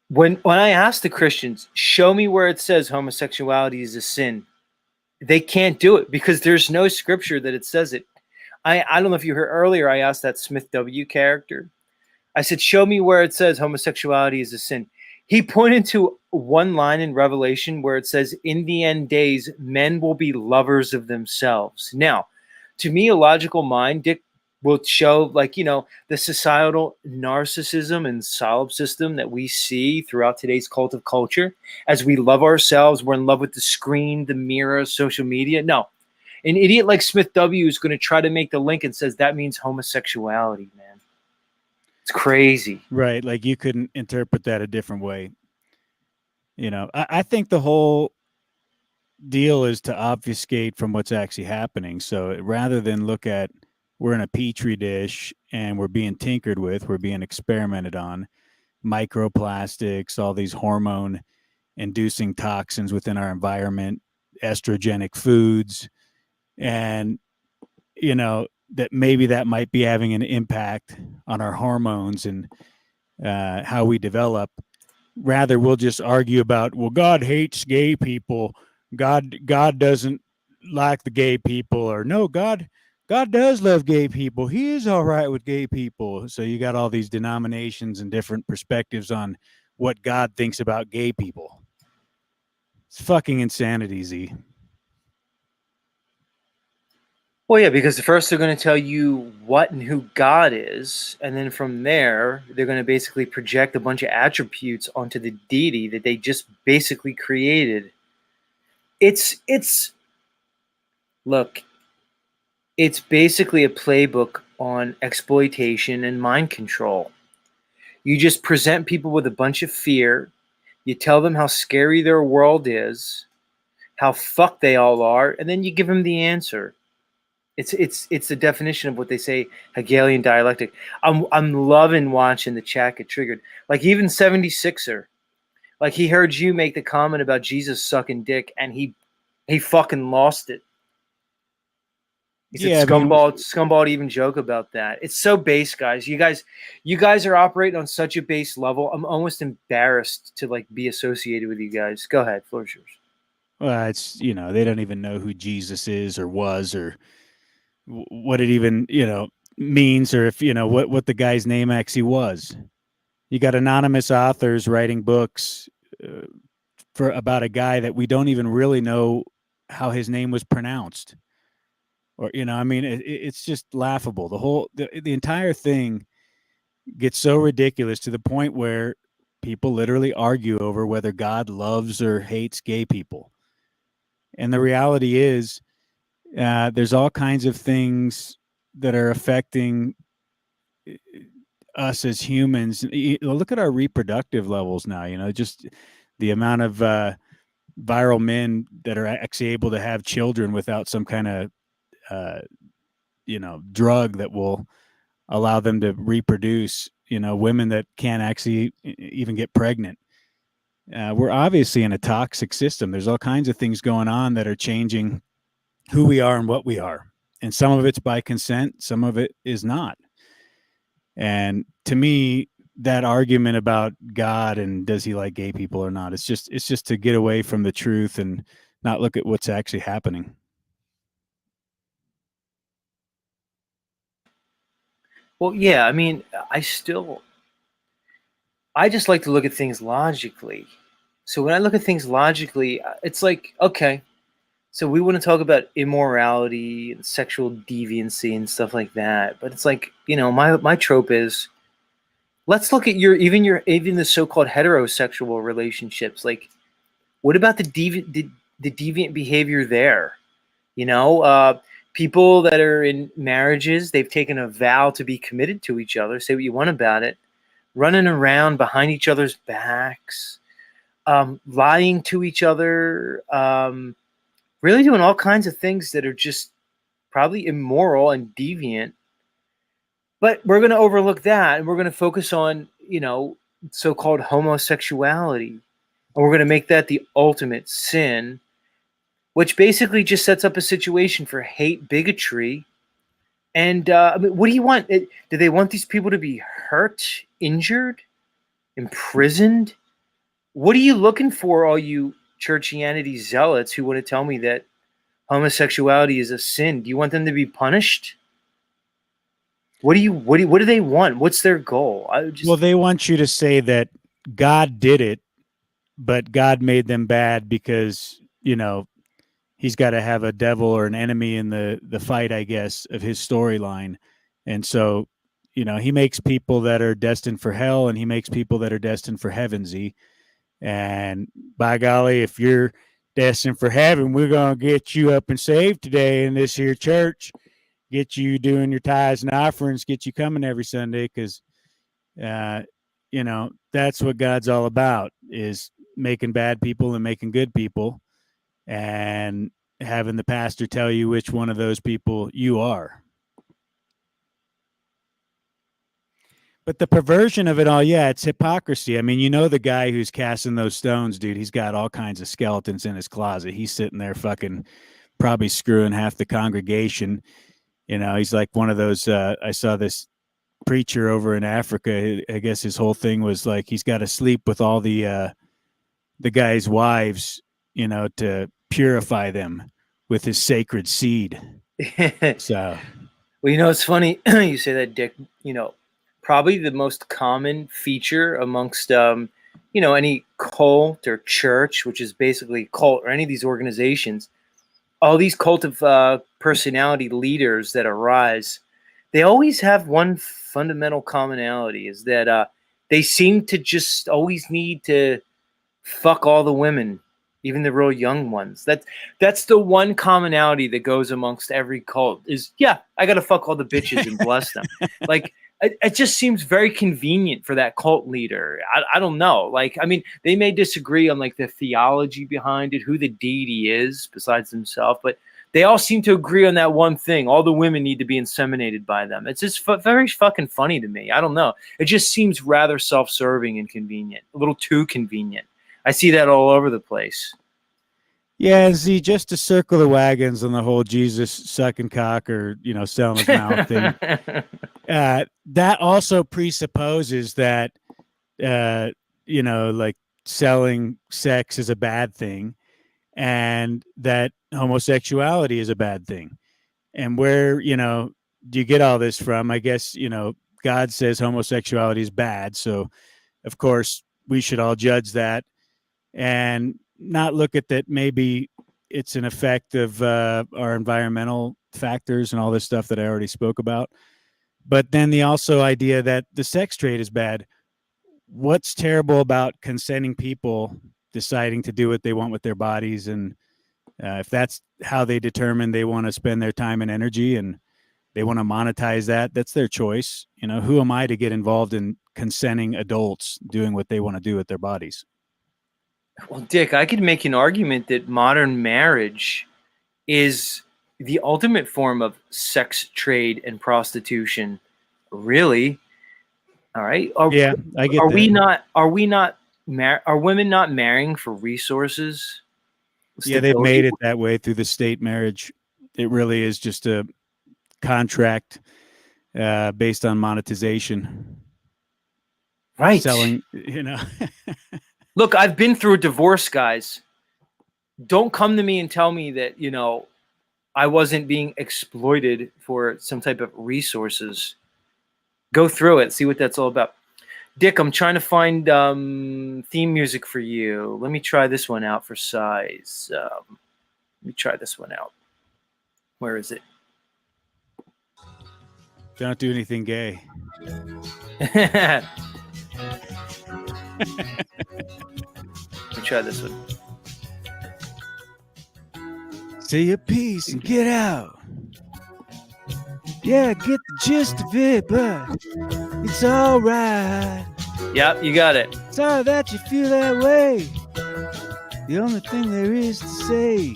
when I ask the Christians, show me where it says homosexuality is a sin, they can't do it because there's no scripture that it says it. I don't know if you heard earlier, I asked that Smith W. character. I said, show me where it says homosexuality is a sin. He pointed to one line in Revelation where it says, in the end days, men will be lovers of themselves. Now, to me, a logical mind, Dick, will show, like, the societal narcissism and solipsism that we see throughout today's cult of culture. As we love ourselves, we're in love with the screen, the mirror, social media. No, an idiot like Smith W. is going to try to make the link and says that means homosexuality, man. It's crazy. Right. Like you couldn't interpret that a different way. I think the whole deal is to obfuscate from what's actually happening. So rather than look at we're in a petri dish and we're being tinkered with, we're being experimented on, microplastics, all these hormone inducing toxins within our environment, estrogenic foods, and that maybe that might be having an impact on our hormones and how we develop. Rather, we'll just argue about, well, God hates gay people. God doesn't like the gay people, or no, God does love gay people. He is all right with gay people. So you got all these denominations and different perspectives on what God thinks about gay people. It's fucking insanity, Z. Well, yeah, because first they're going to tell you what and who God is, and then from there they're going to basically project a bunch of attributes onto the deity that they just basically created. It's look, it's basically a playbook on exploitation and mind control. You just present people with a bunch of fear. You tell them how scary their world is, how fucked they all are, and then you give them the answer. It's the definition of what they say, Hegelian dialectic. I'm loving watching the chat get triggered. Like even 76er, like he heard you make the comment about Jesus sucking dick, and he fucking lost it. He said scumball to even joke about that. It's so base, guys. You guys are operating on such a base level. I'm almost embarrassed to like be associated with you guys. Go ahead, floor is yours. Well, it's they don't even know who Jesus is or was, or what it even means, or if what the guy's name actually was. You got anonymous authors writing books for about a guy that we don't even really know how his name was pronounced, or it's just laughable. The entire thing gets so ridiculous to the point where people literally argue over whether God loves or hates gay people. And the reality is, there's all kinds of things that are affecting us as humans. Look at our reproductive levels now, just the amount of viral men that are actually able to have children without some kind of, drug that will allow them to reproduce, women that can't actually even get pregnant. We're obviously in a toxic system. There's all kinds of things going on that are changing who we are and what we are. And some of it's by consent, some of it is not. And to me, that argument about God and does he like gay people or not, it's just to get away from the truth and not look at what's actually happening. Well, yeah, I mean, I just like to look at things logically. So when I look at things logically, it's like, okay, So we want to talk about immorality and sexual deviancy and stuff like that. But it's like, my trope is, let's look at even the so-called heterosexual relationships. Like, what about the deviant behavior there? People that are in marriages, they've taken a vow to be committed to each other. Say what you want about it. Running around behind each other's backs, lying to each other, really doing all kinds of things that are just probably immoral and deviant. But we're going to overlook that, and we're going to focus on, so-called homosexuality. And we're going to make that the ultimate sin, which basically just sets up a situation for hate, bigotry. And what do you want? Do they want these people to be hurt, injured, imprisoned? What are you looking for, all you churchianity zealots who want to tell me that homosexuality is a sin? Do you want them to be punished? What do they want? What's their goal? Well, they want you to say that God did it, but God made them bad because, he's got to have a devil or an enemy in the fight, I guess, of his storyline. And so, he makes people that are destined for hell, and he makes people that are destined for heavensy. And by golly, if you're destined for heaven, we're going to get you up and saved today in this here church, get you doing your tithes and offerings, get you coming every Sunday, because, that's what God's all about, is making bad people and making good people, and having the pastor tell you which one of those people you are. But the perversion of it all, it's hypocrisy. I mean, the guy who's casting those stones, dude, he's got all kinds of skeletons in his closet. He's sitting there fucking probably screwing half the congregation. He's like one of those, I saw this preacher over in Africa. I guess his whole thing was like, he's got to sleep with all the guy's wives, to purify them with his sacred seed. So, well, it's funny you say that, Dick. Probably the most common feature amongst any cult or church, which is basically cult, or any of these organizations, all these cult of personality leaders that arise, they always have one fundamental commonality, is that they seem to just always need to fuck all the women, even the real young ones. That's the one commonality that goes amongst every cult, is, I gotta fuck all the bitches and bless them. Like, it just seems very convenient for that cult leader. I don't know. Like, I mean, they may disagree on like the theology behind it, who the deity is besides himself, but they all seem to agree on that one thing. All the women need to be inseminated by them. It's just very fucking funny to me. I don't know. It just seems rather self-serving and convenient, a little too convenient. I see that all over the place. Yeah, Z, just to circle the wagons on the whole Jesus sucking cock or, selling his mouth thing. That also presupposes that, like selling sex is a bad thing, and that homosexuality is a bad thing. And where, do you get all this from? I guess, God says homosexuality is bad. So, of course, we should all judge that and not look at that maybe it's an effect of our environmental factors and all this stuff that I already spoke about. But then the also idea that the sex trade is bad. What's terrible about consenting people deciding to do what they want with their bodies? And if that's how they determine they want to spend their time and energy, and they want to monetize that, that's their choice. Who am I to get involved in consenting adults doing what they want to do with their bodies? Well, Dick, I could make an argument that modern marriage is the ultimate form of sex trade and prostitution. Really? All right. I get that. Are women not marrying for resources? Yeah, they've made it that way through the state marriage. It really is just a contract based on monetization. Right. Selling, Look, I've been through a divorce, guys. Don't come to me and tell me that, I wasn't being exploited for some type of resources. Go through it, see what that's all about. Dick, I'm trying to find theme music for you. Let me try this one out for size. Let me try this one out. Where is it? Don't do anything gay. Let me try this one. Say your piece and get out. Yeah, get the gist of it, but it's all right. Yep, you got it. Sorry that you feel that way. The only thing there is to say,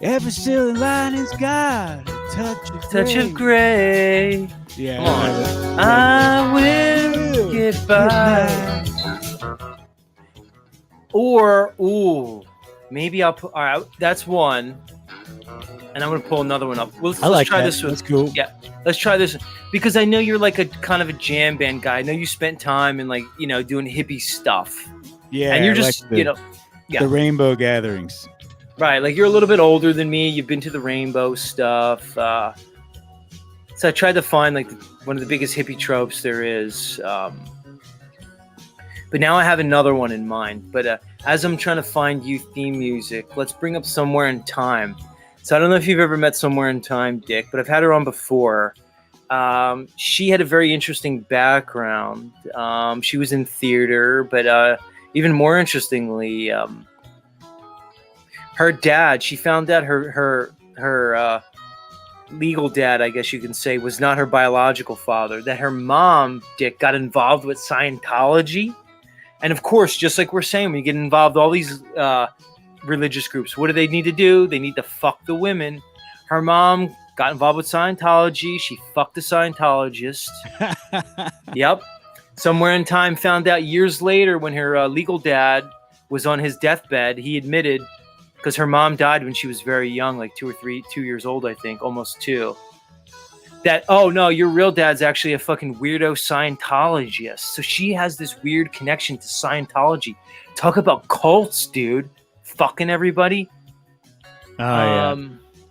every silly line has got a touch of gray. Yeah. Come on. I will get by. Or, maybe I'll put, all right, that's one. And I'm going to pull another one up. Let's try that. this one. That's cool. Yeah, let's try this one. Because I know you're like a kind of a jam band guy. I know you spent time in like, doing hippie stuff. Yeah. And you're just, the rainbow gatherings. Right. Like you're a little bit older than me. You've been to the rainbow stuff. So I tried to find like one of the biggest hippie tropes there is. But now I have another one in mind. But as I'm trying to find you theme music, let's bring up Somewhere in Time. So I don't know if you've ever met Somewhere in Time, Dick, but I've had her on before. She had a very interesting background. She was in theater, but even more interestingly, her dad, she found out her legal dad, I guess you can say, was not her biological father, that her mom, Dick, got involved with Scientology. And of course, just like we're saying, when you get involved with all these religious groups, what do they need to do? They need to fuck the women. Her mom got involved with Scientology. She fucked a Scientologist. Yep. Somewhere in Time found out years later when her legal dad was on his deathbed, he admitted, because her mom died when she was very young, like 2 years old, I think, almost 2. That, oh no, your real dad's actually a fucking weirdo Scientologist. So she has this weird connection to Scientology. Talk about cults, dude. Fucking everybody. Yeah.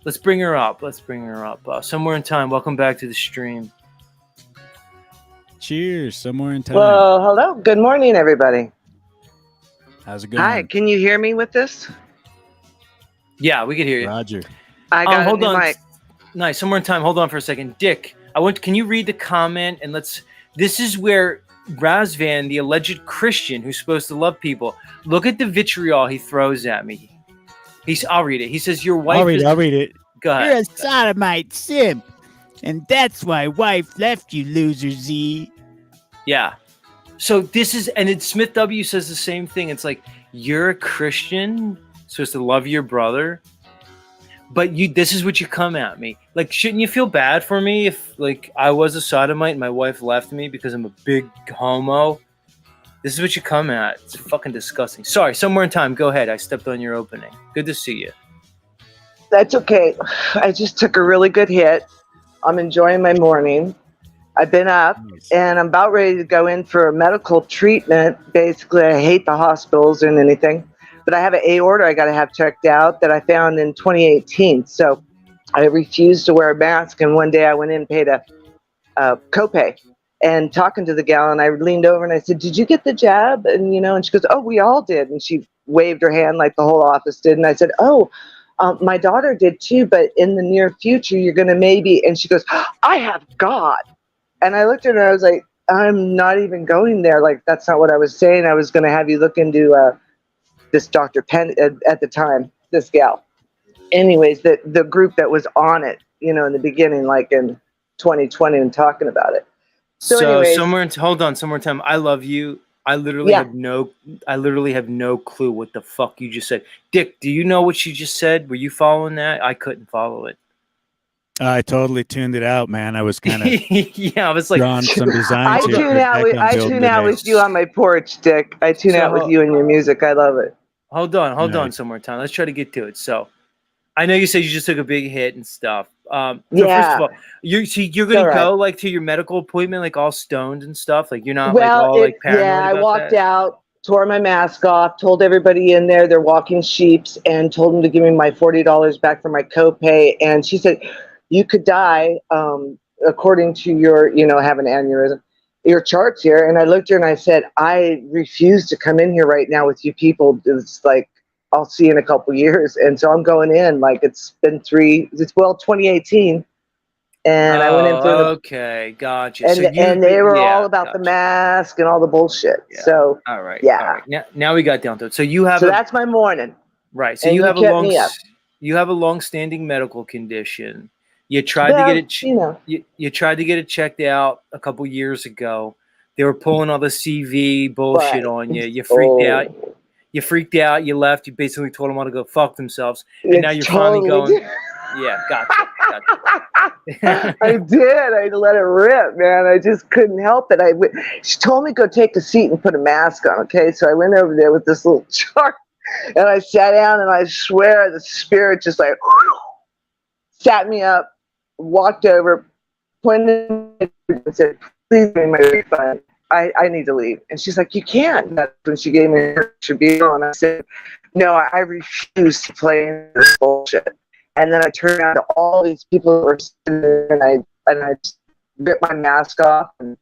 Let's bring her up. Somewhere in Time. Welcome back to the stream. Cheers. Somewhere in Time. Well, hello. Good morning, everybody. How's it going? Hi. Can you hear me with this? Yeah, we can hear you. Roger. I got hold a new on. mic. Nice. Somewhere in Time. Hold on for a second. Dick, can you read the comment and this is where Razvan, the alleged Christian who's supposed to love people, look at the vitriol he throws at me. I'll read it. He says, your wife I'll read it. Go ahead. You're a sodomite simp. And that's why wife left you, loser Z. Yeah. So this is, and Smith W says the same thing. It's like, you're a Christian, supposed to love your brother, but this is what you come at me. Like, shouldn't you feel bad for me if, like, I was a sodomite and my wife left me because I'm a big homo? This is what you come at. It's fucking disgusting. Sorry, Somewhere in Time. Go ahead. I stepped on your opening. Good to see you. That's okay. I just took a really good hit. I'm enjoying my morning. I've been up and I'm about ready to go in for a medical treatment. Basically, I hate the hospitals and anything, but I have an aorta I got to have checked out that I found in 2018. So I refused to wear a mask. And one day I went in and paid a copay. And talking to the gal, and I leaned over and I said, "Did you get the jab?" And and she goes, "Oh, we all did." And she waved her hand like the whole office did. And I said, "Oh, my daughter did too, but in the near future, you're going to maybe." And she goes, "I have God." And I looked at her and I was like, "I'm not even going there. Like, that's not what I was saying. I was going to have you look into this Dr. Penn at the time, this gal." Anyways, the group that was on it, in the beginning, like in 2020, and talking about it. So anyways, Hold on, Somewhere in Time. I love you. I literally have no clue what the fuck you just said. Dick, do you know what she just said? Were you following that? I couldn't follow it. I totally tuned it out, man. I was kind of yeah, I was like, drawing some design. I tune out with you on my porch, Dick. I tune out with you and your music. I love it. Hold on, Somewhere in Time. Let's try to get to it. So, I know you said you just took a big hit and stuff. So first of all, you're gonna go like to your medical appointment like all stoned and stuff. Like you're not paranoid. Yeah, I walked out, tore my mask off, told everybody in there they're walking sheeps, and told them to give me my $40 back for my copay. And she said, "You could die according to your, have an aneurysm, your charts here." And I looked at her and I said, "I refuse to come in here right now with you people. It's like I'll see you in a couple years. And so I'm going in like it's been 2018. And I went in for okay, gotcha. So and they were all yeah, about the gotcha. mask and all the bullshit. Yeah. So All right. yeah. All right. Now we got down to it. So you have So that's my morning. right. So And you you have kept me up. you have a long-standing medical condition. You tried to get Well, it you know. you tried to get it checked out a couple years ago. They were pulling all the CV bullshit Right. on you. You freaked out. Oh, You freaked out. You left. You basically told them all to go fuck themselves. And now it's you're finally totally going. Yeah, gotcha. I did. I let it rip, man. I just couldn't help it. She told me to go take a seat and put a mask on. Okay, so I went over there with this little chart, and I sat down, and I swear the spirit just like sat me up, walked over, pointed and said, "Please give me my refund. I need to leave." And she's like, "You can't." That's when she gave me her tribunal, and I said, "No, I refuse to play in this bullshit." And then I turned around to all these people who were sitting there, and I just ripped my mask off, and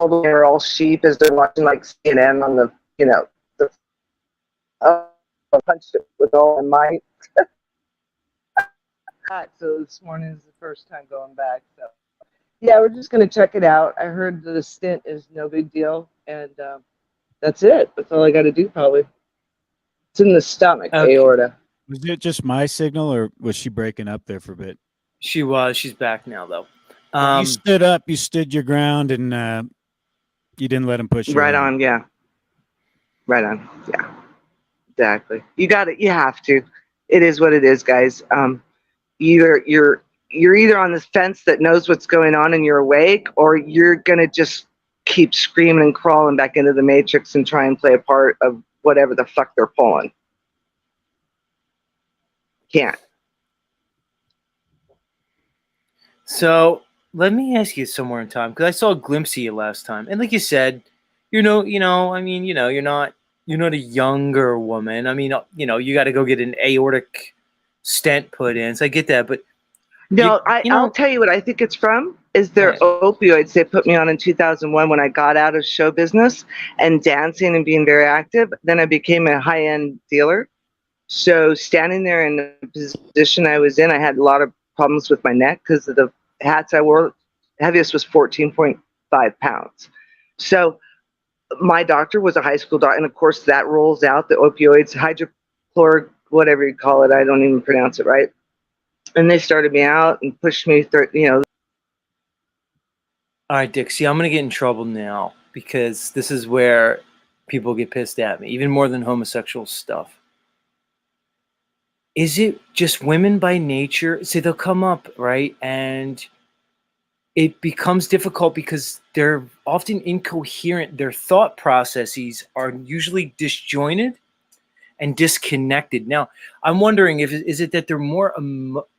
all they were all sheep as they're watching like CNN on the the I punched it with all my might. So this morning is the first time going back. So yeah, we're just gonna check it out. I heard the stint is no big deal, and that's it. That's all I got to do probably. It's in the stomach, Okay. aorta. Was it just my signal, or was she breaking up there for a bit? She was. She's back now, though. You stood up, you stood your ground, and you didn't let him push you Right around. on, yeah. Right on, yeah. Exactly. You got it. You have to. It is what it is, guys. Either you're either on this fence that knows what's going on and you're awake, or you're gonna just keep screaming and crawling back into the matrix and try and play a part of whatever the fuck they're pulling. Can't. So let me ask you somewhere in time, because I saw a glimpse of you last time, and like you said, I mean, you're not a younger woman. I mean, you got to go get an aortic stent put in. So I get that, but No, I'll tell you what I think it's from is their opioids they put me on in 2001 when I got out of show business and dancing and being very active. Then I became a high-end dealer. So standing there in the position I was in, I had a lot of problems with my neck because of the hats I wore. Heaviest was 14.5 pounds. So my doctor was a high school doctor, and of course that rolls out the opioids, hydrochloric, whatever you call it. I don't even pronounce it right. And they started me out and pushed me through, all right, Dick. See, I'm gonna get in trouble now because this is where people get pissed at me, even more than homosexual stuff. Is it just women by nature? See, they'll come up, right? And it becomes difficult because they're often incoherent. Their thought processes are usually disjointed and disconnected. Now, I'm wondering if is it that they're more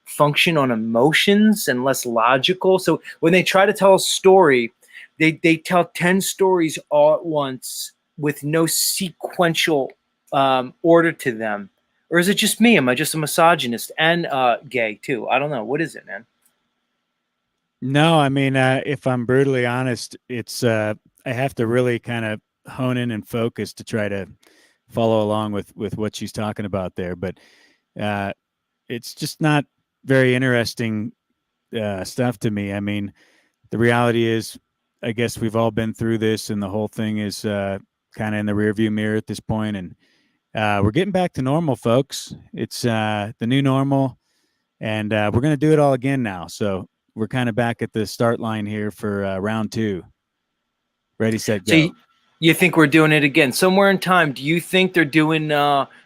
function on emotions and less logical? So when they try to tell a story, they tell 10 stories all at once with no sequential order to them. Or is it just me? Am I just a misogynist and gay too? I don't know. What is it, man? No, I mean, if I'm brutally honest, it's I have to really kind of hone in and focus to try to follow along with what she's talking about there. But it's just not very interesting stuff to me. I mean, the reality is, I guess we've all been through this, and the whole thing is kind of in the rearview mirror at this point, and we're getting back to normal, folks. It's the new normal, and we're going to do it all again now. So we're kind of back at the start line here for round 2. Ready, set, go. So you think we're doing it again somewhere in time? Do you think they're doing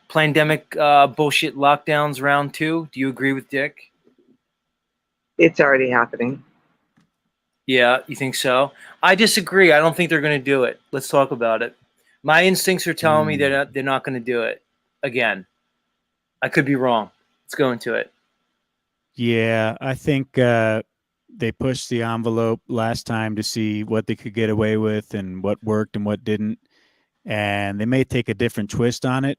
pandemic bullshit lockdowns round 2? Do you agree with Dick? it's already happening. Yeah, you think so? I disagree. I don't think they're going to do it. Let's talk about it. My instincts are telling me they're not going to do it again. I could be wrong. Let's go into it. Yeah, I think they pushed the envelope last time to see what they could get away with and what worked and what didn't. And they may take a different twist on it.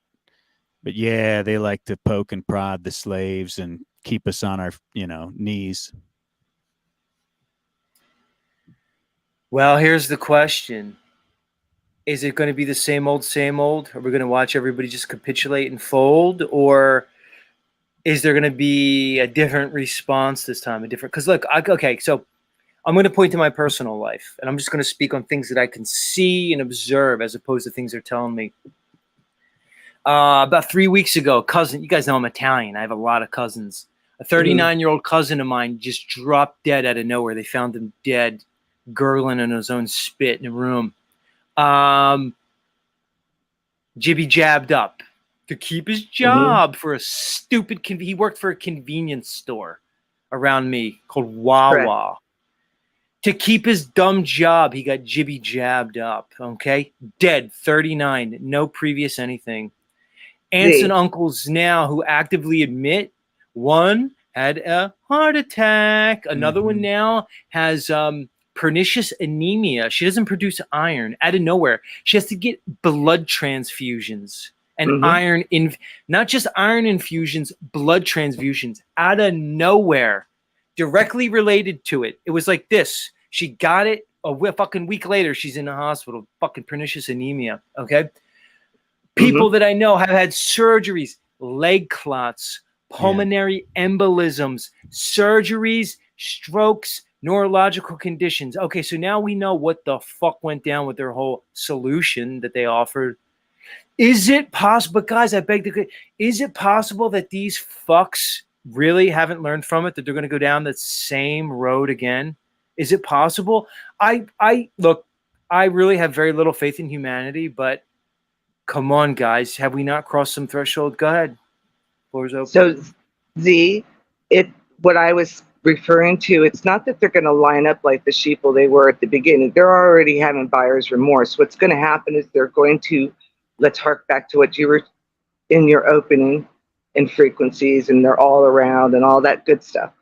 But yeah, they like to poke and prod the slaves and keep us on our, knees. Well, here's the question. Is it going to be the same old, same old? Are we going to watch everybody just capitulate and fold? Or is there going to be a different response this time? Because look, okay, so I'm going to point to my personal life, and I'm just going to speak on things that I can see and observe as opposed to things they're telling me. About 3 weeks ago, cousin, you guys know I'm Italian. I have a lot of cousins. A 39-year-old cousin of mine just dropped dead out of nowhere. They found him dead, gurgling in his own spit in a room. Jibby jabbed up to keep his job for a stupid. He worked for a convenience store around me called Wawa. Correct. To keep his dumb job, he got jibby jabbed up. Okay, dead, 39, no previous anything. Aunts and uncles now who actively admit one had a heart attack, another one now has pernicious anemia. She doesn't produce iron out of nowhere. She has to get blood transfusions and iron in, not just iron infusions, blood transfusions out of nowhere, directly related to it. It was like this. She got it a fucking week later. She's in the hospital. Fucking pernicious anemia. Okay. People that I know have had surgeries, leg clots, pulmonary embolisms, surgeries, strokes, neurological conditions. Okay, so now we know what the fuck went down with their whole solution that they offered. Is it possible, guys, I beg to, is it possible that these fucks really haven't learned from it, that they're going to go down that same road again? Is it possible? Look, I really have very little faith in humanity, but come on, guys. Have we not crossed some threshold? Go ahead. Floor's open. So, what I was referring to, it's not that they're going to line up like the sheeple they were at the beginning. They're already having buyer's remorse. What's going to happen is they're going to, let's hark back to what you were in your opening, in frequencies, and they're all around and all that good stuff.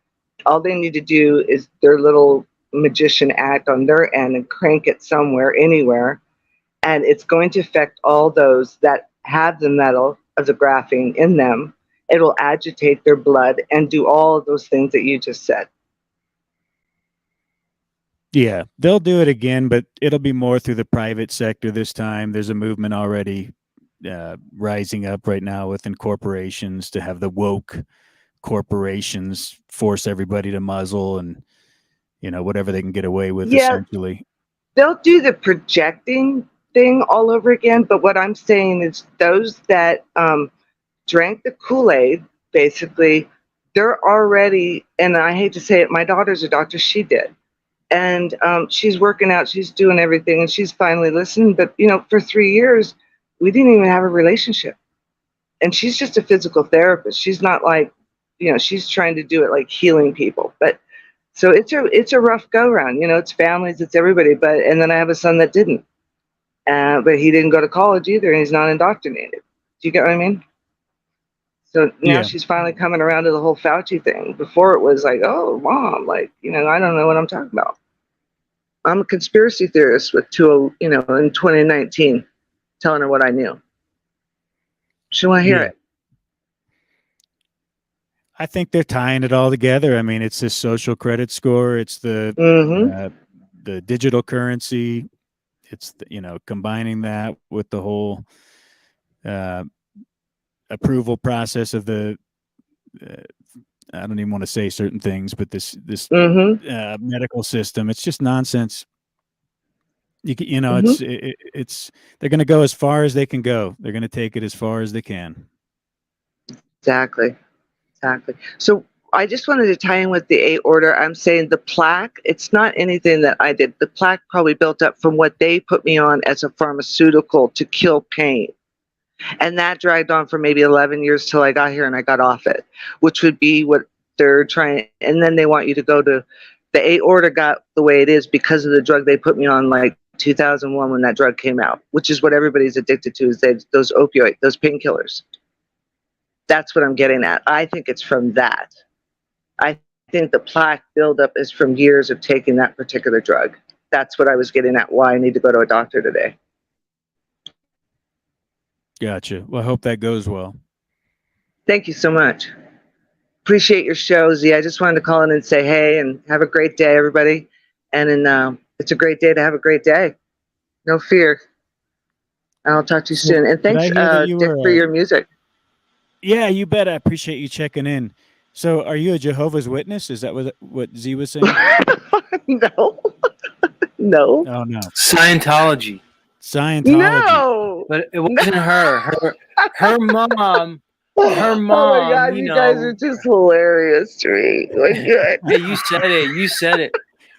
All they need to do is their little magician act on their end and crank it somewhere, anywhere. And it's going to affect all those that have the metal of the graphene in them. It'll agitate their blood and do all of those things that you just said. Yeah, they'll do it again, but it'll be more through the private sector this time. There's a movement already rising up right now within corporations to have the woke corporations force everybody to muzzle and, whatever they can get away with, essentially. They'll do the projecting thing all over again, but what I'm saying is those that drank the Kool-Aid, basically, they're already, and I hate to say it, my daughter's a doctor, she did. And she's working out, she's doing everything, and she's finally listened. But, for 3 years, we didn't even have a relationship. And she's just a physical therapist. She's not like, she's trying to do it like healing people. But so it's a rough go round. It's families, it's everybody. And then I have a son that didn't. But he didn't go to college either, and he's not indoctrinated. Do you get what I mean? So now she's finally coming around to the whole Fauci thing. Before it was like, oh, Mom, I don't know what I'm talking about. I'm a conspiracy theorist with in 2019, telling her what I knew. She want to hear it. I think they're tying it all together. I mean, it's this social credit score. It's the digital currency. It's combining that with the whole approval process of the I don't even want to say certain things, but this medical system, it's just nonsense. It's they're going to go as far as they can go. They're going to take it as far as they can. Exactly. So I just wanted to tie in with the 8 order. I'm saying the plaque, it's not anything that I did. The plaque probably built up from what they put me on as a pharmaceutical to kill pain. And that dragged on for maybe 11 years till I got here and I got off it, which would be what they're trying. And then they want you to go to the 8 order got the way it is because of the drug they put me on like 2001 when that drug came out, which is what everybody's addicted to, is those opioids, those painkillers. That's what I'm getting at. I think it's from that. I think the plaque buildup is from years of taking that particular drug. That's what I was getting at, why I need to go to a doctor today. Gotcha. Well, I hope that goes well. Thank you so much. Appreciate your show, Z. I just wanted to call in and say hey and have a great day, everybody. And it's a great day to have a great day. No fear. And I'll talk to you So, soon. And did I thanks, hear that you Dick, were for your music. Yeah, you bet. I appreciate you checking in. So, are you a Jehovah's Witness? Is that what Z was saying? No, no, Oh no, Scientology. Scientology. no, But it no. wasn't her. Her mom. Her Oh my mom. God, You you guys are know. just hilarious to me. My Yeah, God. you said it. You said it.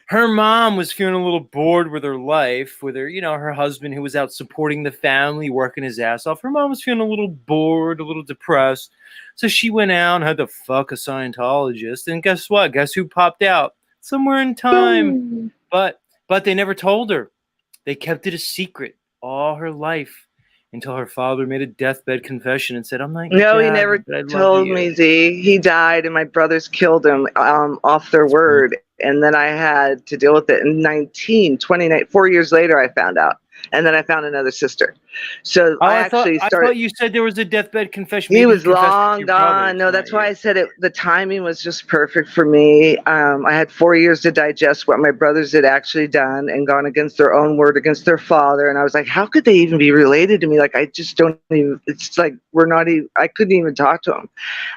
Her mom was feeling a little bored with her life, with her, her husband who was out supporting the family, working his ass off. Her mom was feeling a little bored, a little depressed. So she went out and had to fuck a Scientologist. And guess what? Guess who popped out? Somewhere in time. But they never told her. They kept it a secret all her life until her father made a deathbed confession and said, "I'm not your No, he dad, never but I love told you." me, Z. He died, and my brothers killed him off their That's great. word. And then I had to deal with it in 29, 4 years later, I found out. And then I found another sister. So Oh, I I actually thought started. you said there was a deathbed confession. He Maybe he was confessed it to long your brother. gone. No, It's not that's why you. I said it. The timing was just perfect for me. I had 4 years to digest what my brothers had actually done and gone against their own word, against their father. And I was like, how could they even be related to me? Like, I just don't even, it's like, we're not even, I couldn't even talk to them.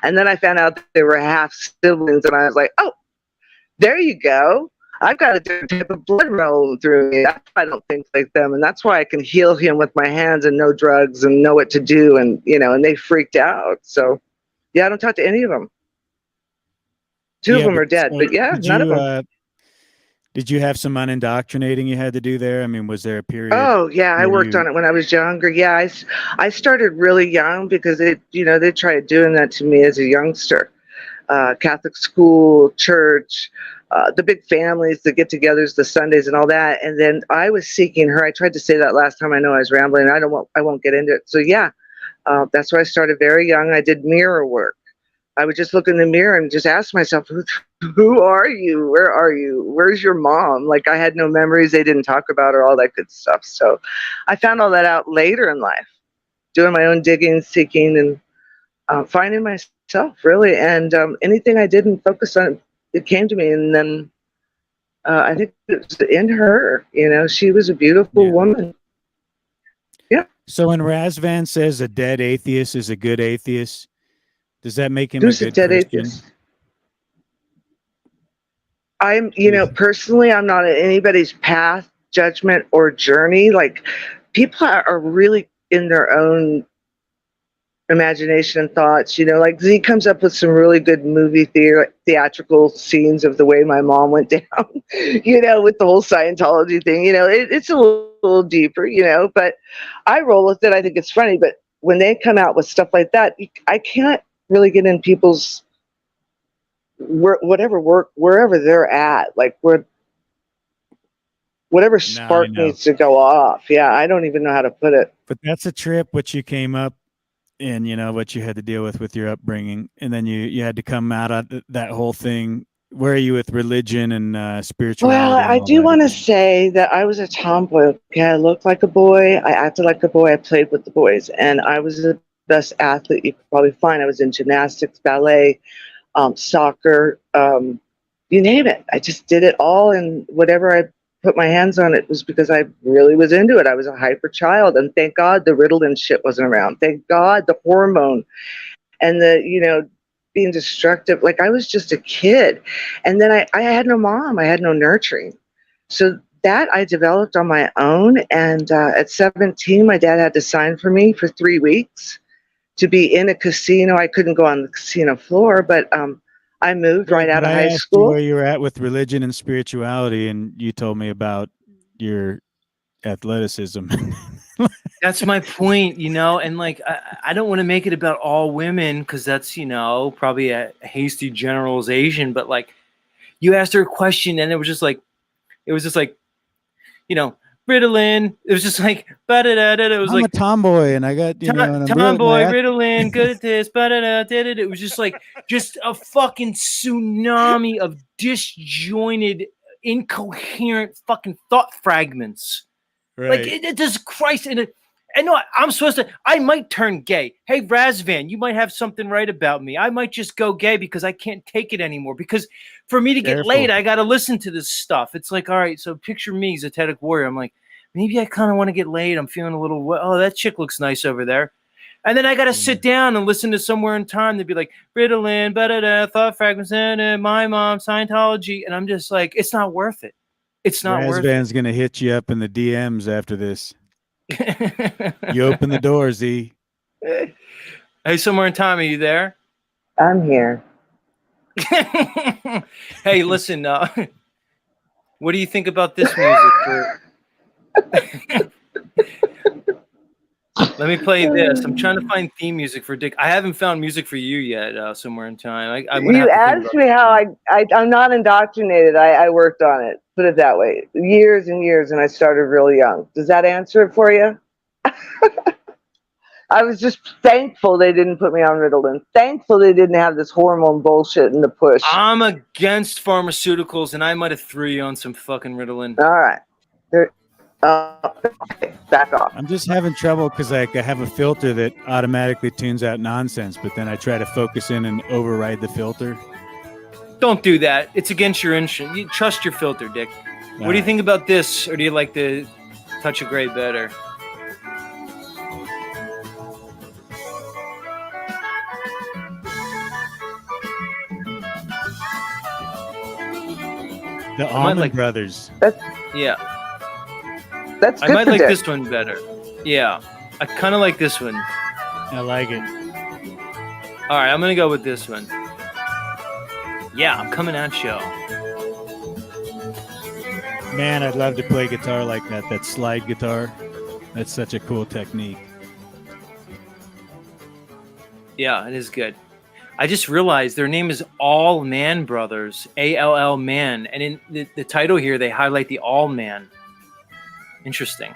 And then I found out that they were half siblings. And I was like, oh, there you go. I've got a different type of blood rolling through me. That's why I don't think like them. And that's why I can heal him with my hands and no drugs and know what to do. And, and they freaked out. So, yeah, I don't talk to any of them. Two of Yeah, them but are dead. so But yeah, none of them. did you have some unindoctrinating you had to do there? I mean, was there a period Oh, yeah, I where worked you? on it when I was younger. Yeah, I started really young because they tried doing that to me as a youngster. Catholic school, church, the big families, the get-togethers, the Sundays, and all that. And then I was seeking her. I tried to say that last time. I know I was rambling. I won't get into it. So yeah, that's why I started very young. I did mirror work. I would just look in the mirror and just ask myself, who are you? Where are you? Where's your mom? Like, I had no memories. They didn't talk about her, all that good stuff. So I found all that out later in life, doing my own digging, seeking, and finding myself, really. And anything I didn't focus on, it came to me. And then I think it was in her. She was a beautiful Yeah. woman. Yeah. So when Razvan says a dead atheist is a good atheist, does that make him Who's a a good dead Christian? atheist? I'm, Yes. personally, I'm not at anybody's path, judgment, or journey. Like, people are really in their own imagination and thoughts. Like, Z comes up with some really good movie theatrical scenes of the way my mom went down, with the whole Scientology thing. It's a little deeper, but I roll with it. I think it's funny. But when they come out with stuff like that, I can't really get in people's wherever they're at, like whatever No, I spark know. needs to go off. Yeah, I don't even know how to put it. But that's a trip what you came up in, what you had to deal with your upbringing, and then you had to come out of that whole thing. Where are you with religion and spirituality? Well, and I all do that want to again? say that I was a tomboy. Okay, I looked like a boy. I acted like a boy. I played with the boys, and I was the best athlete you could probably find. I was in gymnastics, ballet, soccer, you name it. I just did it all, and whatever I put my hands on, it was because I really was into it. I was a hyper child, and thank God the Ritalin shit wasn't around. Thank God the hormone and the being destructive. Like, I was just a kid, and then I had no mom. I had no nurturing, so that I developed on my own. And at 17, my dad had to sign for me for 3 weeks to be in a casino. I couldn't go on the casino floor, but I moved right out But of I high asked you where school. you were at with religion and spirituality, and you told me about your athleticism. That's my point, and like I don't want to make it about all women because that's probably a hasty generalization. But like, you asked her a question and it was just like Ritalin. It was just like ba-da-da-da-da. It was I'm a like tomboy, and I got and I'm real at tomboy, my Ritalin, good at this, ba-da-da-da-da-da. It was just like a fucking tsunami of disjointed, incoherent fucking thought fragments. Like, right. it does Christ in it. And no, I'm supposed to. I might turn gay. Hey, Razvan, you might have something right about me. I might just go gay because I can't take it anymore. Because for me to get laid, Careful. I got to listen to this stuff. It's like, all right, so picture me, Zetetic Warrior. I'm like, maybe I kind of want to get laid. I'm feeling a little, oh, that chick looks nice over there. And then I got to sit down and listen to Somewhere in Time. They'd be like, Ritalin, da-da-da, thought fragments, my mom, Scientology. And I'm just like, it's not worth it. It's not worth it. Razvan's going to hit you up in the DMs after this. You open the door, Z. Hey, Somewhere in Time, are you there? I'm here. Hey, listen, what do you think about this music? Let me play this. I'm trying to find theme music for Dick. I haven't found music for you yet. Somewhere in Time. You asked me how I'm not indoctrinated. I worked on it. Put it that way. Years and years, and I started really young. Does that answer it for you? I was just thankful they didn't put me on Ritalin. Thankful they didn't have this hormone bullshit in the push. I'm against pharmaceuticals, and I might have threw you on some fucking Ritalin. All right. Okay, back off. I'm just having trouble because I have a filter that automatically tunes out nonsense, but then I try to focus in and override the filter. Don't do that. It's against your instinct. You trust your filter, Dick. What do you think about this, or do you like the Touch of Grey better? The Allman Brothers. Yeah. That's good. I might like this one better. Yeah. I kind of like this one. I like it. All right, I'm going to go with this one. Yeah, I'm coming at you. Man, I'd love to play guitar like that slide guitar. That's such a cool technique. Yeah, it is good. I just realized their name is All Man Brothers, A-L-L Man. And in the title here, they highlight the All Man. Interesting. I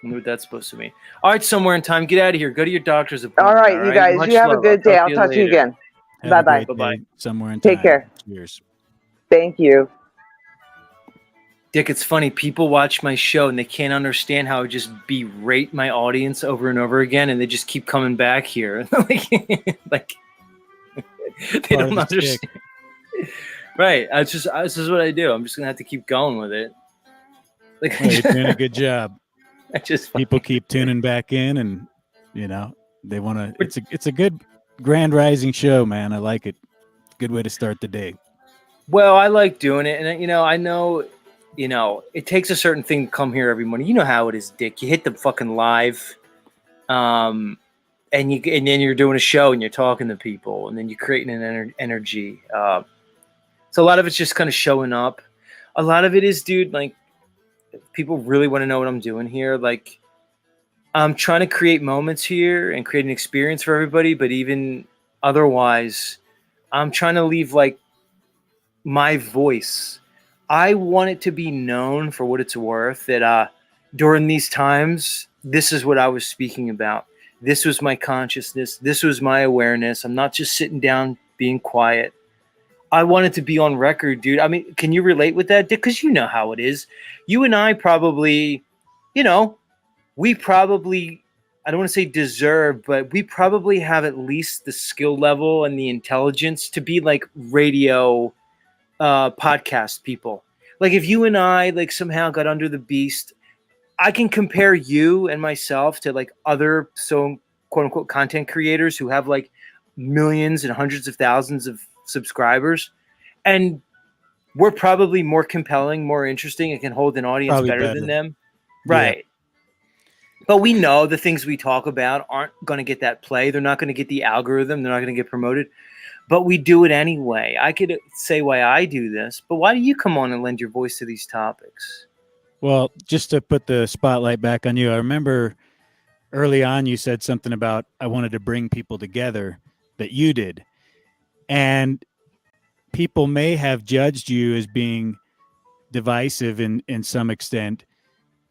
wonder what that's supposed to mean. All right, Somewhere in Time. Get out of here. Go to your doctor's appointment. All right, you guys. Much you have love. a good day. I'll talk to you again. Bye-bye. Bye-bye. Somewhere in Time. Take care. Cheers. Thank you. Dick, it's funny. People watch my show and they can't understand how I just berate my audience over and over again, and they just keep coming back here. like they don't understand. Right. This is what I do. I'm just gonna have to keep going with it. Like, well, you're doing a good job. People fucking keep tuning back in, and they want to. It's a good grand rising show, man. I like it. Good way to start the day. Well, I like doing it, and I know, it takes a certain thing to come here every morning. You know how it is, Dick. You hit the fucking live, and then you're doing a show and you're talking to people, and then you're creating an energy. So a lot of it's just kind of showing up. A lot of it is, dude, like, people really want to know what I'm doing here. Like, I'm trying to create moments here and create an experience for everybody, but even otherwise, I'm trying to leave like my voice. I want it to be known for what it's worth, that during these times, this is what I was speaking about. This was my consciousness. This was my awareness. I'm not just sitting down being quiet. I want it to be on record, dude. I mean, can you relate with that, Dick? Because you know how it is. You and I probably, we probably, I don't want to say deserve, but we probably have at least the skill level and the intelligence to be like radio podcast people. Like, if you and I like somehow got under the beast, I can compare you and myself to like other quote unquote content creators who have like millions and hundreds of thousands of subscribers, and we're probably more compelling, more interesting, and can hold an audience better than them. Right. Yeah. But we know the things we talk about aren't going to get that play. They're not going to get the algorithm. They're not going to get promoted. But we do it anyway. I could say why I do this, but why do you come on and lend your voice to these topics? Well, just to put the spotlight back on you, I remember early on you said something about I wanted to bring people together, that you did. And people may have judged you as being divisive in some extent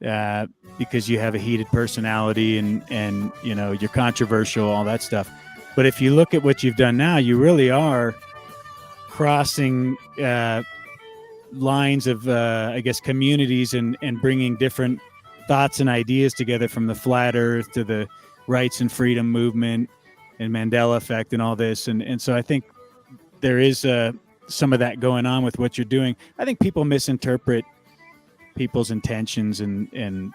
because you have a heated personality and you're controversial, all that stuff. But if you look at what you've done now, you really are crossing lines of, I guess, communities and bringing different thoughts and ideas together, from the flat earth to the rights and freedom movement and Mandela effect and all this. And so I think there is some of that going on with what you're doing. I think people misinterpret people's intentions, and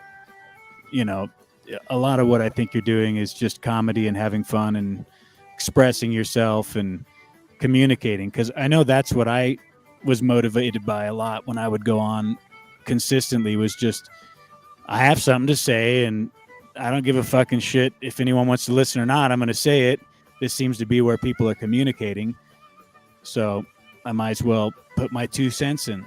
you know, a lot of what I think you're doing is just comedy and having fun and expressing yourself and communicating, because I know that's what I was motivated by a lot when I would go on consistently, was just I have something to say and I don't give a fucking shit if anyone wants to listen or not. I'm going to say it. This seems to be where people are communicating, so I might as well put my 2 cents in.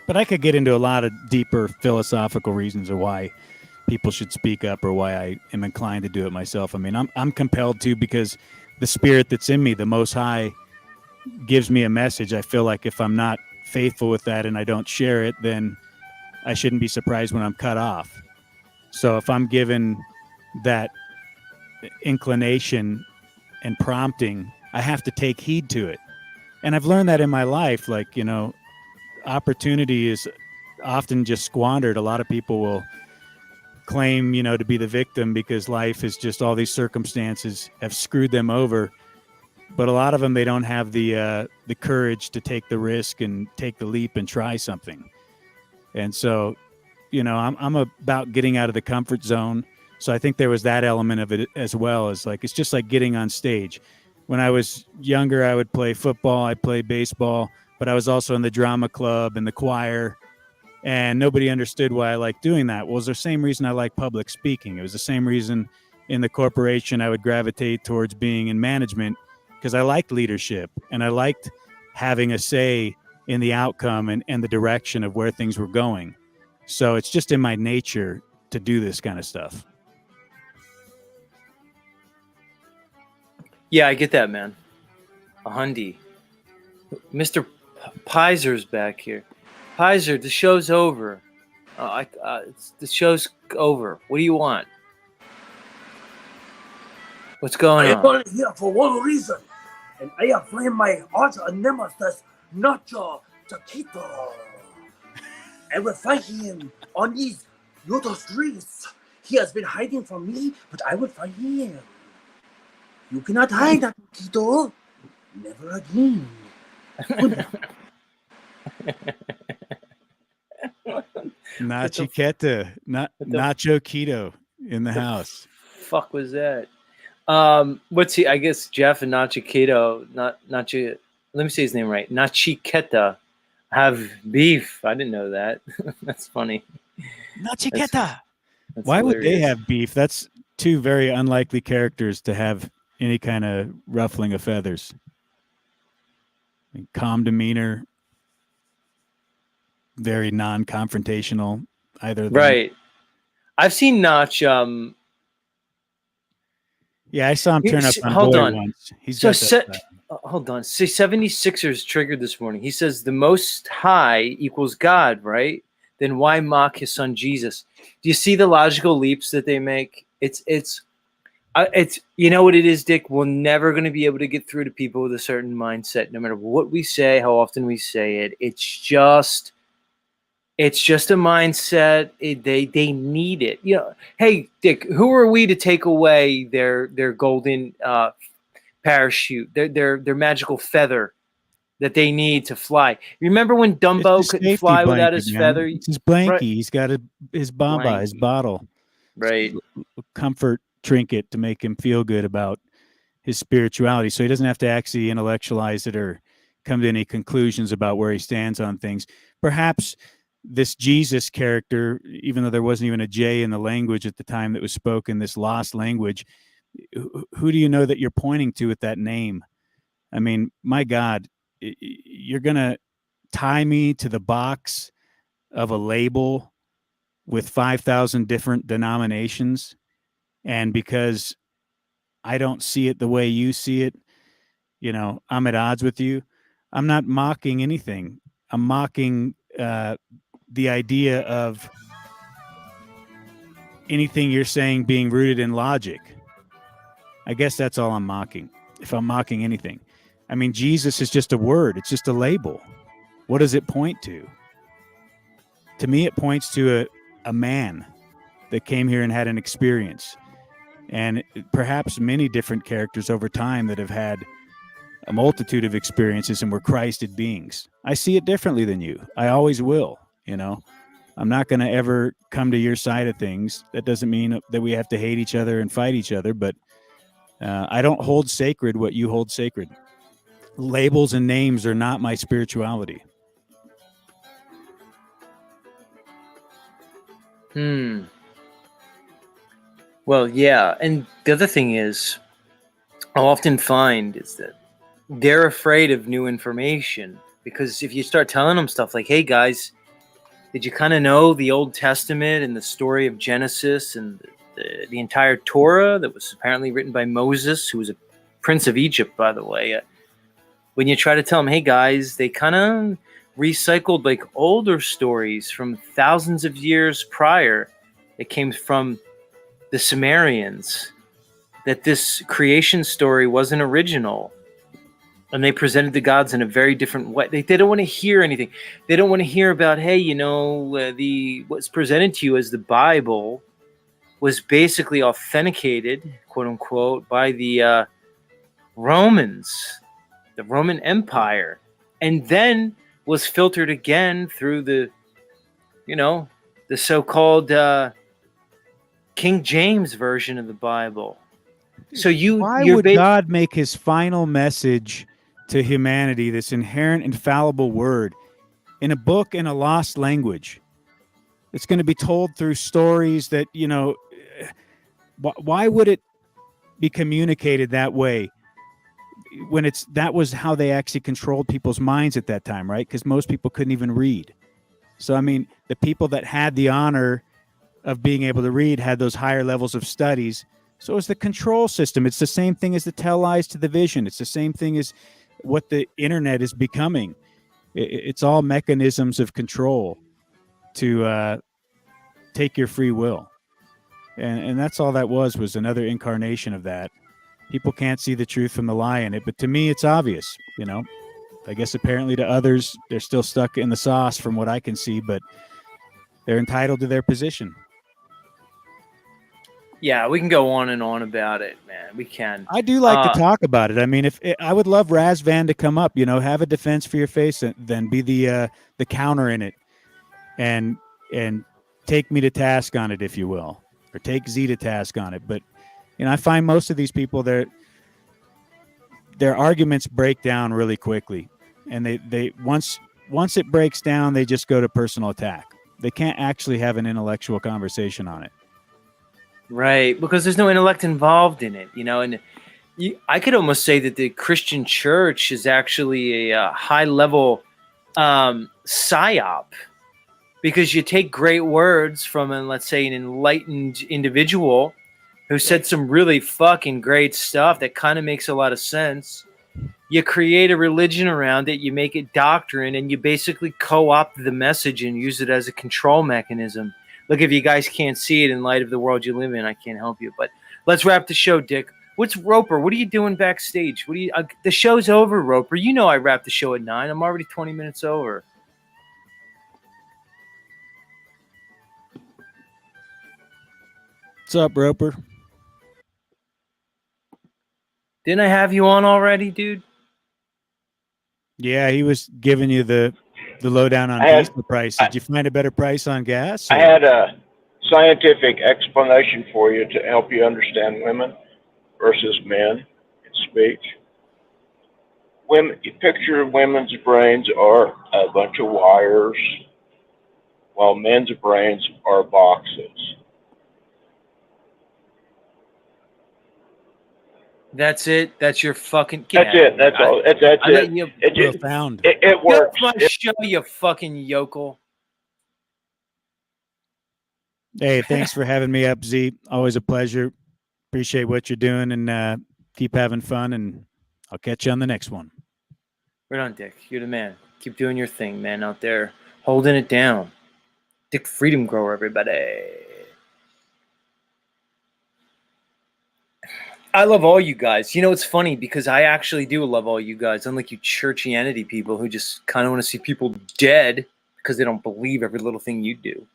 But I could get into a lot of deeper philosophical reasons of why people should speak up or why I am inclined to do it myself. I mean, I'm compelled to, because the spirit that's in me, the Most High, gives me a message. I feel like if I'm not faithful with that and I don't share it, then I shouldn't be surprised when I'm cut off. So if I'm given that inclination and prompting, I have to take heed to it. And I've learned that in my life, like, you know, opportunity is often just squandered. A lot of people will claim, you know, to be the victim because life is just all these circumstances have screwed them over. But a lot of them, they don't have the courage to take the risk and take the leap and try something. And so, you know, I'm about getting out of the comfort zone. So I think there was that element of it as well, as like, it's just like getting on stage. When I was younger, I would play football, I played baseball, but I was also in the drama club and the choir, and nobody understood why I liked doing that. Well, it was the same reason I like public speaking. It was the same reason in the corporation I would gravitate towards being in management, because I liked leadership and I liked having a say in the outcome and the direction of where things were going. So it's just in my nature to do this kind of stuff. Yeah, I get that, man. A hundy. Mr. Piser's back here. Piser, the show's over. The show's over. What do you want? What's going I am on? only here for one reason, and I have find my arch nemesis, Nacho Taquito. I will find him on these Yoto streets. He has been hiding from me, but I will find him. You cannot hide, Taquito. Never again. Nachiqueta, Nacho Keto in the house. Fuck was that? What's he? I guess Jeff and Nachiqueto, Nachi. Let me say his name right. Nachiqueta have beef. I didn't know that. That's funny. Nachiqueta. That's Why would they hilarious. have beef? That's two very unlikely characters to have any kind of ruffling of feathers. I mean, calm demeanor, very non-confrontational. Either of them. Right. I've seen Notch. Yeah, I saw him turn up on Hold Boy on. once. He's So got that. hold on. See, 76ers triggered this morning. He says the Most High equals God, right? Then why mock his son Jesus? Do you see the logical leaps that they make? It's you know what it is, Dick. We're never going to be able to get through to people with a certain mindset, no matter what we say, how often we say it. It's just a mindset. They need it. You know, hey, Dick, who are we to take away their golden parachute, their magical feather that they need to fly? Remember when Dumbo couldn't fly without his feather? It's his blankie. Right. He's got his bamba, his bottle. Right. Comfort trinket to make him feel good about his spirituality, so he doesn't have to actually intellectualize it or come to any conclusions about where he stands on things. Perhaps this Jesus character, even though there wasn't even a J in the language at the time that was spoken, this lost language, who do you know that you're pointing to with that name? I mean, my God, you're going to tie me to the box of a label with 5,000 different denominations, and because I don't see it the way you see it, you know, I'm at odds with you. I'm not mocking anything. I'm mocking the idea of anything you're saying being rooted in logic. I guess that's all I'm mocking, if I'm mocking anything. I mean, Jesus is just a word. It's just a label. What does it point to? To me, it points to a man that came here and had an experience. And perhaps many different characters over time that have had a multitude of experiences, and we're Christed beings. I see it differently than you. I always will, you know. I'm not going to ever come to your side of things. That doesn't mean that we have to hate each other and fight each other, but I don't hold sacred what you hold sacred. Labels and names are not my spirituality. Well, yeah. And the other thing is, I'll often find is that they're afraid of new information, because if you start telling them stuff like, hey guys, did you kind of know the Old Testament and the story of Genesis and the entire Torah that was apparently written by Moses, who was a prince of Egypt, by the way? When you try to tell them, hey guys, they kind of recycled like older stories from thousands of years prior. It came from the Sumerians, that this creation story wasn't original. And they presented the gods in a very different way. They don't want to hear anything. They don't want to hear about, hey, you know, what's presented to you as the Bible was basically authenticated, quote unquote, by the Romans, the Roman Empire, and then was filtered again through the, you know, the so-called King James version of the Bible. So why would God make his final message to humanity, this inherent infallible word, in a book in a lost language? It's going to be told through stories that, you know, why would it be communicated that way when that was how they actually controlled people's minds at that time, right? Because most people couldn't even read. So, I mean, the people that had the honor of being able to read had those higher levels of studies. So it's the control system. It's the same thing as the tell lies to the vision. It's the same thing as what the internet is becoming. It's all mechanisms of control to take your free will. And that's all that was another incarnation of that. People can't see the truth from the lie in it, but to me, it's obvious, you know. I guess apparently to others, they're still stuck in the sauce from what I can see, but they're entitled to their position. Yeah, we can go on and on about it, man. We can. I do like to talk about it. I mean, I would love Razvan to come up, you know, have a defense for your face, and then be the counter in it, and take me to task on it, if you will, or take Z to task on it. But you know, I find most of these people, their arguments break down really quickly, and they once it breaks down, they just go to personal attack. They can't actually have an intellectual conversation on it. Right, because there's no intellect involved in it, you know, and I could almost say that the Christian church is actually a high-level psyop, because you take great words from, let's say, an enlightened individual who said some really fucking great stuff that kind of makes a lot of sense. You create a religion around it, you make it doctrine, and you basically co-opt the message and use it as a control mechanism. Look, if you guys can't see it in light of the world you live in, I can't help you. But let's wrap the show, Dick. What's Roper? What are you doing backstage? What do you? The show's over, Roper. You know I wrapped the show at 9. I'm already 20 minutes over. What's up, Roper? Didn't I have you on already, dude? Yeah, he was giving you the lowdown on diesel price. Did you find a better price on gas? I had a scientific explanation for you to help you understand women versus men in speech. Women, you picture women's brains are a bunch of wires, while men's brains are boxes. That's it. That's your fucking. That's it. That's all. That's it. Profound. It works. Get off my show, you fucking yokel. Hey, thanks for having me up, Z. Always a pleasure. Appreciate what you're doing, and keep having fun, and I'll catch you on the next one. Right on, Dick. You're the man. Keep doing your thing, man, out there. Holding it down. Dick Freedom Grower, everybody. I love all you guys. You know, it's funny because I actually do love all you guys, unlike you churchianity people who just kind of want to see people dead because they don't believe every little thing you do.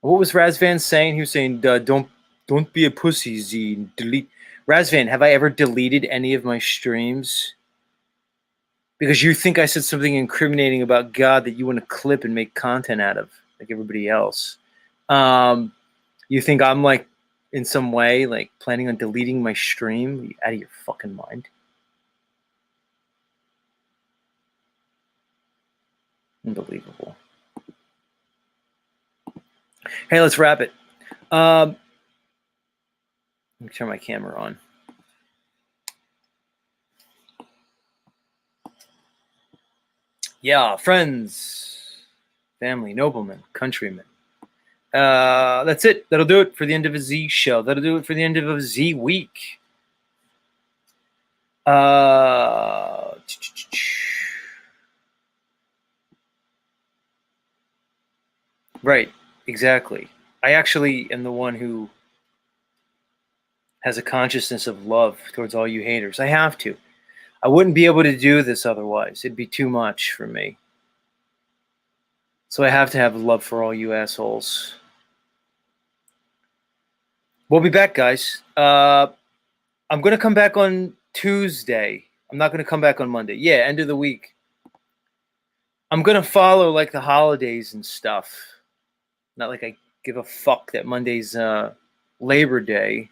What was Razvan saying? He was saying, don't be a pussy, Z. Delete. Razvan, have I ever deleted any of my streams? Because you think I said something incriminating about God that you want to clip and make content out of, like everybody else. You think I'm like, in some way, like planning on deleting my stream? Are you out of your fucking mind? Unbelievable. Hey, let's wrap it. Let me turn my camera on. Yeah, friends, family, noblemen, countrymen. That's it. That'll do it for the end of a Z show. That'll do it for the end of a Z week. Right, exactly. I actually am the one who has a consciousness of love towards all you haters. I have to. I wouldn't be able to do this otherwise. It'd be too much for me. So I have to have love for all you assholes. We'll be back, guys. I'm going to come back on Tuesday. I'm not going to come back on Monday. Yeah, end of the week. I'm going to follow like the holidays and stuff. Not like I give a fuck that Monday's Labor Day.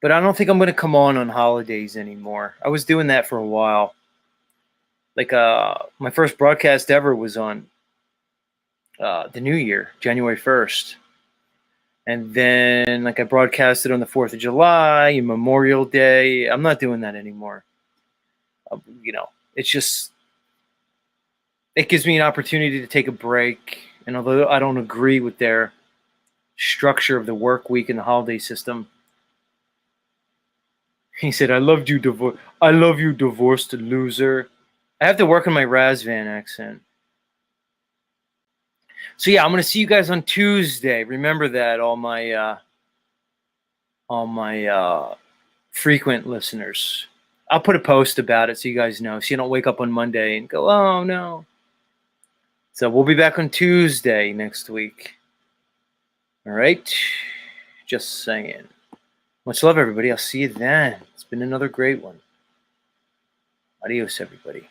But I don't think I'm going to come on holidays anymore. I was doing that for a while. Like my first broadcast ever was on the New Year, January 1st. And then like I broadcasted on the 4th of July and Memorial Day. I'm not doing that anymore. You know, it's just, it gives me an opportunity to take a break. And although I don't agree with their structure of the work week and the holiday system, he said, I love you, divorced loser. I have to work on my Razvan accent. So yeah, I'm gonna see you guys on Tuesday. Remember that, all my frequent listeners. I'll put a post about it so you guys know, so you don't wake up on Monday and go, oh no. So we'll be back on Tuesday next week. All right, just saying. Much love, everybody. I'll see you then. It's been another great one. Adios, everybody.